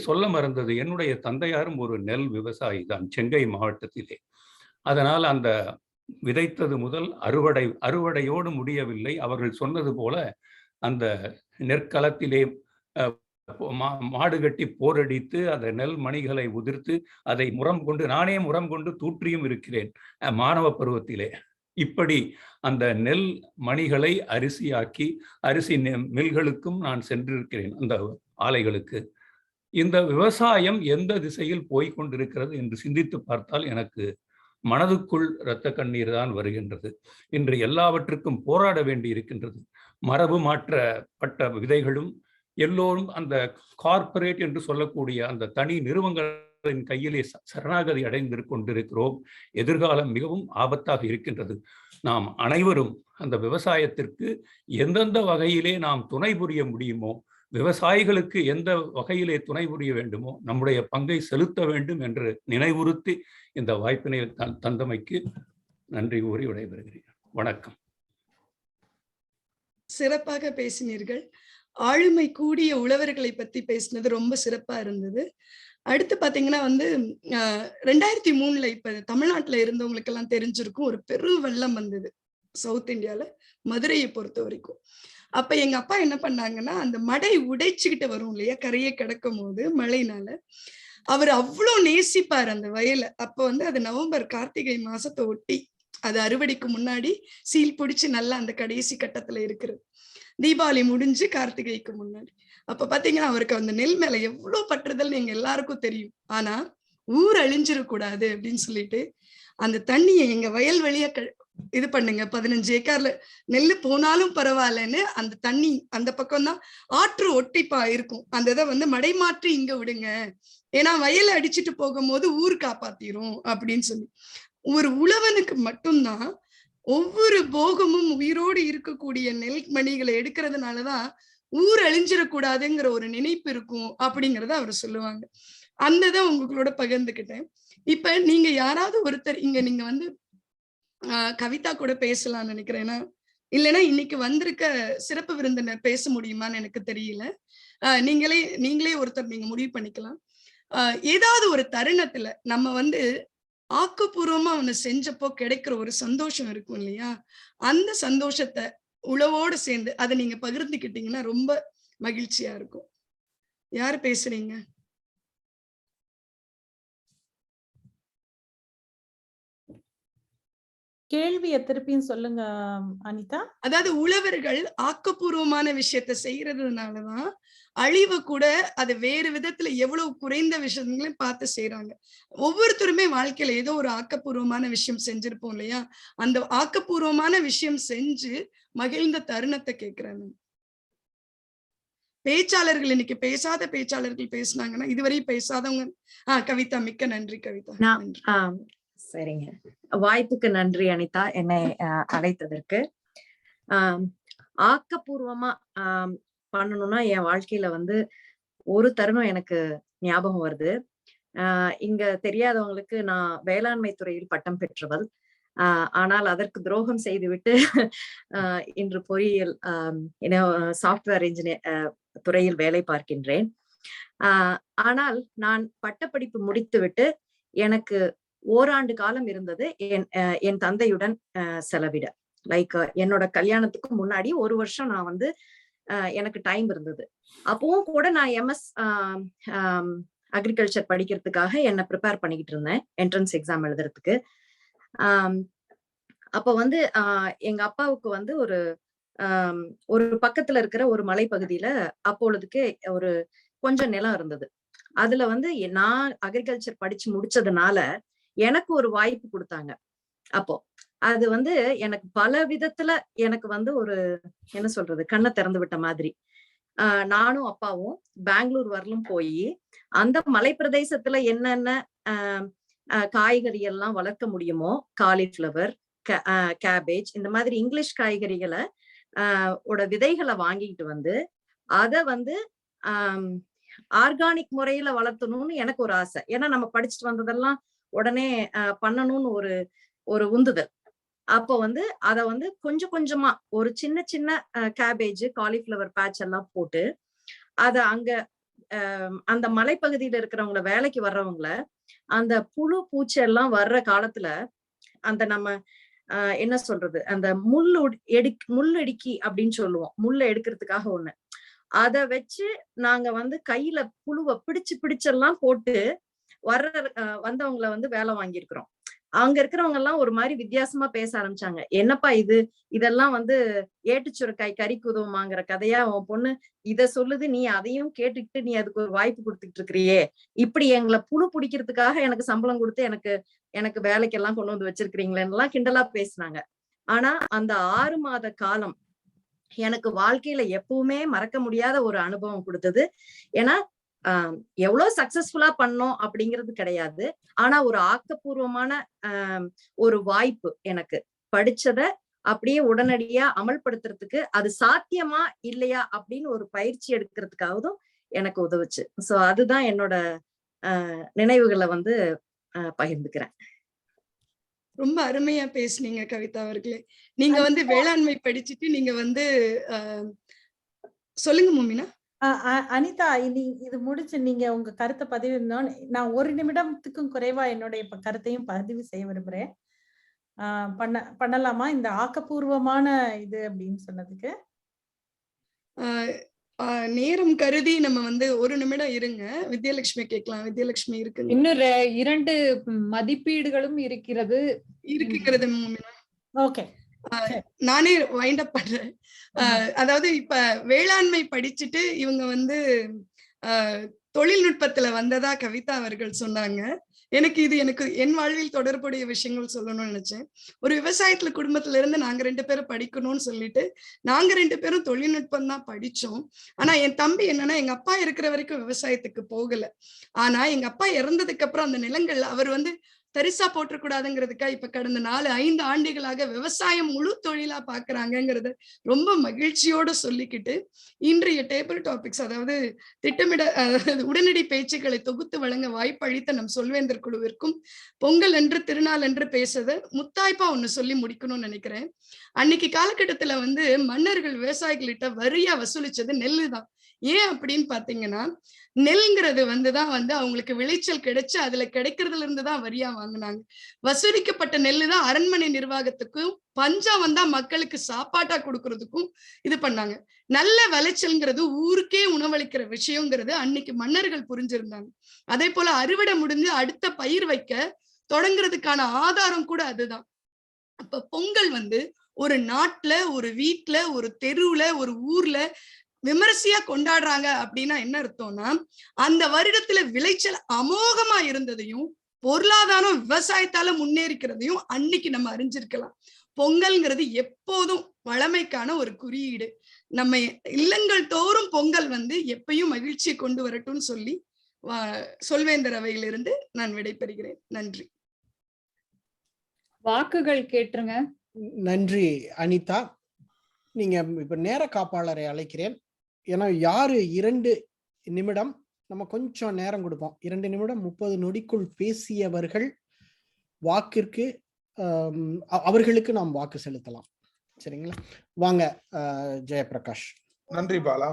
Speaker 11: சொல்ல மறந்தது, என்னுடைய தந்தையாரும் ஒரு நெல் விவசாயி தான், செங்கை மாவட்டத்திலே. அதனால் அந்த விதைத்தது முதல் அறுவடையோடு முடியவில்லை. அவர்கள் சொன்னது போல அந்த நெற்களத்திலே மாடு கட்டி போரடித்து அந்த நெல் மணிகளை உதிர்த்து அதை நானே முறம் கொண்டு தூற்றியும் இருக்கிறேன் மாணவ பருவத்திலே. இப்படி அந்த நெல் மணிகளை அரிசியாக்கி அரிசி மில்களுக்கும் நான் சென்றிருக்கிறேன், அந்த ஆலைகளுக்கு. இந்த விவசாயம் எந்த திசையில் போய்கொண்டிருக்கிறது என்று சிந்தித்து பார்த்தால் எனக்கு மனதுக்குள் இரத்த கண்ணீர் தான் வருகின்றது. இன்று எல்லாவற்றுக்கும் போராட வேண்டி இருக்கின்றது. மரபு மாற்றப்பட்ட விதைகளும் எல்லோரும் அந்த கார்ப்பரேட் என்று சொல்லக்கூடிய அந்த தனி நிறுவனங்களின் கையிலே சரணாகதி அடைந்து கொண்டிருக்கிறோம். எதிர்காலம் மிகவும் ஆபத்தாக இருக்கின்றது. நாம் அனைவரும் அந்த விவசாயத்திற்கு எந்தெந்த வகையிலே நாம் துணை புரிய முடியுமோ, விவசாயிகளுக்கு எந்த வகையிலே துணை புரிய வேண்டுமோ நம்முடைய பங்கை செலுத்த வேண்டும் என்று நினைவுறுத்தி இந்த வாய்ப்பினை தந்தமைக்கு நன்றி கூறி விடைபெறுகிறேன். வணக்கம்.
Speaker 8: சிறப்பாக பேசினீர்கள். ஆளுமை கூடிய உழவர்களை பத்தி பேசினது ரொம்ப சிறப்பா இருந்தது. அடுத்து பாத்தீங்கன்னா 2003 இப்ப தமிழ்நாட்டுல இருந்தவங்களுக்கு எல்லாம் தெரிஞ்சிருக்கும், ஒரு பெரும் வெள்ளம் வந்தது சவுத் இந்தியால, மதுரையை பொறுத்த வரைக்கும். அப்ப எங்க அப்பா என்ன பண்ணாங்கன்னா, அந்த மடை உடைச்சுக்கிட்டு வரும் இல்லையா, கரையை கிடக்கும் போது மழைனால, அவர் அவ்வளவு நேசிப்பார் அந்த வயலை. அப்ப அது நவம்பர் கார்த்திகை மாசத்தை ஒட்டி, அது அறுவடைக்கு முன்னாடி சீல் பிடிச்சு நல்லா அந்த கடைசி கட்டத்துல இருக்கிறது. தீபாவளி முடிஞ்சு கார்த்திகைக்கு முன்னாடி. அப்ப பாத்தீங்கன்னா அவருக்கு அந்த நெல் மேல எவ்வளவு பற்றுதல் எங்க எல்லாருக்கும் தெரியும். ஆனா ஊர் அழிஞ்சிடக்கூடாது அப்படின்னு சொல்லிட்டு அந்த தண்ணியை எங்க வயல் வழியா இது பண்ணுங்க, 15 ஏக்கர்ல நெல்லு போனாலும் பரவாயில்லன்னு அந்த தண்ணி அந்த பக்கம் தான் ஆற்று ஒட்டிப்பா இருக்கும். அந்த இதை மடை மாற்றி இங்க விடுங்க, ஏன்னா வயலை அடிச்சுட்டு போகும்போது ஊர் காப்பாத்திரும் அப்படின்னு சொல்லி. ஒரு உழவனுக்கு மட்டும்தான் ஒவ்வொரு போகமும் உயிரோடு இருக்கக்கூடிய நெல் மணிகளை எடுக்கிறதுனாலதான் ஊர் அழிஞ்சிடக்கூடாதுங்கிற ஒரு நினைப்பு இருக்கும் அப்படிங்கறத அவர் சொல்லுவாங்க. அந்ததான் உங்களோட பகிர்ந்துக்கிட்டேன். இப்ப நீங்க யாராவது ஒருத்தர் இங்க நீங்க கவிதா கூட பேசலாம்னு நினைக்கிறேன். இல்லைன்னா இன்னைக்கு வந்திருக்க சிறப்பு விருந்தினர் பேச முடியுமான்னு எனக்கு தெரியல. நீங்களே ஒருத்தர் நீங்க முடிவு பண்ணிக்கலாம். ஏதாவது ஒரு தருணத்துல நம்ம ஆக்கப்பூர்வமா அவனை செஞ்சப்போ கிடைக்கிற ஒரு சந்தோஷம் இருக்கும் இல்லையா, அந்த சந்தோஷத்தை உழவோடு சேர்ந்து அதை நீங்க பகிர்ந்துக்கிட்டீங்கன்னா ரொம்ப மகிழ்ச்சியா இருக்கும். யாரு பேசுறீங்க?
Speaker 5: கேள்வியை திருப்பியும் சொல்லுங்க அனிதா.
Speaker 8: அதாவது உழவர்கள் ஆக்கப்பூர்வமான விஷயத்த செய்யறதுனாலதான் அழிவு கூட அது வேறு விதத்துல எவ்வளவு குறைந்த விஷயங்களையும் பார்த்து செய்யறாங்க. ஒவ்வொருத்தருமே வாழ்க்கையில ஏதோ ஒரு ஆக்கப்பூர்வமான விஷயம் செஞ்சிருப்போம் இல்லையா, அந்த ஆக்கப்பூர்வமான விஷயம் செஞ்சு மகிழ்ந்த தருணத்தை கேட்கிறேன். பேச்சாளர்கள் இன்னைக்கு பேசாத பேச்சாளர்கள் பேசினாங்கன்னா, இதுவரை பேசாதவங்க. கவிதா, மிக்க நன்றி கவிதா.
Speaker 12: சரிங்க, வாய்ப்புக்கு நன்றி அனிதா, என்னை அழைத்ததற்கு. ஆக்கப்பூர்வமா பண்ணணும்னா என் வாழ்க்கையில ஒரு தருணம் எனக்கு ஞாபகம் வருது. இங்க தெரியாதவங்களுக்கு, நான் வேளாண்மை துறையில் பட்டம் பெற்றவள். ஆனால் அதற்கு துரோகம் செய்துவிட்டு இன்று பொறியியல் சாஃப்ட்வேர் இன்ஜினியர் துறையில் வேலை பார்க்கின்றேன். ஆனால் நான் பட்டப்படிப்பு முடித்துவிட்டு எனக்கு ஓராண்டு காலம் இருந்தது என் தந்தையுடன் செலவிட. லைக் என்னோட கல்யாணத்துக்கு முன்னாடி 1 வருஷம் நான் எனக்கு டைம் இருந்தது. அப்பவும் கூட நான் MS அக்ரிகல்ச்சர் படிக்கிறதுக்காக என்ன ப்ரிப்பேர் பண்ணிக்கிட்டு இருந்தேன், என்ட்ரன்ஸ் எக்ஸாம் எழுதுறதுக்கு. அப்ப எங்க அப்பாவுக்கு ஒரு பக்கத்துல இருக்கிற ஒரு மலைப்பகுதியில அப்பொழுதுக்கு ஒரு கொஞ்சம் நிலம் இருந்தது. அதுல நான் அக்ரிகல்ச்சர் படிச்சு முடிச்சதுனால எனக்கு ஒரு வாய்ப்பு கொடுத்தாங்க. அப்போ அது எனக்கு பல விதத்துல எனக்கு ஒரு என்ன சொல்றது, கண்ணை திறந்து விட்ட மாதிரி. நானும் அப்பாவும் பெங்களூர் வரலும் போய் அந்த மலை பிரதேசத்துல என்னென்ன காய்கறி எல்லாம் வளர்க்க முடியுமோ, காலிஃபிளவர், கேபேஜ், இந்த மாதிரி இங்கிலீஷ் காய்கறிகளை விதைகளை வாங்கிட்டு அதை ஆர்கானிக் முறையில வளர்த்தணும்னு எனக்கு ஒரு ஆசை. ஏன்னா நம்ம படிச்சுட்டு வந்ததெல்லாம் உடனே பண்ணணும்னு ஒரு உந்துதல். அப்போ அத கொஞ்சம் கொஞ்சமா ஒரு சின்ன சின்ன கேபேஜ், காலிஃபிளவர் பேட்ச் எல்லாம் போட்டு அத அங்க அந்த மலைப்பகுதியில இருக்கிறவங்கள, வேலைக்கு வர்றவங்கள, அந்த புழு பூச்சி எல்லாம் வர்ற காலத்துல அந்த நம்ம என்ன சொல்றது, அந்த முள்ளடிக்கி அப்படின்னு சொல்லுவோம், முள்ள எடுக்கிறதுக்காக ஒண்ணு. அத வச்சு நாங்க வந்து கையில புழுவை பிடிச்செல்லாம் போட்டு வந்தவங்களை வந்து வேலை வாங்கியிருக்கிறோம். அங்க இருக்கிறவங்க எல்லாம் ஒரு மாதிரி வித்தியாசமா பேச ஆரம்பிச்சாங்க. என்னப்பா இதெல்லாம் வந்து ஏட்டுச்சுரக்காய் கறிக்கு உதவுமாங்கிற கதையா உன் பொண்ணு இத சொல்லுது, நீ அதையும் கேட்டுக்கிட்டு நீ அதுக்கு ஒரு வாய்ப்பு கொடுத்துட்டு இருக்கிறியே, இப்படி எங்களை புழு பிடிக்கிறதுக்காக எனக்கு சம்பளம் கொடுத்து எனக்கு வேலைக்கெல்லாம் கொண்டு வந்து வச்சிருக்கிறீங்களேன்னு கிண்டலா பேசினாங்க. ஆனா அந்த 6 மாத காலம் எனக்கு வாழ்க்கையில எப்பவுமே மறக்க முடியாத ஒரு அனுபவம் கொடுத்தது. ஏன்னா எவ்வளவு சக்சஸ்ஃபுல்லா பண்ணோம் அப்படிங்கிறது கிடையாது, ஆனா ஒரு ஆக்கப்பூர்வமான ஒரு வாய்ப்பு எனக்கு படிச்சத அப்படியே உடனடியா அமல்படுத்துறதுக்கு அது சாத்தியமா இல்லையா அப்படின்னு ஒரு பயிற்சி எடுக்கிறதுக்காகவும் எனக்கு உதவுச்சு. சோ அதுதான் என்னோட நினைவுகளை வந்து பகிர்ந்துக்கிறேன்.
Speaker 8: ரொம்ப அருமையா பேசுனீங்க கவிதா அவர்களே. நீங்க வந்து வேளாண்மை படிச்சுட்டு நீங்க வந்து சொல்லுங்க மோமினா.
Speaker 5: அனிதா, இது முடிச்சு நீங்க உங்க கருத்தை பதிவு, நான் 1 நிமிடத்துக்கும் குறைவா என்னுடைய கருத்தையும் பதிவு செய்ய விரும்புறேன். பண்ணலாமா இந்த ஆக்கப்பூர்வமான இது அப்படின்னு சொன்னதுக்கு?
Speaker 8: நேரம் கருதி நம்ம வந்து 1 நிமிடம் இருங்க. வித்யாலட்சுமி கேட்கலாம். வித்யாலட்சுமி இருக்கு.
Speaker 3: இன்னும் 2 மதிப்பீடுகளும் இருக்குங்கிறது
Speaker 8: மோமினா.
Speaker 5: ஓகே,
Speaker 8: நானே வைண்ட் அப் பண்றேன். அதாவது இப்ப வேளாண்மை படிச்சுட்டு இவங்க வந்து தொழில்நுட்பத்துல வந்ததா கவிதா அவர்கள் சொன்னாங்க. எனக்கு என் வாழ்வில் தொடர்புடைய விஷயங்கள் சொல்லணும்னு நினைச்சேன். ஒரு விவசாயத்துல குடும்பத்துல இருந்து நாங்க 2 பேரும் படிக்கணும்னு சொல்லிட்டு நாங்க 2 பேரும் தொழில்நுட்பம் தான் படிச்சோம். ஆனா என் தம்பி என்னன்னா, எங்க அப்பா இருக்கிற வரைக்கும் விவசாயத்துக்கு போகல. ஆனா எங்க அப்பா இறந்ததுக்கு அப்புறம் அந்த நிலங்கள்ல அவர் வந்து தரிசா போற்றக்கூடாதுங்கிறதுக்காக இப்ப கடந்த 4-5 ஆண்டுகளாக விவசாயம் முழு தொழிலா பாக்குறாங்கிறத ரொம்ப மகிழ்ச்சியோட சொல்லிக்கிட்டு, இன்றைய டேபிள் டாபிக்ஸ், அதாவது உடனடி பேச்சுக்களை தொகுத்து வழங்க வாய்ப்பு அளித்த நம் சொல்வேந்தர் குழுவிற்கும், பொங்கல் அன்று திருநாள் அன்று பேசுறத முத்தாய்ப்பா ஒண்ணு சொல்லி முடிக்கணும்னு நினைக்கிறேன். அன்னைக்கு காலகட்டத்துல வந்து மன்னர்கள் விவசாயிகள்கிட்ட வரியா வசூலிச்சது நெல்லு தான். ஏன் அப்படின்னு பாத்தீங்கன்னா, நெல்ங்கிறது வந்துதான் வந்து அவங்களுக்கு விளைச்சல் கிடைச்சு அதுல கிடைக்கிறதுல இருந்துதான் வரியா வாங்கினாங்க. வசூலிக்கப்பட்ட நெல்லு தான் அரண்மனை நிர்வாகத்துக்கும், பஞ்சம் வந்தா மக்களுக்கு சாப்பாட்டா கொடுக்கறதுக்கும் இது பண்ணாங்க. நல்ல விளைச்சல்ங்கிறது ஊருக்கே உணவளிக்கிற விஷயங்கிறது அன்னைக்கு மன்னர்கள் புரிஞ்சிருந்தாங்க. அதே போல அறுவடை முடிஞ்சு அடுத்த பயிர் வைக்க தொடங்குறதுக்கான ஆதாரம் கூட அதுதான். அப்ப பொங்கல் வந்து ஒரு நாட்டுல, ஒரு வீட்டுல, ஒரு தெருவுல, ஒரு ஊர்ல விமரிசையா கொண்டாடுறாங்க அப்படின்னா என்ன அர்த்தம்னா, அந்த வருடத்துல விளைச்சல் அமோகமா இருந்ததையும் பொருளாதாரம் விவசாயத்தால முன்னேறிக்கிறதையும் அன்னைக்கு நம்ம அறிஞ்சிருக்கலாம். பொங்கல்ங்கிறது எப்போதும் வளமைக்கான ஒரு குறியீடு. நம்ம இல்லங்கள் தோறும் பொங்கல் வந்து எப்பயும் மகிழ்ச்சியை கொண்டு வரட்டும்னு சொல்லி சொல்வேந்தர் அவையிலிருந்து நான் விடைபெறுகிறேன். நன்றி.
Speaker 3: வாக்குகள் கேட்டுருங்க.
Speaker 4: நன்றி அனிதா. நீங்க இப்ப நேர காப்பாளரை அழைக்கிறேன். ஏன்னா யாரு 2 நிமிடம் நம்ம கொஞ்சம் நேரம் கொடுப்போம். 2 நிமிடம் 30 நொடிக்குள் பேசியவர்கள் வாக்கிற்கு அவர்களுக்கு நாம் வாக்கு செலுத்தலாம். சரிங்களா? வாங்க ஜெயபிரகாஷ்.
Speaker 6: நன்றி பாலா.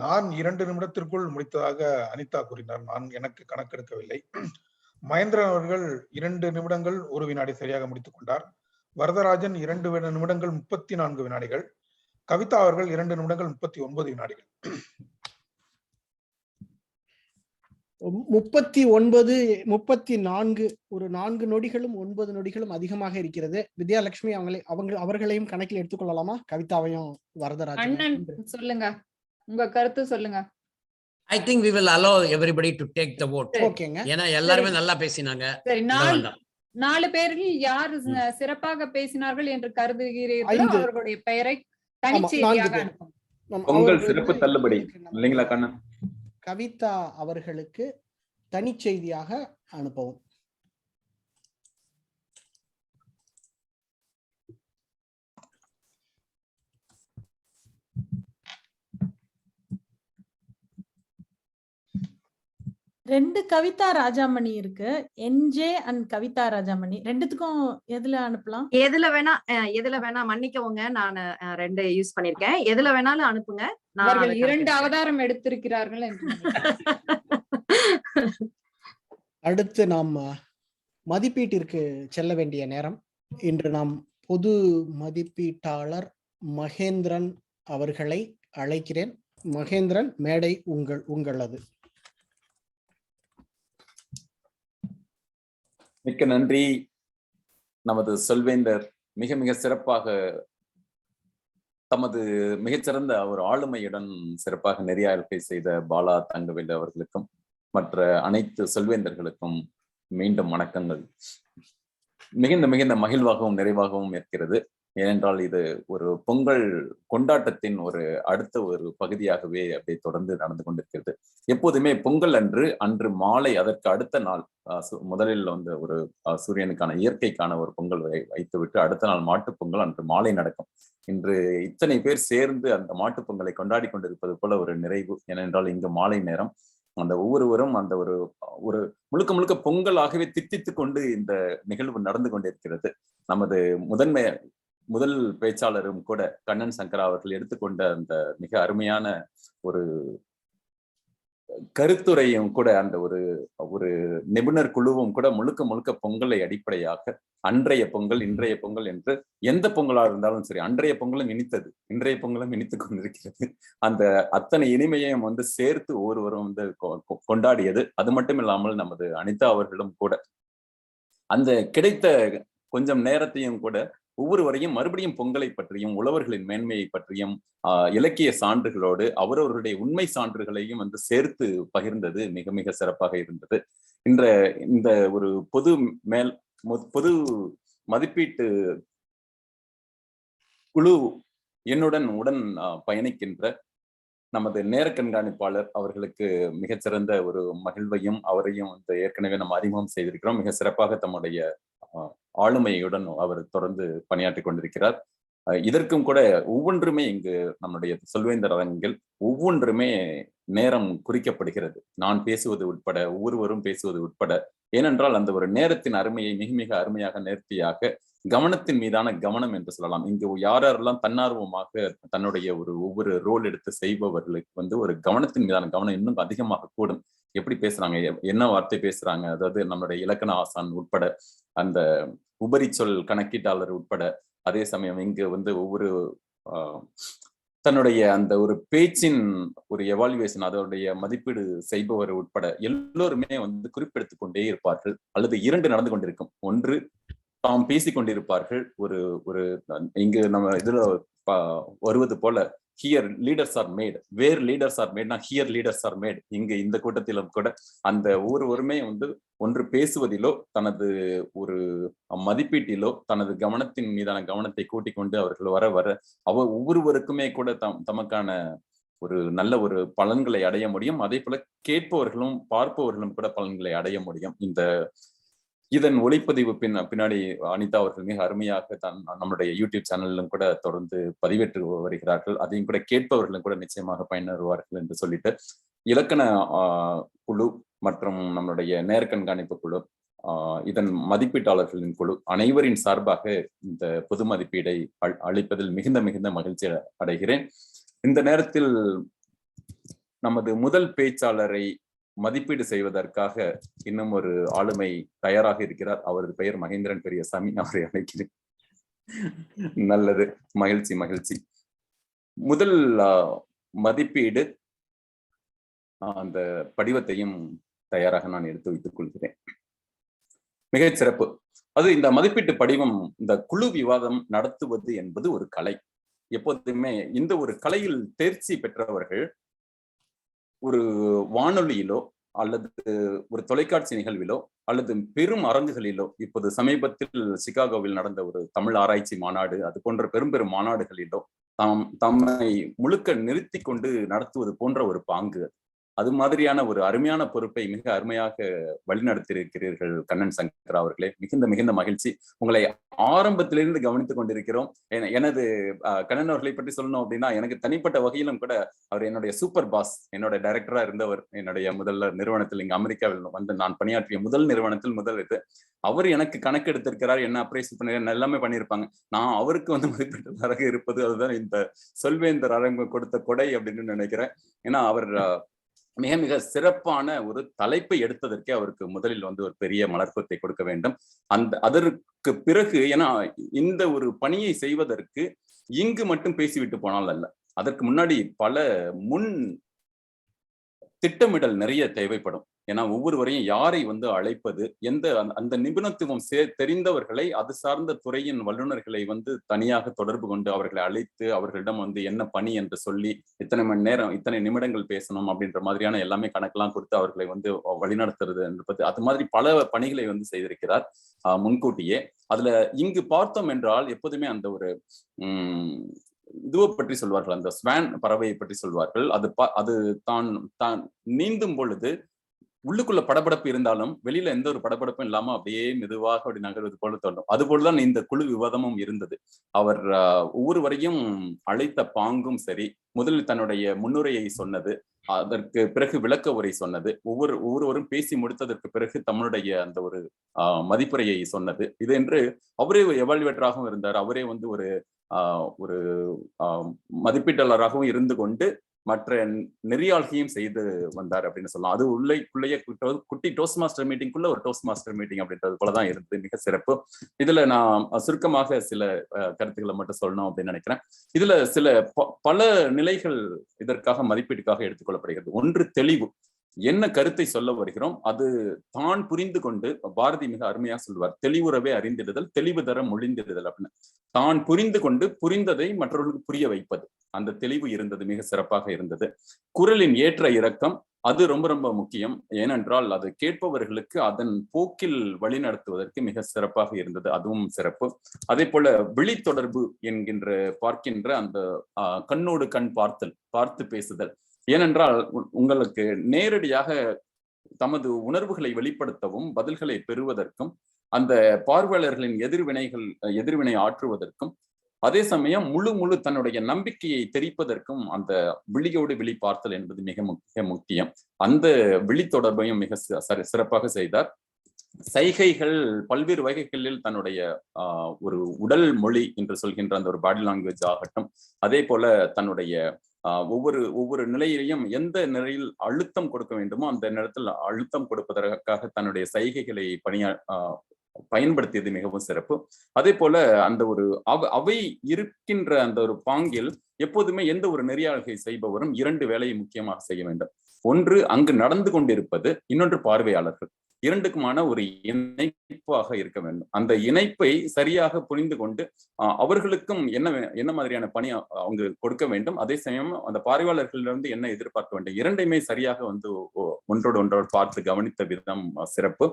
Speaker 6: நான் 2 நிமிடத்திற்குள் முடித்ததாக அனிதா கூறினார். நான் எனக்கு கணக்கெடுக்கவில்லை. மகேந்திரன் அவர்கள் 2 நிமிடங்கள் 1 வினாடி சரியாக முடித்துக் கொண்டார். வரதராஜன் 2 நிமிடங்கள் 34 வினாடிகள். கவிதா அவர்கள் 2 நிமிடங்கள் 39 வினாடிகள்.
Speaker 4: 39, 34 ஒரு 4 நொடிகளும் 9 நொடிகளும் அதிகமாக இருக்கிறது. வித்யாலட்சுமி அவர்களையும் கணக்கில் எடுத்துக்கொள்ளலாமா? கவிதாவையும் வரதராஜன்
Speaker 3: சொல்லுங்க, உங்க கருத்து சொல்லுங்க.
Speaker 7: I think we will allow everybody to take the vote.
Speaker 4: ஓகேங்க.
Speaker 7: ஏன்னா எல்லாருமே நல்லா பேசினாங்க.
Speaker 3: சரி, 4 பேரில் யார் சிறப்பாக பேசினார்கள் என்று கருதுகிறீர்களோ அவர்களுடைய பெயரை தனிச்செய்தியாக அனுப்பும்.
Speaker 10: பொங்கல் சிறப்பு தள்ளுபடி இல்லைங்களா கண்ணன்?
Speaker 4: கவிதா அவர்களுக்கு தனிச்செய்தியாக அனுப்பவும்.
Speaker 5: ரெண்டு கவிதா ராஜாமணி இருக்கு. NJ and Kavitha Rajamani. ரெண்டுத்துக்கும் எதுல அனுப்பலாம்?
Speaker 12: எதுல வேணா மன்னிக்கவங்க, நான் 2 யூஸ் பண்ணிருக்கேன். எதுல வேணாலும் அனுப்புங்க.
Speaker 3: அவர்கள் 2 அவதாரம் எடுத்திருக்கிறார்கள் என்று
Speaker 4: அடுத்து நாம் மதிப்பீட்டிற்கு செல்ல வேண்டிய நேரம். இன்று நாம் பொது மதிப்பீட்டாளர் மகேந்திரன் அவர்களை அழைக்கிறேன். மகேந்திரன், மேடை உங்களது.
Speaker 10: மிக்க நன்றி. நமது சொல்வேந்தர் மிக மிக சிறப்பாக தமது மிகச்சிறந்த ஒரு ஆளுமையுடன் சிறப்பாக நெறியாழ்க்கை செய்த பாலா தங்கவேலு அவர்களுக்கும் மற்ற அனைத்து சொல்வேந்தர்களுக்கும் மீண்டும் வணக்கங்கள். மிகுந்த மிகுந்த மகிழ்வாகவும் நிறைவாகவும் இருக்கிறது. ஏனென்றால் இது ஒரு பொங்கல் கொண்டாட்டத்தின் ஒரு அடுத்த ஒரு பகுதியாகவே அப்படியே தொடர்ந்து நடந்து கொண்டிருக்கிறது. எப்போதுமே பொங்கல் அன்று மாலை அதற்கு அடுத்த நாள் முதலில் வந்து ஒரு சூரியனுக்கான இயற்கைக்கான ஒரு பொங்கல் வைத்துவிட்டு அடுத்த நாள் மாட்டுப் பொங்கல் அன்று மாலை நடக்கும். இன்று இத்தனை பேர் சேர்ந்து அந்த மாட்டுப் பொங்கலை கொண்டாடி கொண்டிருப்பது போல ஒரு நிறைவு. ஏனென்றால் இங்கு மாலை நேரம் அந்த ஒவ்வொருவரும் அந்த ஒரு ஒரு முழுக்க முழுக்க பொங்கலாகவே தித்தித்து கொண்டு இந்த நிகழ்வு நடந்து கொண்டிருக்கிறது. நமது முதல் பேச்சாளரும் கூட கண்ணன் சங்கரா அவர்கள் எடுத்துக்கொண்ட அந்த மிக அருமையான ஒரு கருத்துரையும் கூட அந்த ஒரு நிபுணர் குழுவும் கூட முழுக்க முழுக்க பொங்கலை அடிப்படையாக அன்றைய பொங்கல் இன்றைய பொங்கல் என்று எந்த பொங்கலா இருந்தாலும் சரி, அன்றைய பொங்கலும் இனித்தது, இன்றைய பொங்கலும் இனித்துக் கொண்டிருக்கிறது. அந்த அத்தனை இனிமையையும் வந்து சேர்த்து ஒவ்வொருவரும் வந்து கொண்டாடியது. அது மட்டும் இல்லாமல் நமது அனிதா அவர்களும் கூட அந்த கிடைத்த கொஞ்சம் நேரத்தையும் கூட ஒவ்வொருவரையும் மறுபடியும் பொங்கலை பற்றியும் உழவர்களின் மேன்மையை பற்றியும் இலக்கிய சான்றுகளோடு அவரவர்களுடைய உண்மை சான்றுகளையும் வந்து சேர்த்து பகிர்ந்தது மிக மிக சிறப்பாக இருந்தது. இந்த ஒரு பொது மதிப்பீட்டு குழு உடன் பயணிக்கின்ற நமது நேர கண்காணிப்பாளர் அவர்களுக்கு மிகச்சிறந்த ஒரு மகிழ்வையும் அவரையும் வந்து ஏற்கனவே நம்ம அறிமுகம் செய்திருக்கிறோம். மிக சிறப்பாக தம்முடைய ஆளுமையுடன் அவர் தொடர்ந்து பணியாற்றி கொண்டிருக்கிறார். இதற்கும் கூட ஒவ்வொன்றுமே இங்கு நம்முடைய சொல்வேந்தர் அரங்கில் ஒவ்வொன்றுமே நேரம் குறிக்கப்படுகிறது. நான் பேசுவது உட்பட ஒவ்வொருவரும் பேசுவது உட்பட. ஏனென்றால் அந்த ஒரு நேரத்தின் அருமையை மிக மிக அருமையாக நேர்த்தியாக கவனத்தின் மீதான கவனம் என்று சொல்லலாம். இங்கு யாரெல்லாம் தன்னார்வமாக தன்னுடைய ஒவ்வொரு ரோல் எடுத்து செய்பவர்களுக்கு வந்து ஒரு கவனத்தின் மீதான கவனம் இன்னும் அதிகமாக கூடும். எப்படி பேசுறாங்க, என்ன வார்த்தை பேசுறாங்க, அதாவது நம்மளுடைய இலக்கண ஆசான் உட்பட அந்த உபரி சொல் கணக்கீட்டாளர் உட்பட, அதே சமயம் இங்கு வந்து ஒவ்வொரு தன்னுடைய அந்த ஒரு பேச்சின் ஒரு எவாலுவேஷன் அதோடைய மதிப்பீடு செய்பவர் உட்பட எல்லோருமே வந்து குறிப்பெடுத்துக் கொண்டே இருப்பார்கள். அல்லது இரண்டு நடந்து கொண்டிருக்கும். ஒன்று தாம் பேசிக் கொண்டிருப்பார்கள். இங்கு நம்ம இதுல வருவது போல here leaders are made, where leaders are மேட்னா ஹியர் லீடர்ஸ் ஆர் மேட். இங்கு இந்த கூட்டத்திலும் கூட அந்த ஒவ்வொருவருமே வந்து ஒன்று பேசுவதிலோ தனது ஒரு மதிப்பீட்டிலோ தனது கவனத்தின் மீதான கவனத்தை கூட்டிக் கொண்டு அவர்கள் வர ஒவ்வொருவருக்குமே கூட தமக்கான ஒரு நல்ல ஒரு பலன்களை அடைய முடியும். அதே போல கேட்பவர்களும் பார்ப்பவர்களும் கூட பலன்களை அடைய முடியும். இதன் ஒளிப்பதிவு பின்னாடி அனிதா அவர்கள் மிக அருமையாக நம்மளுடைய யூடியூப் சேனலிலும் கூட தொடர்ந்து பதிவேற்று வருகிறார்கள். அதையும் கூட கேட்பவர்களும் கூட நிச்சயமாக பயனருவார்கள் என்று சொல்லிட்டு இலக்கண குழு மற்றும் நம்மளுடைய நேர கண்காணிப்பு குழு, இதன் மதிப்பீட்டாளர்களின் குழு அனைவரின் சார்பாக இந்த பொது மதிப்பீடை அளிப்பதில் மிகுந்த மிகுந்த மகிழ்ச்சி அடைகிறேன். இந்த நேரத்தில் நமது முதல் பேச்சாளரை மதிப்பீடு செய்வதற்காக இன்னும் ஒரு ஆளுமை தயாராக இருக்கிறார். அவரது பெயர் மகேந்திரன் பெரியசாமி. அவரை அழைக்கிறேன். நல்லது, மகிழ்ச்சி மகிழ்ச்சி. முதல் மதிப்பீடு அந்த படிவத்தையும் தயாராக நான் எடுத்து வைத்துக் கொள்கிறேன். மிகச் சிறப்பு. அது இந்த மதிப்பீட்டு படிவம், இந்த குழு விவாதம் நடத்துவது என்பது ஒரு கலை. எப்போதுமே இந்த ஒரு கலையில் தேர்ச்சி பெற்றவர்கள் ஒரு வானொலியிலோ அல்லது ஒரு தொலைக்காட்சி நிகழ்விலோ அல்லது பெரும் அரங்குகளிலோ, இப்போது சமீபத்தில் சிகாகோவில் நடந்த ஒரு தமிழ் ஆராய்ச்சி மாநாடு, அது போன்ற பெரும் பெரும் மாநாடுகளிலோ தம்மை முழுக்க நிறுத்தி கொண்டு நடத்துவது போன்ற ஒரு பாங்கு. அது மாதிரியான ஒரு அருமையான பொறுப்பை மிக அருமையாக வழிநடத்தியிருக்கிறீர்கள் கண்ணன் சங்கரா அவர்களே. மிகுந்த மிகுந்த மகிழ்ச்சி. உங்களை ஆரம்பத்திலிருந்து கவனித்துக் கொண்டிருக்கிறோம். எனது கண்ணன் அவர்களை பற்றி சொல்லணும் அப்படின்னா, எனக்கு தனிப்பட்ட வகையிலும் கூட அவர் என்னுடைய சூப்பர் பாஸ், என்னோட டைரக்டரா இருந்தவர். என்னுடைய முதல்ல நிறுவனத்தில் இங்கு அமெரிக்காவில் வந்து நான் பணியாற்றிய முதல் நிறுவனத்தில் முதல் இது. அவர் எனக்கு கணக்கு எடுத்திருக்கிறார், என்ன அப்ரைஸ் பண்ண எல்லாமே பண்ணியிருப்பாங்க. நான் அவருக்கு வந்து மதிப்பீட்டாளராக இருப்பது அதுதான் இந்த சொல்வேந்தர் அரங்கு கொடுத்த கொடை அப்படின்னு நினைக்கிறேன். ஏன்னா அவர் மிக மிக சிறப்பான ஒரு தலைப்பை எடுத்ததற்கே அவருக்கு முதலில் வந்து ஒரு பெரிய மலர்ப்பத்தை கொடுக்க வேண்டும். பிறகு, ஏன்னா இந்த ஒரு பணியை செய்வதற்கு இங்கு மட்டும் பேசிவிட்டு போனால் அல்ல, அதற்கு முன்னாடி பல முன் திட்டமிடல் நிறைய தேவைப்படும். ஏன்னா ஒவ்வொருவரையும் யாரை வந்து அழைப்பது, எந்த அந்த நிபுணத்துவம் தெரிந்தவர்களை, அது சார்ந்த துறையின் வல்லுநர்களை வந்து தனியாக தொடர்பு கொண்டு அவர்களை அழைத்து அவர்களிடம் வந்து என்ன பணி என்று சொல்லி இத்தனை மணி நேரம் இத்தனை நிமிடங்கள் பேசணும் அப்படின்ற மாதிரியான எல்லாமே கணக்கெல்லாம் கொடுத்து அவர்களை வந்து வழிநடத்துறது என்பது, அது மாதிரி பல பணிகளை வந்து செய்திருக்கிறார் முன்கூட்டியே. அதுல இங்கு பார்த்தோம் என்றால் எப்போதுமே அந்த ஒரு இதுவை பற்றி சொல்வார்கள், அந்த ஸ்வான் பறவையை பற்றி சொல்வார்கள். அது தான் நீந்தும் பொழுது உள்ளுக்குள்ள படபடப்பு இருந்தாலும் வெளியில எந்த ஒரு படபடப்பும் இல்லாம அப்படியே மெதுவாக அப்படி நகர்வது போல தோன்றும். அது போலதான் இந்த குழு விவாதமும் இருந்தது. அவர் ஒவ்வொருவரையும் அழைத்த பாங்கும் சரி, முதலில் தன்னுடைய முன்னுரையை சொன்னது, அதற்கு பிறகு விளக்க உரை சொன்னது, ஒவ்வொருவரும் பேசி முடித்ததற்கு பிறகு தம்முடைய அந்த ஒரு மதிப்புரையை சொன்னது. இது என்று அவரே எவால்வேட்டராகவும் இருந்தார். அவரே வந்து ஒரு மதிப்பீட்டாளராகவும் இருந்து கொண்டு மற்ற நெறியாள்கையும் செய்து வந்தார் அப்படின்னு சொல்லலாம். அது உள்ளேயே குட்டி டோஸ்ட் மாஸ்டர் மீட்டிங்குள்ள ஒரு டோஸ்ட் மாஸ்டர் மீட்டிங் அப்படின்றது போலதான் இருந்தது. மிக சிறப்பு. இதுல நான் சுருக்கமாக சில கருத்துக்களை மட்டும் சொல்லணும் அப்படின்னு நினைக்கிறேன். இதுல சில பல நிலைகள் இதற்காக மதிப்பீட்டுக்காக எடுத்துக்கொள்ளப்படுகிறது. ஒன்று, தெளிவு. என்ன கருத்தை சொல்ல வருகிறோம் அது தான் புரிந்து கொண்டு, பாரதி மிக அருமையா சொல்வார், தெளிவுறவே அறிந்திடுதல், தெளிவு தர மொழிந்திடுதல் அப்படின்னு. தான் புரிந்து கொண்டு புரிந்ததை மற்றவர்களுக்கு புரிய வைப்பது, அந்த தெளிவு இருந்தது, மிக சிறப்பாக இருந்தது. குரலின் ஏற்ற இறக்கம், அது ரொம்ப ரொம்ப முக்கியம். ஏனென்றால் அது கேட்பவர்களுக்கு அதன் போக்கில் வழி நடத்துவதற்கு மிக சிறப்பாக இருந்தது, அதுவும் சிறப்பு. அதே போல விழித்தொடர்பு என்கின்ற பார்க்கின்ற அந்த கண்ணோடு கண் பார்த்து பேசுதல். ஏனென்றால் உங்களுக்கு நேரடியாக தமது உணர்வுகளை வெளிப்படுத்தவும் பதில்களை பெறுவதற்கும் அந்த பார்வையாளர்களின் எதிர்வினை ஆற்றுவதற்கும் அதே சமயம் முழு தன்னுடைய நம்பிக்கையை தெரிப்பதற்கும் அந்த விழியோடு விழி பார்த்தல் என்பது மிக முக்கியம். அந்த விழி தொடர்பையும் மிக சிறப்பாக செய்தார். சைகைகள் பல்வேறு வகைகளில் தன்னுடைய ஒரு உடல் மொழி என்று சொல்கின்ற அந்த ஒரு பாடி லாங்குவேஜ் ஆகட்டும், அதே போல தன்னுடைய ஒவ்வொரு நிலையிலையும் எந்த நிலையில் அழுத்தம் கொடுக்க வேண்டுமோ அந்த நேரத்தில் அழுத்தம் கொடுப்பதற்காக தன்னுடைய சைகைகளை பயன்படுத்தியது மிகவும் சிறப்பு. அதே போல அந்த ஒரு அவை இருக்கின்ற அந்த ஒரு பாங்கில் எப்போதுமே எந்த ஒரு நெறியாள்கை செய்பவரும் 2 வேலையை முக்கியமாக செய்ய வேண்டும். ஒன்று அங்கு நடந்து கொண்டிருப்பது, இன்னொன்று பார்வையாளர்கள். 2க்குமான ஒரு இணைப்பாக இருக்க வேண்டும். அந்த இணைப்பை சரியாக புரிந்து கொண்டு அவர்களுக்கும் என்ன மாதிரியான பணி அவங்க கொடுக்க வேண்டும், அதே சமயம் அந்த பார்வையாளர்களிலிருந்து என்ன எதிர்பார்க்க வேண்டும், 2யுமே சரியாக வந்து ஒன்றோடு பார்த்து கவனித்த விதம் சிறப்பு.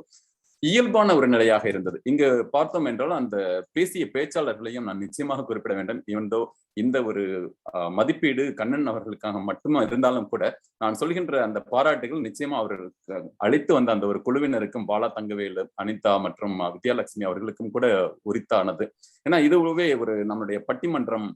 Speaker 10: இயல்பான ஒரு நிலையாக இருந்தது. இங்கு பார்த்தோம் என்றால் அந்த பேசிய பேச்சாளர்களையும் நான் நிச்சயமாக குறிப்பிட வேண்டும். இவன்தோ இந்த ஒரு மதிப்பீடு கண்ணன் அவர்களுக்காக மட்டுமா இருந்தாலும் கூட நான் சொல்கின்ற அந்த பாராட்டுகள் நிச்சயமா அவர்களுக்கு அழைத்து வந்த அந்த ஒரு குழுவினருக்கும், பாலா தங்கவேலு, அனிதா மற்றும் வித்யாலட்சுமி அவர்களுக்கும் கூட உரித்தானது. ஏன்னா இதுவே ஒரு நம்முடைய பட்டிமன்றம்,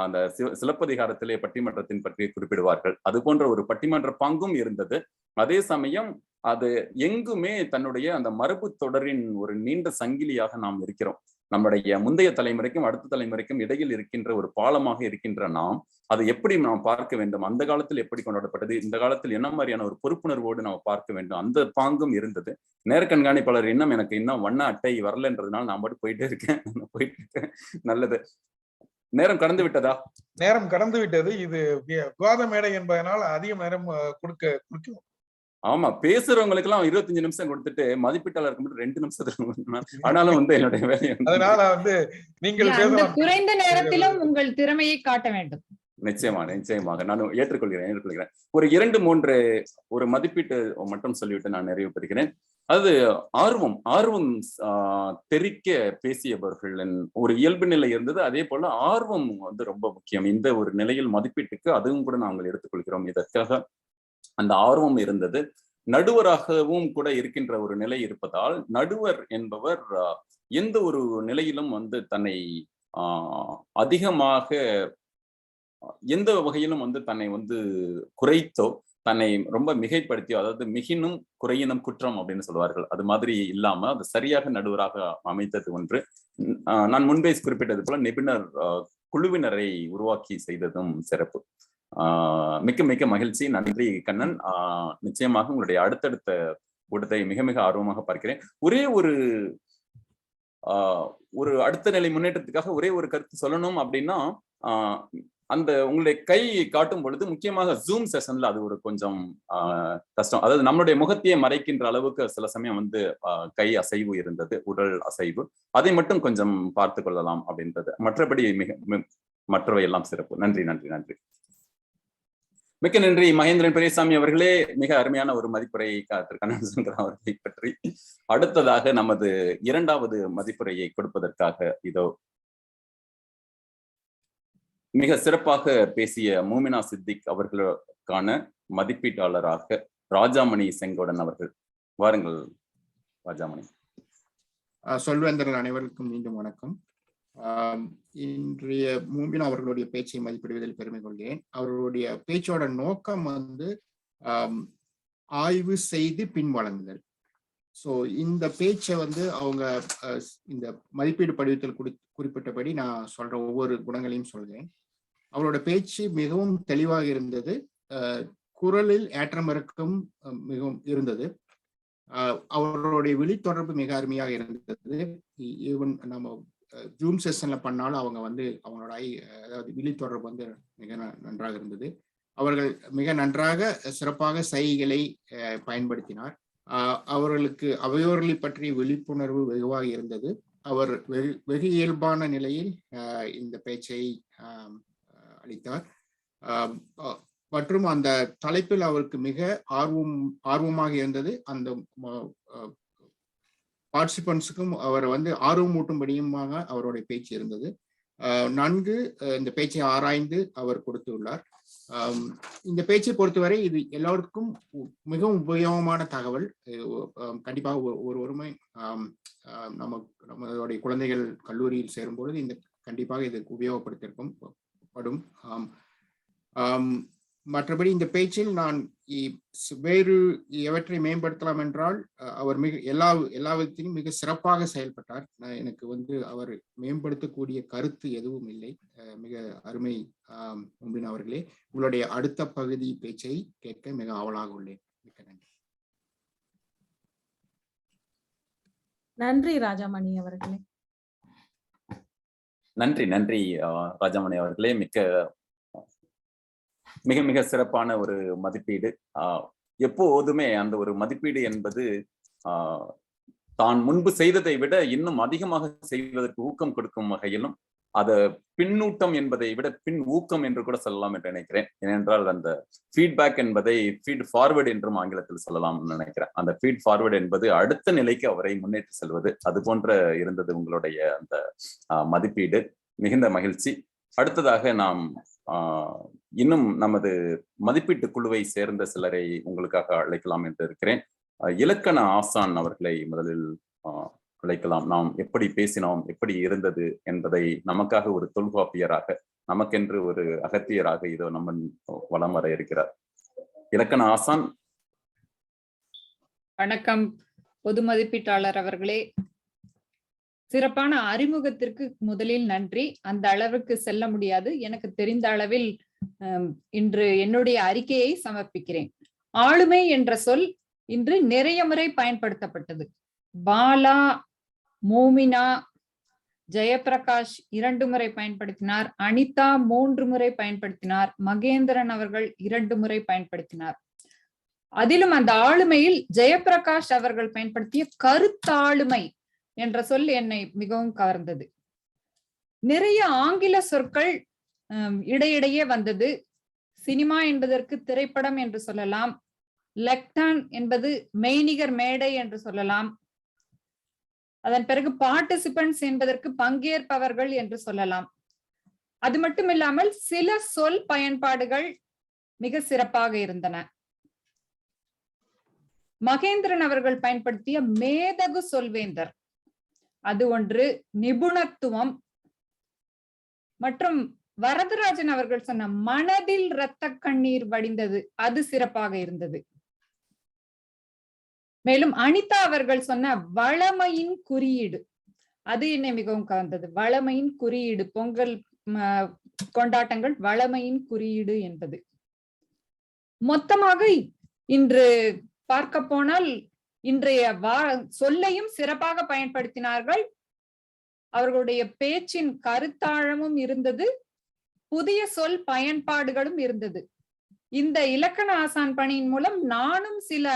Speaker 10: அந்த சிலப்பதிகாரத்திலே பட்டிமன்றத்தின் பற்றி குறிப்பிடுவார்கள், அது போன்ற ஒரு பட்டிமன்ற பங்கும் இருந்தது. அதே சமயம் அது எங்குமே தன்னுடைய அந்த மரபு தொடரின் ஒரு நீண்ட சங்கிலியாக நாம் இருக்கிறோம். நம்முடைய முந்தைய தலைமுறைக்கும் அடுத்த தலைமுறைக்கும் இடையில் இருக்கின்ற ஒரு பாலமாக இருக்கின்ற நாம் அதை எப்படி நாம் பார்க்க வேண்டும், அந்த காலத்தில் எப்படி கொண்டாடப்பட்டது, இந்த காலத்தில் என்ன மாதிரியான ஒரு பொறுப்புணர்வோடு நாம் பார்க்க வேண்டும், அந்த பாங்கும் இருந்தது. நேர கண்காணிப்பாளர் எனக்கு வண்ண அட்டை வரலன்றதுனால நான் மட்டும் போயிட்டே இருக்கேன். நல்லது. நேரம் கடந்து விட்டதா?
Speaker 6: நேரம் கடந்து விட்டது. இது விவாத மேடை என்பதனால் அதிக நேரம் கொடுக்க
Speaker 10: ஆமா, பேசுறவங்களுக்கு எல்லாம் 25 நிமிஷம் கொடுத்துட்டு மதிப்பீட்டாளருக்கு மட்டும் 2 நிமிஷத்துல. ஆனாலும் வந்து என்னுடைய வேலை
Speaker 6: அதனால வந்து நீங்கள்
Speaker 3: குறைந்த நேரத்திலும் உங்கள் திறமையை காட்ட வேண்டும்.
Speaker 10: நிச்சயமாக நான் ஏற்றுக்கொள்கிறேன். ஒரு 2-3 ஒரு மதிப்பீட்டு மட்டும் சொல்லிவிட்டு நான் நிறைவு பெறுகிறேன். அது ஆர்வம் தெரிக்க பேசியவர்களின் ஒரு இயல்பு நிலை இருந்தது. அதே போல ஆர்வம் வந்து ரொம்ப முக்கியம் இந்த ஒரு நிலையில் மதிப்பீட்டுக்கு. அதுவும் கூட நாங்கள் எடுத்துக்கொள்கிறோம். இதற்காக அந்த ஆர்வம் இருந்தது. நடுவராகவும் கூட இருக்கின்ற ஒரு நிலை இருப்பதால் நடுவர் என்பவர் எந்த ஒரு நிலையிலும் வந்து தன்னை அதிகமாக எந்த வகையிலும் வந்து தன்னை வந்து குறைத்தோ தன்னை ரொம்ப மிகைப்படுத்தியோ, அதாவது மிகினும் குறையினும் குற்றம் அப்படின்னு சொல்லுவார்கள், அது மாதிரி இல்லாம அது சரியாக நடுவராக அமைத்தது ஒன்று. நான் முன்பே குறிப்பிட்டது போல நிபுணர் குழுவினரை உருவாக்கி செய்ததும் சிறப்பு. மிக்க மகிழ்ச்சி. நன்றி கண்ணன். நிச்சயமாக உங்களுடைய அடுத்தடுத்த கூட்டத்தை மிக ஆர்வமாக பார்க்கிறேன். ஒரே ஒரு அடுத்த நிலை முன்னேற்றத்துக்காக ஒரே ஒரு கருத்து சொல்லணும் அப்படின்னா அந்த உங்களுடைய கை காட்டும் பொழுது முக்கியமாக ஜூம் செஷன்ல அது ஒரு கொஞ்சம் கஷ்டம். அதாவது நம்மளுடைய முகத்தையே மறைக்கின்ற அளவுக்கு சில சமயம் வந்து கை அசைவு இருந்தது, உடல் அசைவு. அதை மட்டும் கொஞ்சம் பார்த்து கொள்ளலாம் அப்படின்றது. மற்றபடி மற்றவை எல்லாம் சிறப்பு. நன்றி நன்றி நன்றி. மிக்க நன்றி மகேந்திரன் பெரியசாமி அவர்களே. மிக அருமையான ஒரு மதிப்புரை திரு கண்ணன் சங்கர் அவர்களை பற்றி. அடுத்ததாக நமது இரண்டாவது மதிப்புரையை கொடுப்பதற்காக இதோ மிக சிறப்பாக பேசிய மூமினா சித்திக் அவர்களுக்கான மதிப்பீட்டாளராக ராஜாமணி செங்கோடன் அவர்கள். வாருங்கள் ராஜாமணி.
Speaker 1: சொல்வேந்தர்கள் அனைவருக்கும் மீண்டும் வணக்கம். இன்றைய மூமினா அவர்களுடைய பேச்சை மதிப்பிடுவதில் பெருமை கொள்கிறேன். அவர்களுடைய பேச்சோட நோக்கம் வந்து ஆய்வு செய்து பின் வழங்குதல். ஸோ இந்த பேச்சை வந்து அவங்க இந்த மதிப்பீடு படிவத்தில் குறிப்பிட்டபடி நான் சொல்ற ஒவ்வொரு குணங்களையும் சொல்கிறேன். அவரோட பேச்சு மிகவும் தெளிவாக இருந்தது. குரலில் ஏற்றம் இறக்கம் மிகவும் இருந்தது. அவருடைய விழித்தொடர்பு மிக அருமையாக இருந்தது. ஈவன் நம்ம ஜூம் செஷன்ல பண்ணாலும் அவங்க வந்து அவங்களோட அதாவது விழித்தொடர்பு வந்து மிக நன்றாக இருந்தது. அவர்கள் மிக நன்றாக சிறப்பாக சைகைகளை பயன்படுத்தினார். அவர்களுக்கு அவையோர்களை பற்றிய விழிப்புணர்வு வெகுவாக இருந்தது. அவர் வெகு இயல்பான நிலையில் இந்த பேச்சை அளித்தார். மற்றும் அந்த தலைப்பில் அவருக்கு மிக ஆர்வமாக இருந்தது. அந்த பார்ட்டிசிபென்ட்ஸுக்கும் அவர் வந்து ஆர்வமூட்டும்படியுமாக அவருடைய பேச்சு இருந்தது. நன்கு இந்த பேச்சை ஆராய்ந்து அவர் கொடுத்துள்ளார். இந்த பேச்சை பொறுத்தவரை இது எல்லோருக்கும் மிகவும் உபயோகமான தகவல். கண்டிப்பாக ஒருவருமே நம்மளுடைய குழந்தைகள் கல்லூரியில் சேரும் பொழுது இந்த கண்டிப்பாக இது உபயோகப்படுத்திருக்கும் படும். மற்றபடி இந்த பேச்சில் நான் வேறு எவற்றை மேம்படுத்தலாம் என்றால் அவர் எல்லா விதத்திலும் மிக சிறப்பாக செயல்பட்டார். எனக்கு வந்து அவர் மேம்படுத்தக்கூடிய கருத்து எதுவும் இல்லை. மிக அருமை மூமினா அவர்களே. உங்களுடைய அடுத்த பகுதி பேச்சை கேட்க மிக ஆவலாக உள்ளேன். மிக்க நன்றி.
Speaker 5: நன்றி ராஜாமணி அவர்களே.
Speaker 10: நன்றி நன்றி ராஜாமணி அவர்களே. மிக மிக சிறப்பான ஒரு மதிப்பீடு. எப்போதுமே அந்த ஒரு மதிப்பீடு என்பது தான் முன்பு செய்ததை விட இன்னும் அதிகமாக செய்வதற்கு ஊக்கம் கொடுக்கும் வகையிலும், அத பின்னூட்டம் என்பதை விட பின் ஊக்கம் என்று கூட சொல்லலாம் என்று நினைக்கிறேன். ஏனென்றால் அந்த ஃபீட்பேக் என்பதை ஃபீட் ஃபார்வர்டு என்றும் ஆங்கிலத்தில் சொல்லலாம் நினைக்கிறேன். அந்த ஃபீட் ஃபார்வர்டு என்பது அடுத்த நிலைக்கு அவரை முன்னேற்றி செல்வது. அது போன்ற இருந்தது உங்களுடைய அந்த மதிப்பீடு. மிகுந்த மகிழ்ச்சி. அடுத்ததாக நாம் இன்னும் நமது மதிப்பீட்டு குழுவை சேர்ந்த சிலரை உங்களுக்காக அழைக்கலாம் என்று இருக்கிறேன். இலக்கண ஆசான் அவர்களை முதலில் அழைக்கலாம். நாம் எப்படி பேசினோம், எப்படி இருந்தது என்பதை நமக்காக ஒரு தொல்காப்பியராக, நமக்கென்று ஒரு அகத்தியராக இதோ நம்ம வலம் வர இருக்கிறார். இலக்கண ஆசான்.
Speaker 3: வணக்கம் பொது மதிப்பீட்டாளர் அவர்களே. சிறப்பான அறிமுகத்திற்கு முதலில் நன்றி. அந்த அளவுக்கு செல்ல முடியாது. எனக்கு தெரிந்த அளவில் இன்று என்னுடைய அறிக்கையை சமர்ப்பிக்கிறேன். ஆளுமை என்ற சொல் இன்று நிறைய முறை பயன்படுத்தப்பட்டது. பாலா, மூமினா, ஜெயபிரகாஷ் 2 முறை பயன்படுத்தினார். அனிதா 3 முறை பயன்படுத்தினார். மகேந்திரன் அவர்கள் 2 முறை பயன்படுத்தினார். அதிலும் அந்த ஆளுமையில் ஜெயபிரகாஷ் அவர்கள் பயன்படுத்திய கருத்தாளுமை என்ற சொல் என்னை மிகவும் கவர்ந்தது. நிறைய ஆங்கில சொற்கள் இடையிடையே வந்தது. சினிமா என்பதற்கு திரைப்படம் என்று சொல்லலாம். லெக்டான் என்பது மெய்நிகர் மேடை என்று சொல்லலாம். அதன் பிறகு பார்ட்டிசிபென்ட்ஸ் என்பதற்கு பங்கேற்பவர்கள் என்று சொல்லலாம். அது மட்டும் இல்லாமல் சில சொல் பயன்பாடுகள் மிக சிறப்பாக இருந்தன. மகேந்திரன் அவர்கள் பயன்படுத்திய மேதகு சொல்வேந்தர் அது ஒன்று. நிபுணத்துவம் மற்றும் வரதராஜன் அவர்கள் சொன்ன மனதில் இரத்த கண்ணீர் வடிந்தது அது சிறப்பாக இருந்தது. மேலும் அனிதா அவர்கள் சொன்ன வளமையின் குறியீடு அது என்னை மிகவும் கவர்ந்தது. வளமையின் குறியீடு, பொங்கல் கொண்டாட்டங்கள் வளமையின் குறியீடு என்பது. மொத்தமாக இன்று பார்க்க போனால் இன்றைய சொல்லையும் சிறப்பாக பயன்படுத்தினார்கள். அவர்களுடைய பேச்சின் கருத்தாழமும் இருந்தது, புதிய சொல் பயன்பாடுகளும் இருந்தது. இந்த இலக்கண ஆசான் பணியின் மூலம் நானும் சில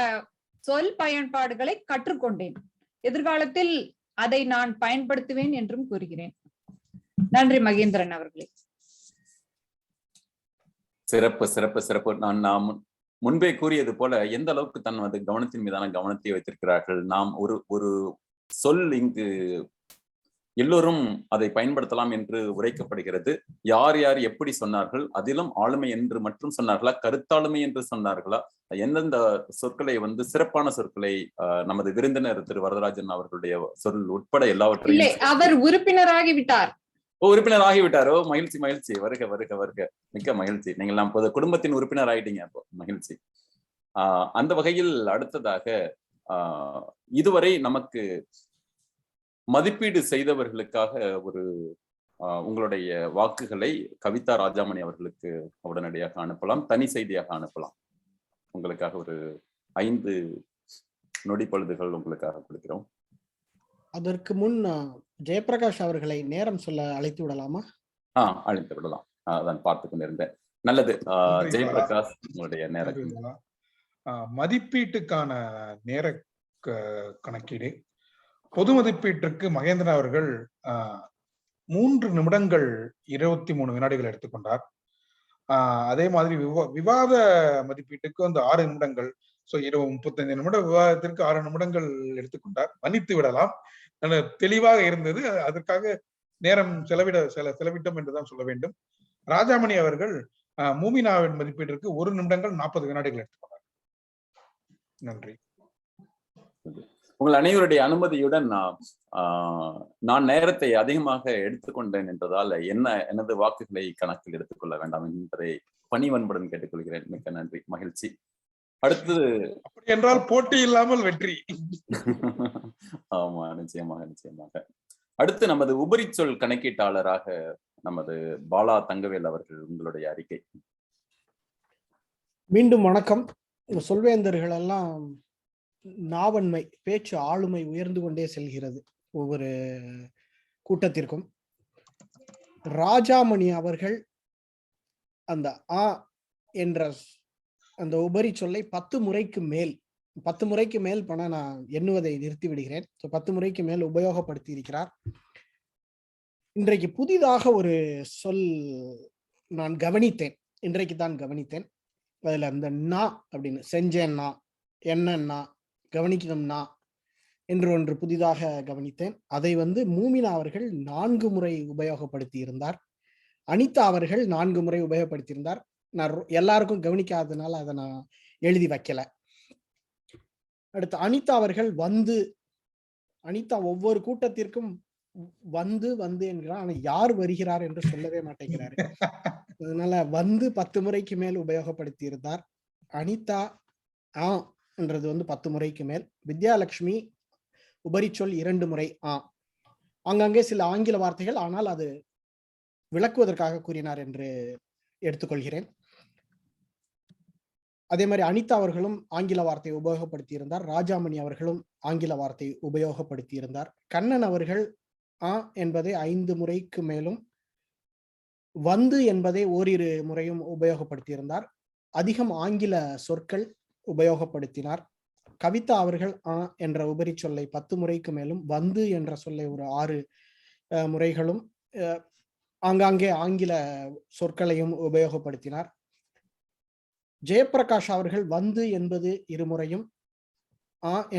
Speaker 3: சொல் பயன்பாடுகளை கற்றுக்கொண்டேன். எதிர்காலத்தில் அதை நான் பயன்படுத்துவேன் என்றும் கூறுகிறேன். நன்றி மகேந்திரன் அவர்களே.
Speaker 10: சிறப்பு சிறப்பு சிறப்பு. நான் முன்பே கூறியது போல எந்த அளவுக்கு தனது கவனத்தின் மீதான கவனத்தை வைத்திருக்கிறார்கள். நாம் ஒரு சொல் இங்கு எல்லோரும் அதை பயன்படுத்தலாம் என்று உரைக்கப்படுகிறது. யார் யார் எப்படி சொன்னார்கள், அதிலும் ஆளுமை என்று மட்டும் சொன்னார்களா, கருத்தாளுமை என்று சொன்னார்களா, எந்தெந்த சொற்களை சிறப்பான சொற்களை நமது விருந்தினர் திரு வரதராஜன் அவர்களுடைய சொல் உட்பட எல்லாவற்றையும்.
Speaker 3: அவர் உறுப்பினராகிவிட்டார்.
Speaker 10: உறுப்பினர் ஆகிவிட்டாரோ, மகிழ்ச்சி மகிழ்ச்சி. வருக வருக வருக, மிக்க மகிழ்ச்சி. நீங்கள் நாம் குடும்பத்தின் உறுப்பினர் ஆயிட்டீங்க, அப்போ மகிழ்ச்சி. அந்த வகையில் அடுத்ததாக இதுவரை நமக்கு மதிப்பீடு செய்தவர்களுக்காக உங்களுடைய வாக்குகளை கவிதா ராஜாமணி அவர்களுக்கு உடனடியாக அனுப்பலாம், தனி செய்தியாக அனுப்பலாம். உங்களுக்காக ஒரு 5 நொடி பொழுதுகள் உங்களுக்காக கொடுக்கிறோம். அதற்கு முன்
Speaker 4: ஜெயபிரகாஷ் அவர்களை நேரம் சொல்ல அழைத்து விடலாமா?
Speaker 10: அழைத்து விடலாம். அதான் பார்த்து கொண்டிருந்தேன். நல்லது. ஜெயபிரகாஷ், உங்களுடைய நேரம்.
Speaker 6: மதிப்பீட்டுக்கான நேர கணக்கீடு. பொது மதிப்பீட்டிற்கு மகேந்திரன் அவர்கள் 3 நிமிடங்கள் 23 வினாடிகள் எடுத்துக்கொண்டார். அதே மாதிரி விவாத மதிப்பீட்டுக்கு 6 நிமிடங்கள். 35 நிமிட விவாதத்திற்கு 6 நிமிடங்கள் எடுத்துக்கொண்டார். மன்னித்து விடலாம், தெளிவாக இருந்தது. அதற்காக நேரம் செலவிட்டோம் என்றுதான் சொல்ல வேண்டும். ராஜாமணி அவர்கள் மூமினாவின் மதிப்பீட்டிற்கு 1 நிமிடங்கள் 40 வினாடிகள் எடுத்துக்கொண்டார். நன்றி.
Speaker 10: உங்கள் அனைவருடைய அனுமதியுடன் நான் நேரத்தை அதிகமாக எடுத்துக்கொண்டேன் என்றதால் எனது வாக்குகளை கணக்கில் எடுத்துக்கொள்ள வேண்டாம் என்பதை பணிவன்புடன் கேட்டுக்கொள்கிறேன். மிக்க நன்றி, மகிழ்ச்சி. அடுத்தது
Speaker 6: அப்படி என்றால் போட்டி இல்லாமல் வெற்றி.
Speaker 10: ஆமா, நிச்சயமாக நிச்சயமாக. அடுத்து நமது உபரி சொல் கணக்கீட்டாளராக நமது பாலா தங்கவேல் அவர்கள், உங்களுடைய அறிக்கை.
Speaker 4: மீண்டும் வணக்கம். சொல்வேந்தர்கள் எல்லாம் நாவன்மை, பேச்சு ஆளுமை உயர்ந்து கொண்டே செல்கிறது ஒவ்வொரு கூட்டத்திற்கும். ராஜாமணி அவர்கள் அந்த ஆ என்ற அந்த உபரி சொல்லை 10 முறைக்கு மேல் பண்ண நான் எண்ணுவதை நிறுத்தி விடுகிறேன். 10 முறைக்கு மேல் உபயோகப்படுத்தி இருக்கிறார். இன்றைக்கு புதிதாக ஒரு சொல் நான் கவனித்தேன், இன்றைக்கு தான் கவனித்தேன். அதுல அந்த நா அப்படின்னு, செஞ்சேன்னா, என்னன்னா, கவனிக்கணும்னா என்று ஒன்று புதிதாக கவனித்தேன். அதை மூமினா அவர்கள் 4 முறை உபயோகப்படுத்தி இருந்தார். அனிதா அவர்கள் 4 முறை உபயோகப்படுத்தியிருந்தார். நான் எல்லாருக்கும் கவனிக்காததுனால அதை நான் எழுதி வைக்கல. அடுத்து அனிதா அவர்கள் அனிதா ஒவ்வொரு கூட்டத்திற்கும் வந்து என்கிறார், ஆனா யார் வருகிறார் என்று சொல்லவே மாட்டேங்கிறாரு. அதனால 10 முறைக்கு மேல் உபயோகப்படுத்தி இருந்தார். அனிதா என்றது 10 முறைக்கு மேல். வித்யாலட்சுமி உபரி சொல் 2 முறை அங்கங்கே சில ஆங்கில வார்த்தைகள், ஆனால் அது விளக்குவதற்காக கூறினார் என்று எடுத்துக்கொள்கிறேன். அதே மாதிரி அனிதா அவர்களும் ஆங்கில வார்த்தையை உபயோகப்படுத்தி இருந்தார். ராஜாமணி அவர்களும் ஆங்கில வார்த்தை உபயோகப்படுத்தி இருந்தார். கண்ணன் அவர்கள் என்பதை 5 முறைக்கு மேலும், என்பதை ஓரிரு முறையும் உபயோகப்படுத்தி இருந்தார். அதிகம் ஆங்கில சொற்கள் உபயோகப்படுத்தினார். கவிதா அவர்கள் என்ற உபரி சொல்லை 10 முறைக்கு மேலும், என்ற சொல்லை ஒரு 6 முறைகளும், ஆங்காங்கே ஆங்கில சொற்களையும் உபயோகப்படுத்தினார். ஜெயபிரகாஷ் அவர்கள் என்பது 2 முறையும்,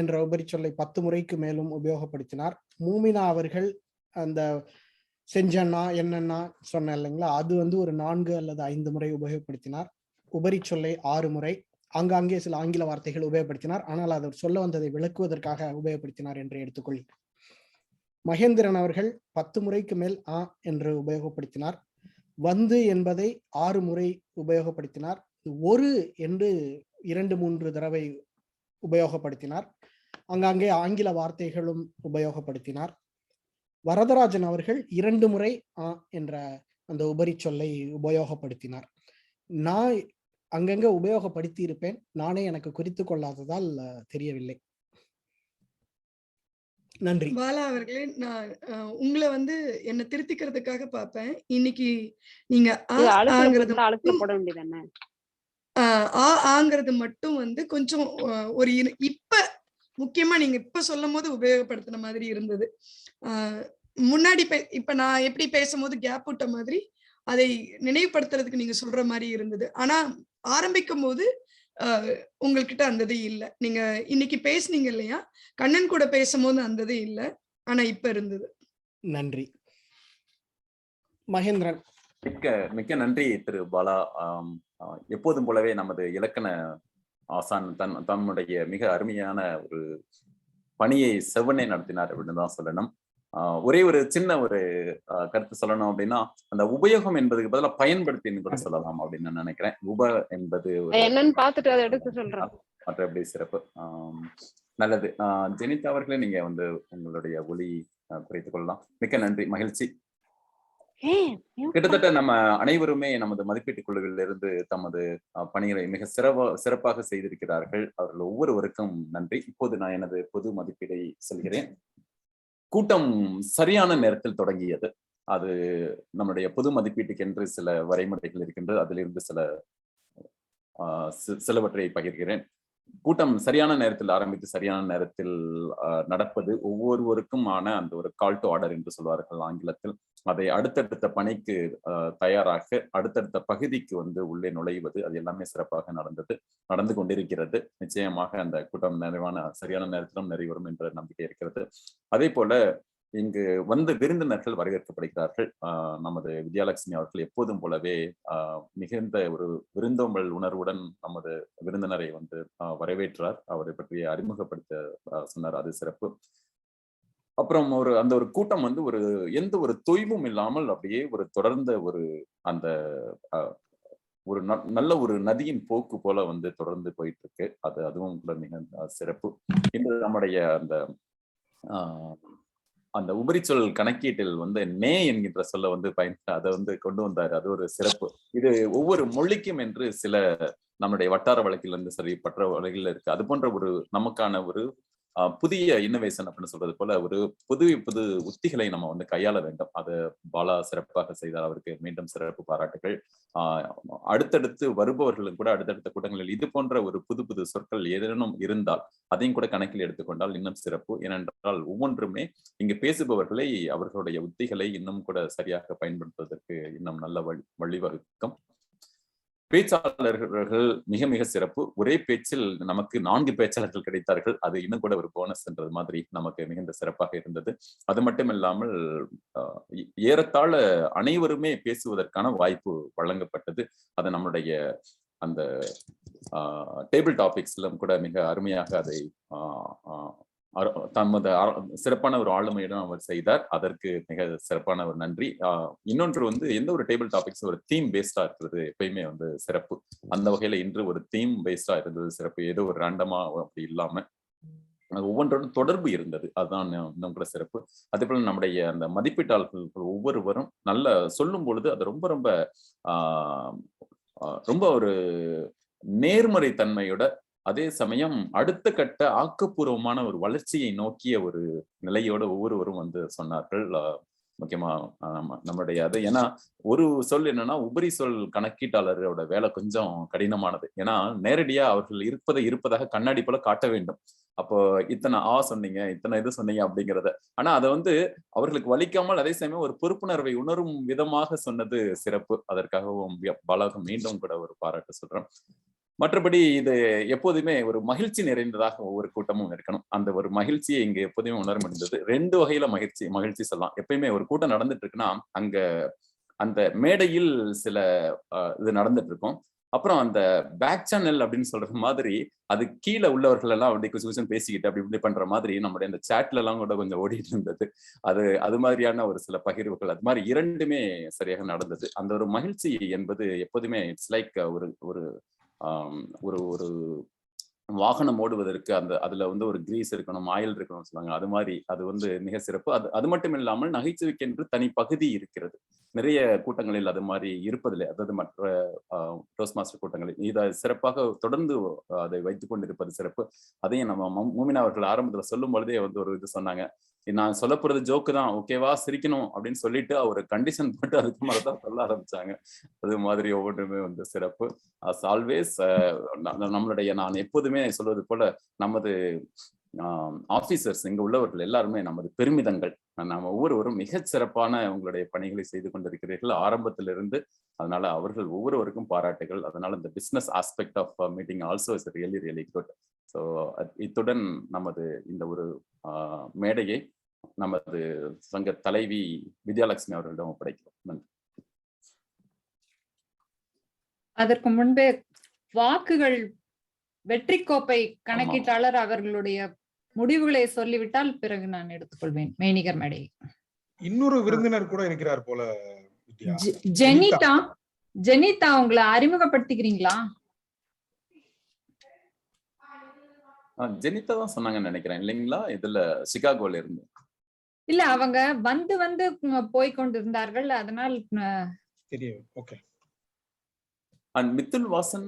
Speaker 4: என்ற உபரி சொல்லை 10 முறைக்கு மேலும் உபயோகப்படுத்தினார். மூமினா அவர்கள் அந்த செஞ்சன்னா என்னன்னா சொன்ன இல்லைங்களா, அது ஒரு 4 அல்லது 5 முறை உபயோகப்படுத்தினார். உபரி சொல்லை 6 முறை, ஆங்காங்கே சில ஆங்கில வார்த்தைகள் உபயோகப்படுத்தினார், ஆனால் அவர் சொல்ல வந்ததை விளக்குவதற்காக உபயோகப்படுத்தினார் என்று எடுத்துக்கொள். மகேந்திரன் அவர்கள் 10 முறைக்கு மேல் என்று உபயோகப்படுத்தினார். என்பதை 6 முறை உபயோகப்படுத்தினார். ஒரு என்று 2-3 தடவை உபயோகப்படுத்தினார். ஆங்காங்கே ஆங்கில வார்த்தைகளும் உபயோகப்படுத்தினார். வரதராஜன் அவர்கள் 2 முறை என்ற அந்த உபரி சொல்லை உபயோகப்படுத்தினார். நான் அங்கங்க உபயோகப்படுத்தி இருப்பேன், நானே எனக்கு குறித்து கொள்ளாததால் தெரியவில்லை. நன்றி.
Speaker 8: பாலா அவர்களே, நான் உங்களை வந்து என்ன திருத்திக்கிறதுக்காக பார்ப்பேன். இன்னைக்கு நீங்க
Speaker 9: இது அழுத்தல
Speaker 8: ஆங்கிறது
Speaker 9: அழுத்தல போட வேண்டியதானே?
Speaker 8: ஆங்கிறது மட்டும் வந்து கொஞ்சம் ஒரு இப்ப முக்கியமா நீங்க இப்ப சொல்லும் போது உபயோகப்படுத்தின மாதிரி இருந்தது. முன்னாடி இப்ப நான் எப்படி பேசும்போது கேப் விட்ட மாதிரி அதை நினைவுபடுத்துறதுக்கு நீங்க சொல்ற மாதிரி இருந்தது. ஆனா ஆரம்பிக்கும் போது உங்ககிட்ட அந்த இது இல்ல. நீங்க இன்னைக்கு பேசுனீங்க இல்லையா, கண்ணன் கூட பேசும்போது அந்த இது இல்ல. ஆனா இப்ப இருந்தது.
Speaker 4: நன்றி. மகேந்திரன்.
Speaker 10: மிக்க நன்றி திரு பாலா. எப்போதும் போலவே நமது இலக்கண ஆசான் தன்னுடைய மிக அருமையான ஒரு பணியை செவ்வனே நடத்தினார் அப்படின்னு தான் சொல்லணும். ஒரே ஒரு சின்ன ஒரு கருத்து சொல்லணும் அப்படின்னா, அந்த உபயோகம் என்பதுக்கு பதிலாக பயன்படுத்தின்னு கூட சொல்லலாம் அப்படின்னு நான் நினைக்கிறேன். என்பது
Speaker 9: என்னன்னு பார்த்துட்டு அதை எடுத்து சொல்றேன்.
Speaker 10: மற்றபடி சிறப்பு. நல்லது. ஜெனிதா அவர்களே, நீங்க வந்து உங்களுடைய ஒளி குறைத்துக் கொள்ளலாம். மிக்க நன்றி, மகிழ்ச்சி. கிட்டத்தட்ட நம்ம அனைவருமே நமது மதிப்பீட்டு குழுவில் இருந்து தமது பணிகளை மிக சிறப்பாக செய்திருக்கிறார்கள். அவர்கள் ஒவ்வொருவருக்கும் நன்றி. இப்போது நான் எனது பொது மதிப்பீடை சொல்கிறேன். கூட்டம் சரியான நேரத்தில் தொடங்கியது. அது நம்முடைய பொது மதிப்பீட்டுக்கு என்று சில வரைமுறைகள் இருக்கின்றது. அதிலிருந்து சிலவற்றை பகிர்கிறேன். கூட்டம் சரியான நேரத்தில் ஆரம்பித்து சரியான நேரத்தில் நடப்பது ஒவ்வொருவருக்கும் அந்த ஒரு கால் டு ஆர்டர் என்று சொல்வார்கள் ஆங்கிலத்தில். அதை அடுத்தடுத்த பணிக்கு தயாராக அடுத்தடுத்த பகுதிக்கு வந்து உள்ளே நுழைவது, அது எல்லாமே சிறப்பாக நடந்து கொண்டிருக்கிறது. நிச்சயமாக அந்த கூட்டம் சரியான நேரத்திலும் நிறைவரும் என்ற நம்பிக்கை இருக்கிறது. அதே போல இங்கு வந்து விருந்தினர்கள் வரவேற்கப்படுகிறார்கள். நமது வித்யாலட்சுமி அவர்கள் எப்போதும் போலவே மிகுந்த ஒரு விருந்தோம்பல் உணர்வுடன் நமது விருந்தினரை வந்து வரவேற்றார். அவரை பற்றி அறிமுகப்படுத்த சொன்னார். அது சிறப்பு. அப்புறம் அந்த ஒரு கூட்டம் வந்து எந்த ஒரு தொய்வும் இல்லாமல் அப்படியே ஒரு தொடர்ந்த அந்த ஒரு நல்ல ஒரு நதியின் போக்கு போல வந்து தொடர்ந்து போயிட்டு இருக்கு. அதுவும் கூட மிக சிறப்பு. இன்று நம்முடைய அந்த உபரிச்சொல் கணக்கீட்டில் வந்து நே என்கின்ற சொல்ல வந்து அதை வந்து கொண்டு வந்தார். அது ஒரு சிறப்பு. இது ஒவ்வொரு மொழிக்கும் என்று சில நம்முடைய வட்டார வழக்கில் இருந்து சரி பற்ற வழக்கில் இருக்கு. அது போன்ற நமக்கான ஒரு புதிய இன்னோவேஷன் அப்படின்னு சொல்றது போல ஒரு புது உத்திகளை நம்ம வந்து கையாள வேண்டும். அது பாலா சிறப்பாக செய்தார். அவருக்கு மீண்டும் சிறப்பு பாராட்டுகள். அடுத்தடுத்து வருபவர்களும் கூட அடுத்தடுத்த கூட்டங்களில் இது போன்ற ஒரு புது சொற்கள் ஏதேனும் இருந்தால் அதையும் கூட கணக்கில் எடுத்துக்கொண்டால் இன்னும் சிறப்பு. ஏனென்றால் ஒவ்வொன்றுமே இங்கு பேசுபவர்களை அவர்களுடைய உத்திகளை இன்னும் கூட சரியாக பயன்படுத்துவதற்கு இன்னும் நல்ல வழிவகுக்கும். பேச்சாளர்கள் மிக மிக சிறப்பு. ஒரே பேச்சில் நமக்கு 4 பேச்சாளர்கள் கிடைத்தார்கள். அது இன்னும் கூட ஒரு போனஸ் என்றது மாதிரி நமக்கு மிகுந்த சிறப்பாக இருந்தது. அது மட்டும் இல்லாமல் ஏறத்தாழ அனைவருமே பேசுவதற்கான வாய்ப்பு வழங்கப்பட்டது. அது நம்முடைய அந்த டேபிள் டாபிக்ஸ்லும் கூட மிக அருமையாக அதை தமது சிறப்பான ஒரு ஆளுமையுடன் அவர் செய்தார். அதற்கு மிக சிறப்பான ஒரு நன்றி. இன்னொன்று வந்து எந்த ஒரு டேபிள் டாபிக்ஸ் ஒரு தீம் பேஸ்டா இருக்கிறது எப்பயுமே வந்து சிறப்பு. அந்த வகையில இன்று ஒரு தீம் பேஸ்டா இருந்தது சிறப்பு. ஏதோ ஒரு ரேண்டமா அப்படி இல்லாம ஒவ்வொன்றோடும் தொடர்பு இருந்தது. அதுதான் இன்னும் கூட சிறப்பு. அதே போல நம்முடைய அந்த மதிப்பீட்டாளர்கள் ஒவ்வொருவரும் நல்ல சொல்லும் பொழுது அது ரொம்ப ரொம்ப ரொம்ப ஒரு நேர்மறை தன்மையோட, அதே சமயம் அடுத்த கட்ட ஆக்கப்பூர்வமான ஒரு வளர்ச்சியை நோக்கிய ஒரு நிலையோட ஒவ்வொருவரும் வந்து சொன்னார்கள். முக்கியமா நம்முடைய அது ஏன்னா ஒரு சொல் என்னன்னா உபரி சொல் கணக்கீட்டாளரோட வேலை கொஞ்சம் கடினமானது. ஏன்னா நேரடியா அவர்கள் இருப்பதாக கண்ணாடி போல காட்ட வேண்டும். அப்போ இத்தனை சொன்னீங்க, இத்தனை இது சொன்னீங்க அப்படிங்கிறத. ஆனா அதை வந்து அவர்களுக்கு வலிக்காமல் அதே சமயம் ஒரு பொறுப்புணர்வை உணரும் விதமாக சொன்னது சிறப்பு. அதற்காகவும் பாலாவுக்கு மீண்டும் கூட ஒரு பாராட்டு சொல்றேன். மற்றபடி இது எப்போதுமே ஒரு மகிழ்ச்சி நிறைந்ததாக ஒவ்வொரு கூட்டமும் இருக்கணும். அந்த ஒரு மகிழ்ச்சியை இங்க எப்போதுமே உணர முடிந்தது. 2 வகையில மகிழ்ச்சி சொல்லலாம். எப்பயுமே ஒரு கூட்டம் நடந்துட்டு இருக்குன்னா அங்க அந்த மேடையில் சில இது நடந்துட்டு இருக்கும். அப்புறம் அந்த பேக் சேனல் அப்படின்னு சொல்ற மாதிரி அது கீழே உள்ளவர்கள் எல்லாம் அப்படி கொஞ்சம் பேசிக்கிட்டு அப்படி இப்படி பண்ற மாதிரி நம்முடைய அந்த சாட்ல எல்லாம் கூட கொஞ்சம் ஓடிட்டு இருந்தது. அது மாதிரியான ஒரு சில பகிர்வுகள் அது மாதிரி 2மே சரியாக நடந்தது. அந்த ஒரு மகிழ்ச்சி என்பது எப்போதுமே இட்ஸ் லைக் ஒரு ஒரு வாகனம் ஓடுவதற்கு அதுல வந்து ஒரு கிரீஸ் இருக்கணும், ஆயில் இருக்கணும்னு சொல்லுவாங்க. அது மாதிரி அது வந்து மிக சிறப்பு. அது மட்டும் இல்லாமல் நகைச்சுவைக்கென்று தனி பகுதி இருக்கிறது. நிறைய கூட்டங்களில் அது மாதிரி இருப்பதில்லை. அதாவது மற்ற டோஸ்ட் மாஸ்டர் கூட்டங்களில் இதை சிறப்பாக தொடர்ந்து அதை வைத்துக் கொண்டிருப்பது சிறப்பு. அதையும் நம்ம மூமினா அவர்கள் ஆரம்பத்தில் சொல்லும் பொழுதே வந்து ஒரு இது சொன்னாங்க. நான் சொல்ல போறது ஜோக்கு தான், ஓகேவா, சிரிக்கணும் அப்படின்னு சொல்லிட்டு அவர் கண்டிஷன் போட்டு அதுக்கு மேலதான் சொல்ல ஆரம்பிச்சாங்க. அது மாதிரி ஒவ்வொன்றுமே வந்து சிறப்பு. அஸ் ஆல்வேஸ் நம்மளுடைய, நான் எப்போதுமே சொல்வது போல, நமது ஆபீசர்ஸ், இங்க உள்ளவர்கள் எல்லாருமே நமது பெருமிதங்கள். நம்ம ஒவ்வொருவரும் மிகச் சிறப்பான உங்களுடைய பணிகளை செய்து கொண்டிருக்கிறீர்கள் ஆரம்பத்திலிருந்து. அதனால அவர்கள் ஒவ்வொருவருக்கும் பாராட்டுகள். அதனால இந்த business aspect of meeting also is really really good. So இத்துடன் நமது இந்த ஒரு மேடையை நமது சங்க தலைவி வித்யாலட்சுமி அவர்களிடம் ஒப்படைக்கிறோம். நன்றி.
Speaker 3: அதற்கு முன்பே வாக்குகள் வெற்றி கோப்பை கணக்கீட்டாளர் அவர்களுடைய முடிவுகளை சொல்லிவிட்டால் பிறகு நான் எடுத்துக்கொள்வேன் மெய்நிகர் மேடையை.
Speaker 6: இன்னொரு விருந்தினர் கூட இருக்கிறார் போல.
Speaker 3: ஜெனிதா உங்களை அறிமுகப்படுத்திக்கிறீங்களா?
Speaker 10: ஜெனிதா தான் சொன்னாங்கன்னு நினைக்கிறேன் இல்லைங்களா? இதுல சிகாகோல இருந்து
Speaker 3: இல்ல, அவங்க வந்து வந்து போய் கொண்டிருந்தார்கள், அதனால்
Speaker 6: தெரியும். ஓகே.
Speaker 10: அண்ட் மித்துல் வாசன்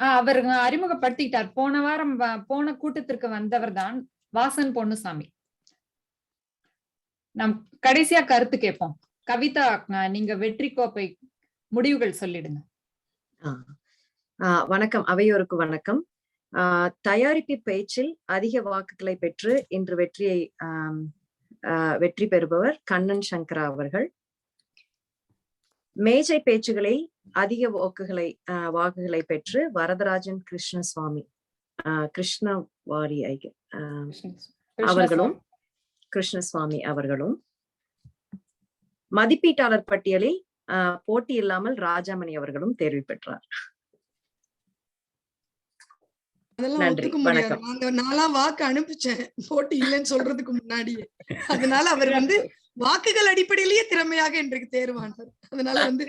Speaker 3: அவர் அறிமுகப்படுத்திட்டார். போன வாரம் போன கூட்டத்திற்கு வந்தவர் தான் வாசன் பொன்னுசாமி. நாம் கடைசியா கருத்து கேட்போம். கவிதா, நீங்க வெற்றி கோப்பை முடிவுகள் சொல்லிடுங்க.
Speaker 12: வணக்கம், அவையோருக்கு வணக்கம். தயாரிப்பு பேச்சில் அதிக வாக்குகளை பெற்று இன்று வெற்றி பெறுபவர் கண்ணன் சங்கரா அவர்கள். மேஜை பேச்சுகளில் அதிக வாக்குகளை பெற்று வரதராஜன் கிருஷ்ணசுவாமி அவர்களும். மதிப்பீட்டாளர் பட்டியலில் போட்டி இல்லாமல் ராஜாமணி அவர்களும் தேர்வு பெற்றார்.
Speaker 8: அதெல்லாம் ஒத்துக்க முடியாது. அந்த 4 வாக்கு அனுப்பிச்சேன் போட்டி இல்லைன்னு சொல்றதுக்கு முன்னாடியே. அதனால அவர் வந்து வாக்குகள் அடிப்படையிலேயே திறமையாக இன்றைக்கு தேர்வானார். அதனால வந்து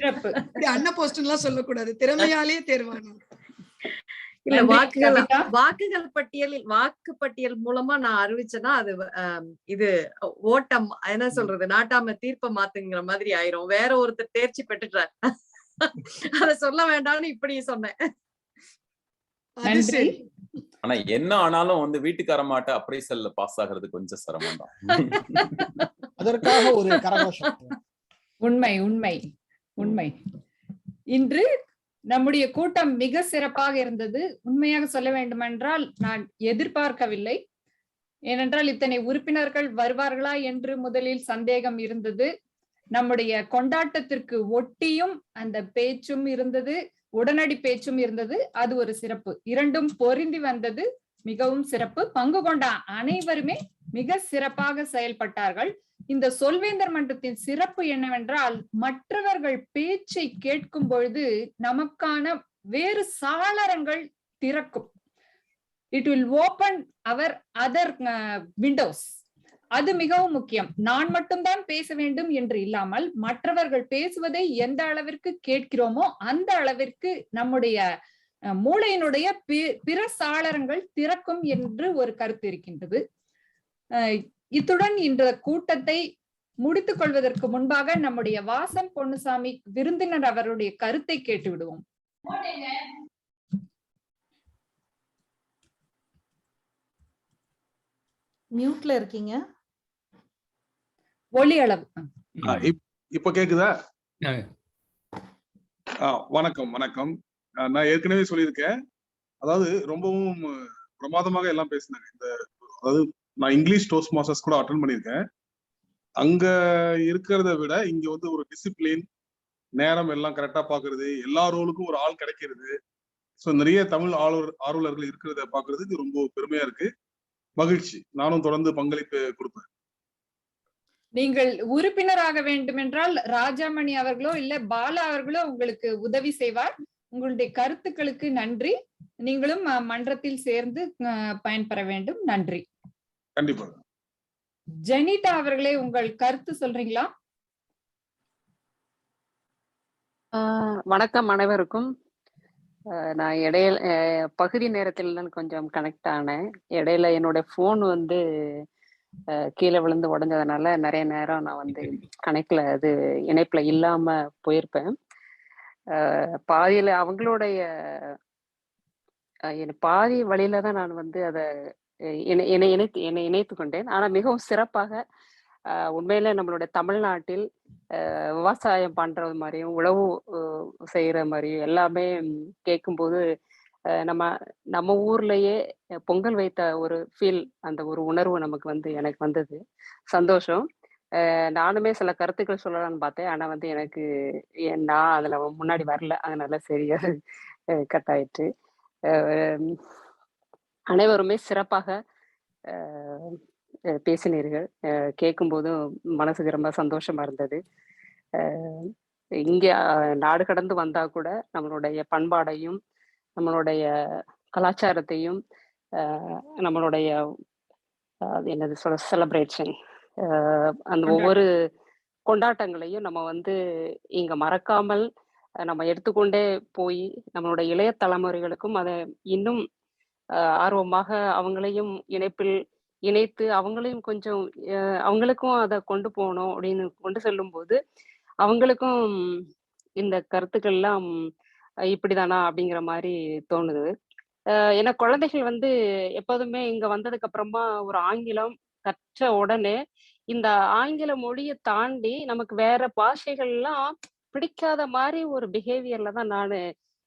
Speaker 8: அண்ண போஸ்ட் எல்லாம் சொல்லக்கூடாது, திறமையாலேயே தேர்வானார்.
Speaker 12: இல்ல, வாக்கு பட்டியல் மூலமா நான் அறிவிச்சேன்னா அது இது ஓட்டம் என்ன சொல்றது, நாட்டாம தீர்ப்ப மாத்துங்கிற மாதிரி ஆயிரும். வேற ஒருத்தர் தேர்ச்சி பெற்றுட்டார், அத சொல்ல வேண்டாம்னு இப்படி சொன்னேன்.
Speaker 8: அது சரி.
Speaker 10: ஆனா என்ன ஆனாலும் வந்து வீட்டுக்காரமாட்ட அப்ரைசல்ல பாஸ் ஆகிறது கொஞ்சம் சிரமம் தான்.
Speaker 4: அதற்காக ஒரு கரகோஷம்.
Speaker 3: உண்மை உண்மை உண்மை. இன்று நம்முடைய கூட்டம் மிக சிறப்பாக இருந்தது. உண்மையாக சொல்ல வேண்டுமென்றால் நான் எதிர்பார்க்கவில்லை. ஏனென்றால் இத்தனை உறுப்பினர்கள் வருவார்களா என்று முதலில் சந்தேகம் இருந்தது. நம்முடைய கொண்டாட்டத்திற்கு ஒட்டியும் அந்த பேச்சும் இருந்தது, உடனடி பேச்சும் இருந்தது. அது ஒரு சிறப்பு. இரண்டும் பொருந்தி வந்தது, மிகவும் சிறப்பு. பங்கு கொண்ட அனைவருமே மிக சிறப்பாக செயல்பட்டார்கள். இந்த சொல்வேந்தர் மன்றத்தின் சிறப்பு என்னவென்றால், மற்றவர்கள் பேச்சை கேட்கும் பொழுது நமக்கான வேறு சாளரங்கள் திறக்கும். It will open our other windows. அது மிகவும் முக்கியம். நான் மட்டும்தான் பேச வேண்டும் என்று இல்லாமல் மற்றவர்கள் பேசுவதை எந்த அளவிற்கு கேட்கிறோமோ அந்த அளவிற்கு நம்முடைய மூளையினுடைய பிற சாளரங்கள் திறக்கும் என்று ஒரு கருத்து இருக்கின்றது. இத்துடன் இந்த கூட்டத்தை முடித்துக் கொள்வதற்கு முன்பாக நம்முடைய வாசன் பொன்னுசாமி விருந்தினர் அவருடைய கருத்தை கேட்டு விடுவோம்.
Speaker 5: மியூட்ல இருக்கீங்க.
Speaker 3: ஒளி அளவு
Speaker 13: இப்ப கேக்குதா? வணக்கம் வணக்கம். நான் ஏற்கனவே சொல்லியிருக்கேன், அதாவது ரொம்பவும் பிரமாதமாக எல்லாம் பேசினாங்க. அதாவது நான் இங்கிலீஷ் டோஸ்ட் மாஸ்டர்ஸ் கூட அட்டென்ட் பண்ணியிருக்கேன். அங்க இருக்கிறத விட இங்க வந்து ஒரு டிசிப்ளின், நேரம் எல்லாம் கரெக்டா பாக்குறது, எல்லா ரோலுக்கும் ஒரு ஆள் கிடைக்கிறது. ஸோ நிறைய தமிழ் ஆர்வலர்கள் இருக்கிறத பாக்குறதுக்கு ரொம்ப பெருமையா இருக்கு, மகிழ்ச்சி. நானும் தொடர்ந்து பங்களிப்பு கொடுப்பேன்.
Speaker 3: நீங்கள் உறுப்பினராக வேண்டும் என்றால் ராஜாமணி அவர்களோ இல்ல பாலா அவர்களோ உங்களுக்கு உதவி செய்வார். உங்களுடைய கருத்துக்களுக்கு நன்றி. நீங்களும் மன்றத்தில் சேர்ந்து பயன்பெற வேண்டும். நன்றி.
Speaker 13: கண்டிப்பா.
Speaker 3: ஜெனிதா அவர்களே, உங்கள் கருத்து சொல்றீங்களா?
Speaker 9: வணக்கம் அனைவருக்கும். நான் இடையில பகுதி நேரத்தில் தான் கொஞ்சம் கனெக்ட் ஆனேன். இடையில என்னோட போன் வந்து கீழே விழுந்து உடஞ்சதுனால நிறைய நேரம் நான் வந்து இணைப்புல இல்லாம போயிருப்பேன். பாதியில அவங்களுடைய பாதி வழியில தான் நான் வந்து அதை என்னை இணைத்து கொண்டேன். ஆனா மிகவும் சிறப்பாக உண்மையில நம்மளுடைய தமிழ்நாட்டில் விவசாயம் பண்றது மாதிரியும் உழவு செய்யற மாதிரியும் எல்லாமே கேட்கும்போது நம்ம ஊர்லயே பொங்கல் வைத்த ஒரு ஃபீல், அந்த ஒரு உணர்வு நமக்கு எனக்கு வந்தது. சந்தோஷம். நானுமே சில கருத்துக்கள் சொல்லலாம்னு பார்த்தேன். ஆனா எனக்கு நான் அதுல முன்னாடி வரல. அதனால சரியா கட் ஆயிட்டு. அனைவருமே சிறப்பாக பேசினீர்கள். கேட்கும்போதும் மனசுக்கு ரொம்ப சந்தோஷமா இருந்தது. இங்க நாடு கடந்து வந்தா கூட நம்மளுடைய பண்பாடையும் நம்மளுடைய கலாச்சாரத்தையும் நம்மளுடைய அது என்னது சொல்ல செலிப்ரேஷன் அந்த ஒவ்வொரு கொண்டாட்டங்களையும் நம்ம இங்க மறக்காமல் நம்ம எடுத்துக்கொண்டே போய் நம்மளுடைய இளைய தலைமுறைகளுக்கும் அதை இன்னும் ஆர்வமாக அவங்களையும் இணைத்து அவங்களையும் கொஞ்சம் அவங்களுக்கும் அதை கொண்டு போகணும் அப்படின்னு கொண்டு செல்லும் போது அவங்களுக்கும் இந்த கருத்துக்கள்லாம் இப்படிதானா அப்படிங்கிற மாதிரி தோணுது. ஏன்னா குழந்தைகள் எப்போதுமே இங்க வந்ததுக்கு அப்புறமா ஒரு ஆங்கிலம் கற்ற உடனே இந்த ஆங்கில மொழியை தாண்டி நமக்கு வேற பாஷைகள்லாம் பிடிக்காத மாதிரி ஒரு பிஹேவியர்ல தான்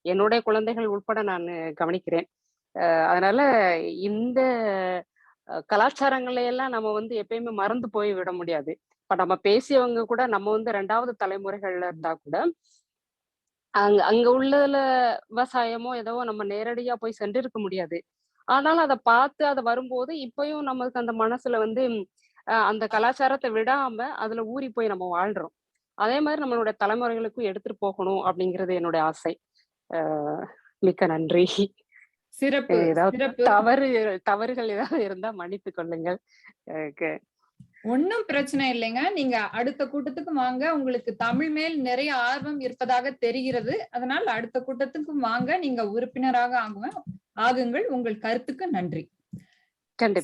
Speaker 9: என்னுடைய குழந்தைகள் உட்பட நான் கவனிக்கிறேன். அதனால இந்த கலாச்சாரங்களை எல்லாம் நம்ம எப்பயுமே மறந்து போய் விட முடியாது. இப்ப நம்ம பேசியவங்க கூட நம்ம 2வது தலைமுறைகள்ல இருந்தா கூட அங்க உள்ளதுல விவசாயமோ ஏதோ நம்ம நேரடியா போய் சென்றிருக்க முடியாது. ஆனாலும் அதை பார்த்து அதை வரும்போது இப்பயும் நமக்கு அந்த மனசுல அந்த கலாச்சாரத்தை விடாம அதுல ஊறி போய் நம்ம வாழ்றோம். அதே மாதிரி நம்மளுடைய தலைமுறைகளுக்கும் எடுத்துட்டு போகணும் அப்படிங்கிறது என்னுடைய ஆசை. மிக்க நன்றி.
Speaker 3: சிறப்பு.
Speaker 9: தவறுகள் ஏதாவது இருந்தா மன்னித்து கொள்ளுங்கள்.
Speaker 3: ஒன்னும் பிரச்சனை இல்லைங்க. நீங்க அடுத்த கூட்டத்துக்கு வாங்க. உங்களுக்கு தமிழ் மேல் நிறைய ஆர்வம் இருப்பதாக தெரிகிறது. அதனால் அடுத்த கூட்டத்துக்கு வாங்க. நீங்க உறுப்பினராக ஆகுங்கள். உங்கள் கருத்துக்கு நன்றி.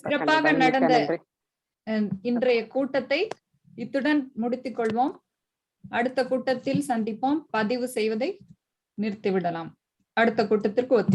Speaker 3: சிறப்பாக நடந்த இன்றைய கூட்டத்தை இத்துடன் முடித்துக் கொள்வோம். அடுத்த கூட்டத்தில் சந்திப்போம். பதிவு செய்வதை நிறுத்திவிடலாம். அடுத்த கூட்டத்திற்கு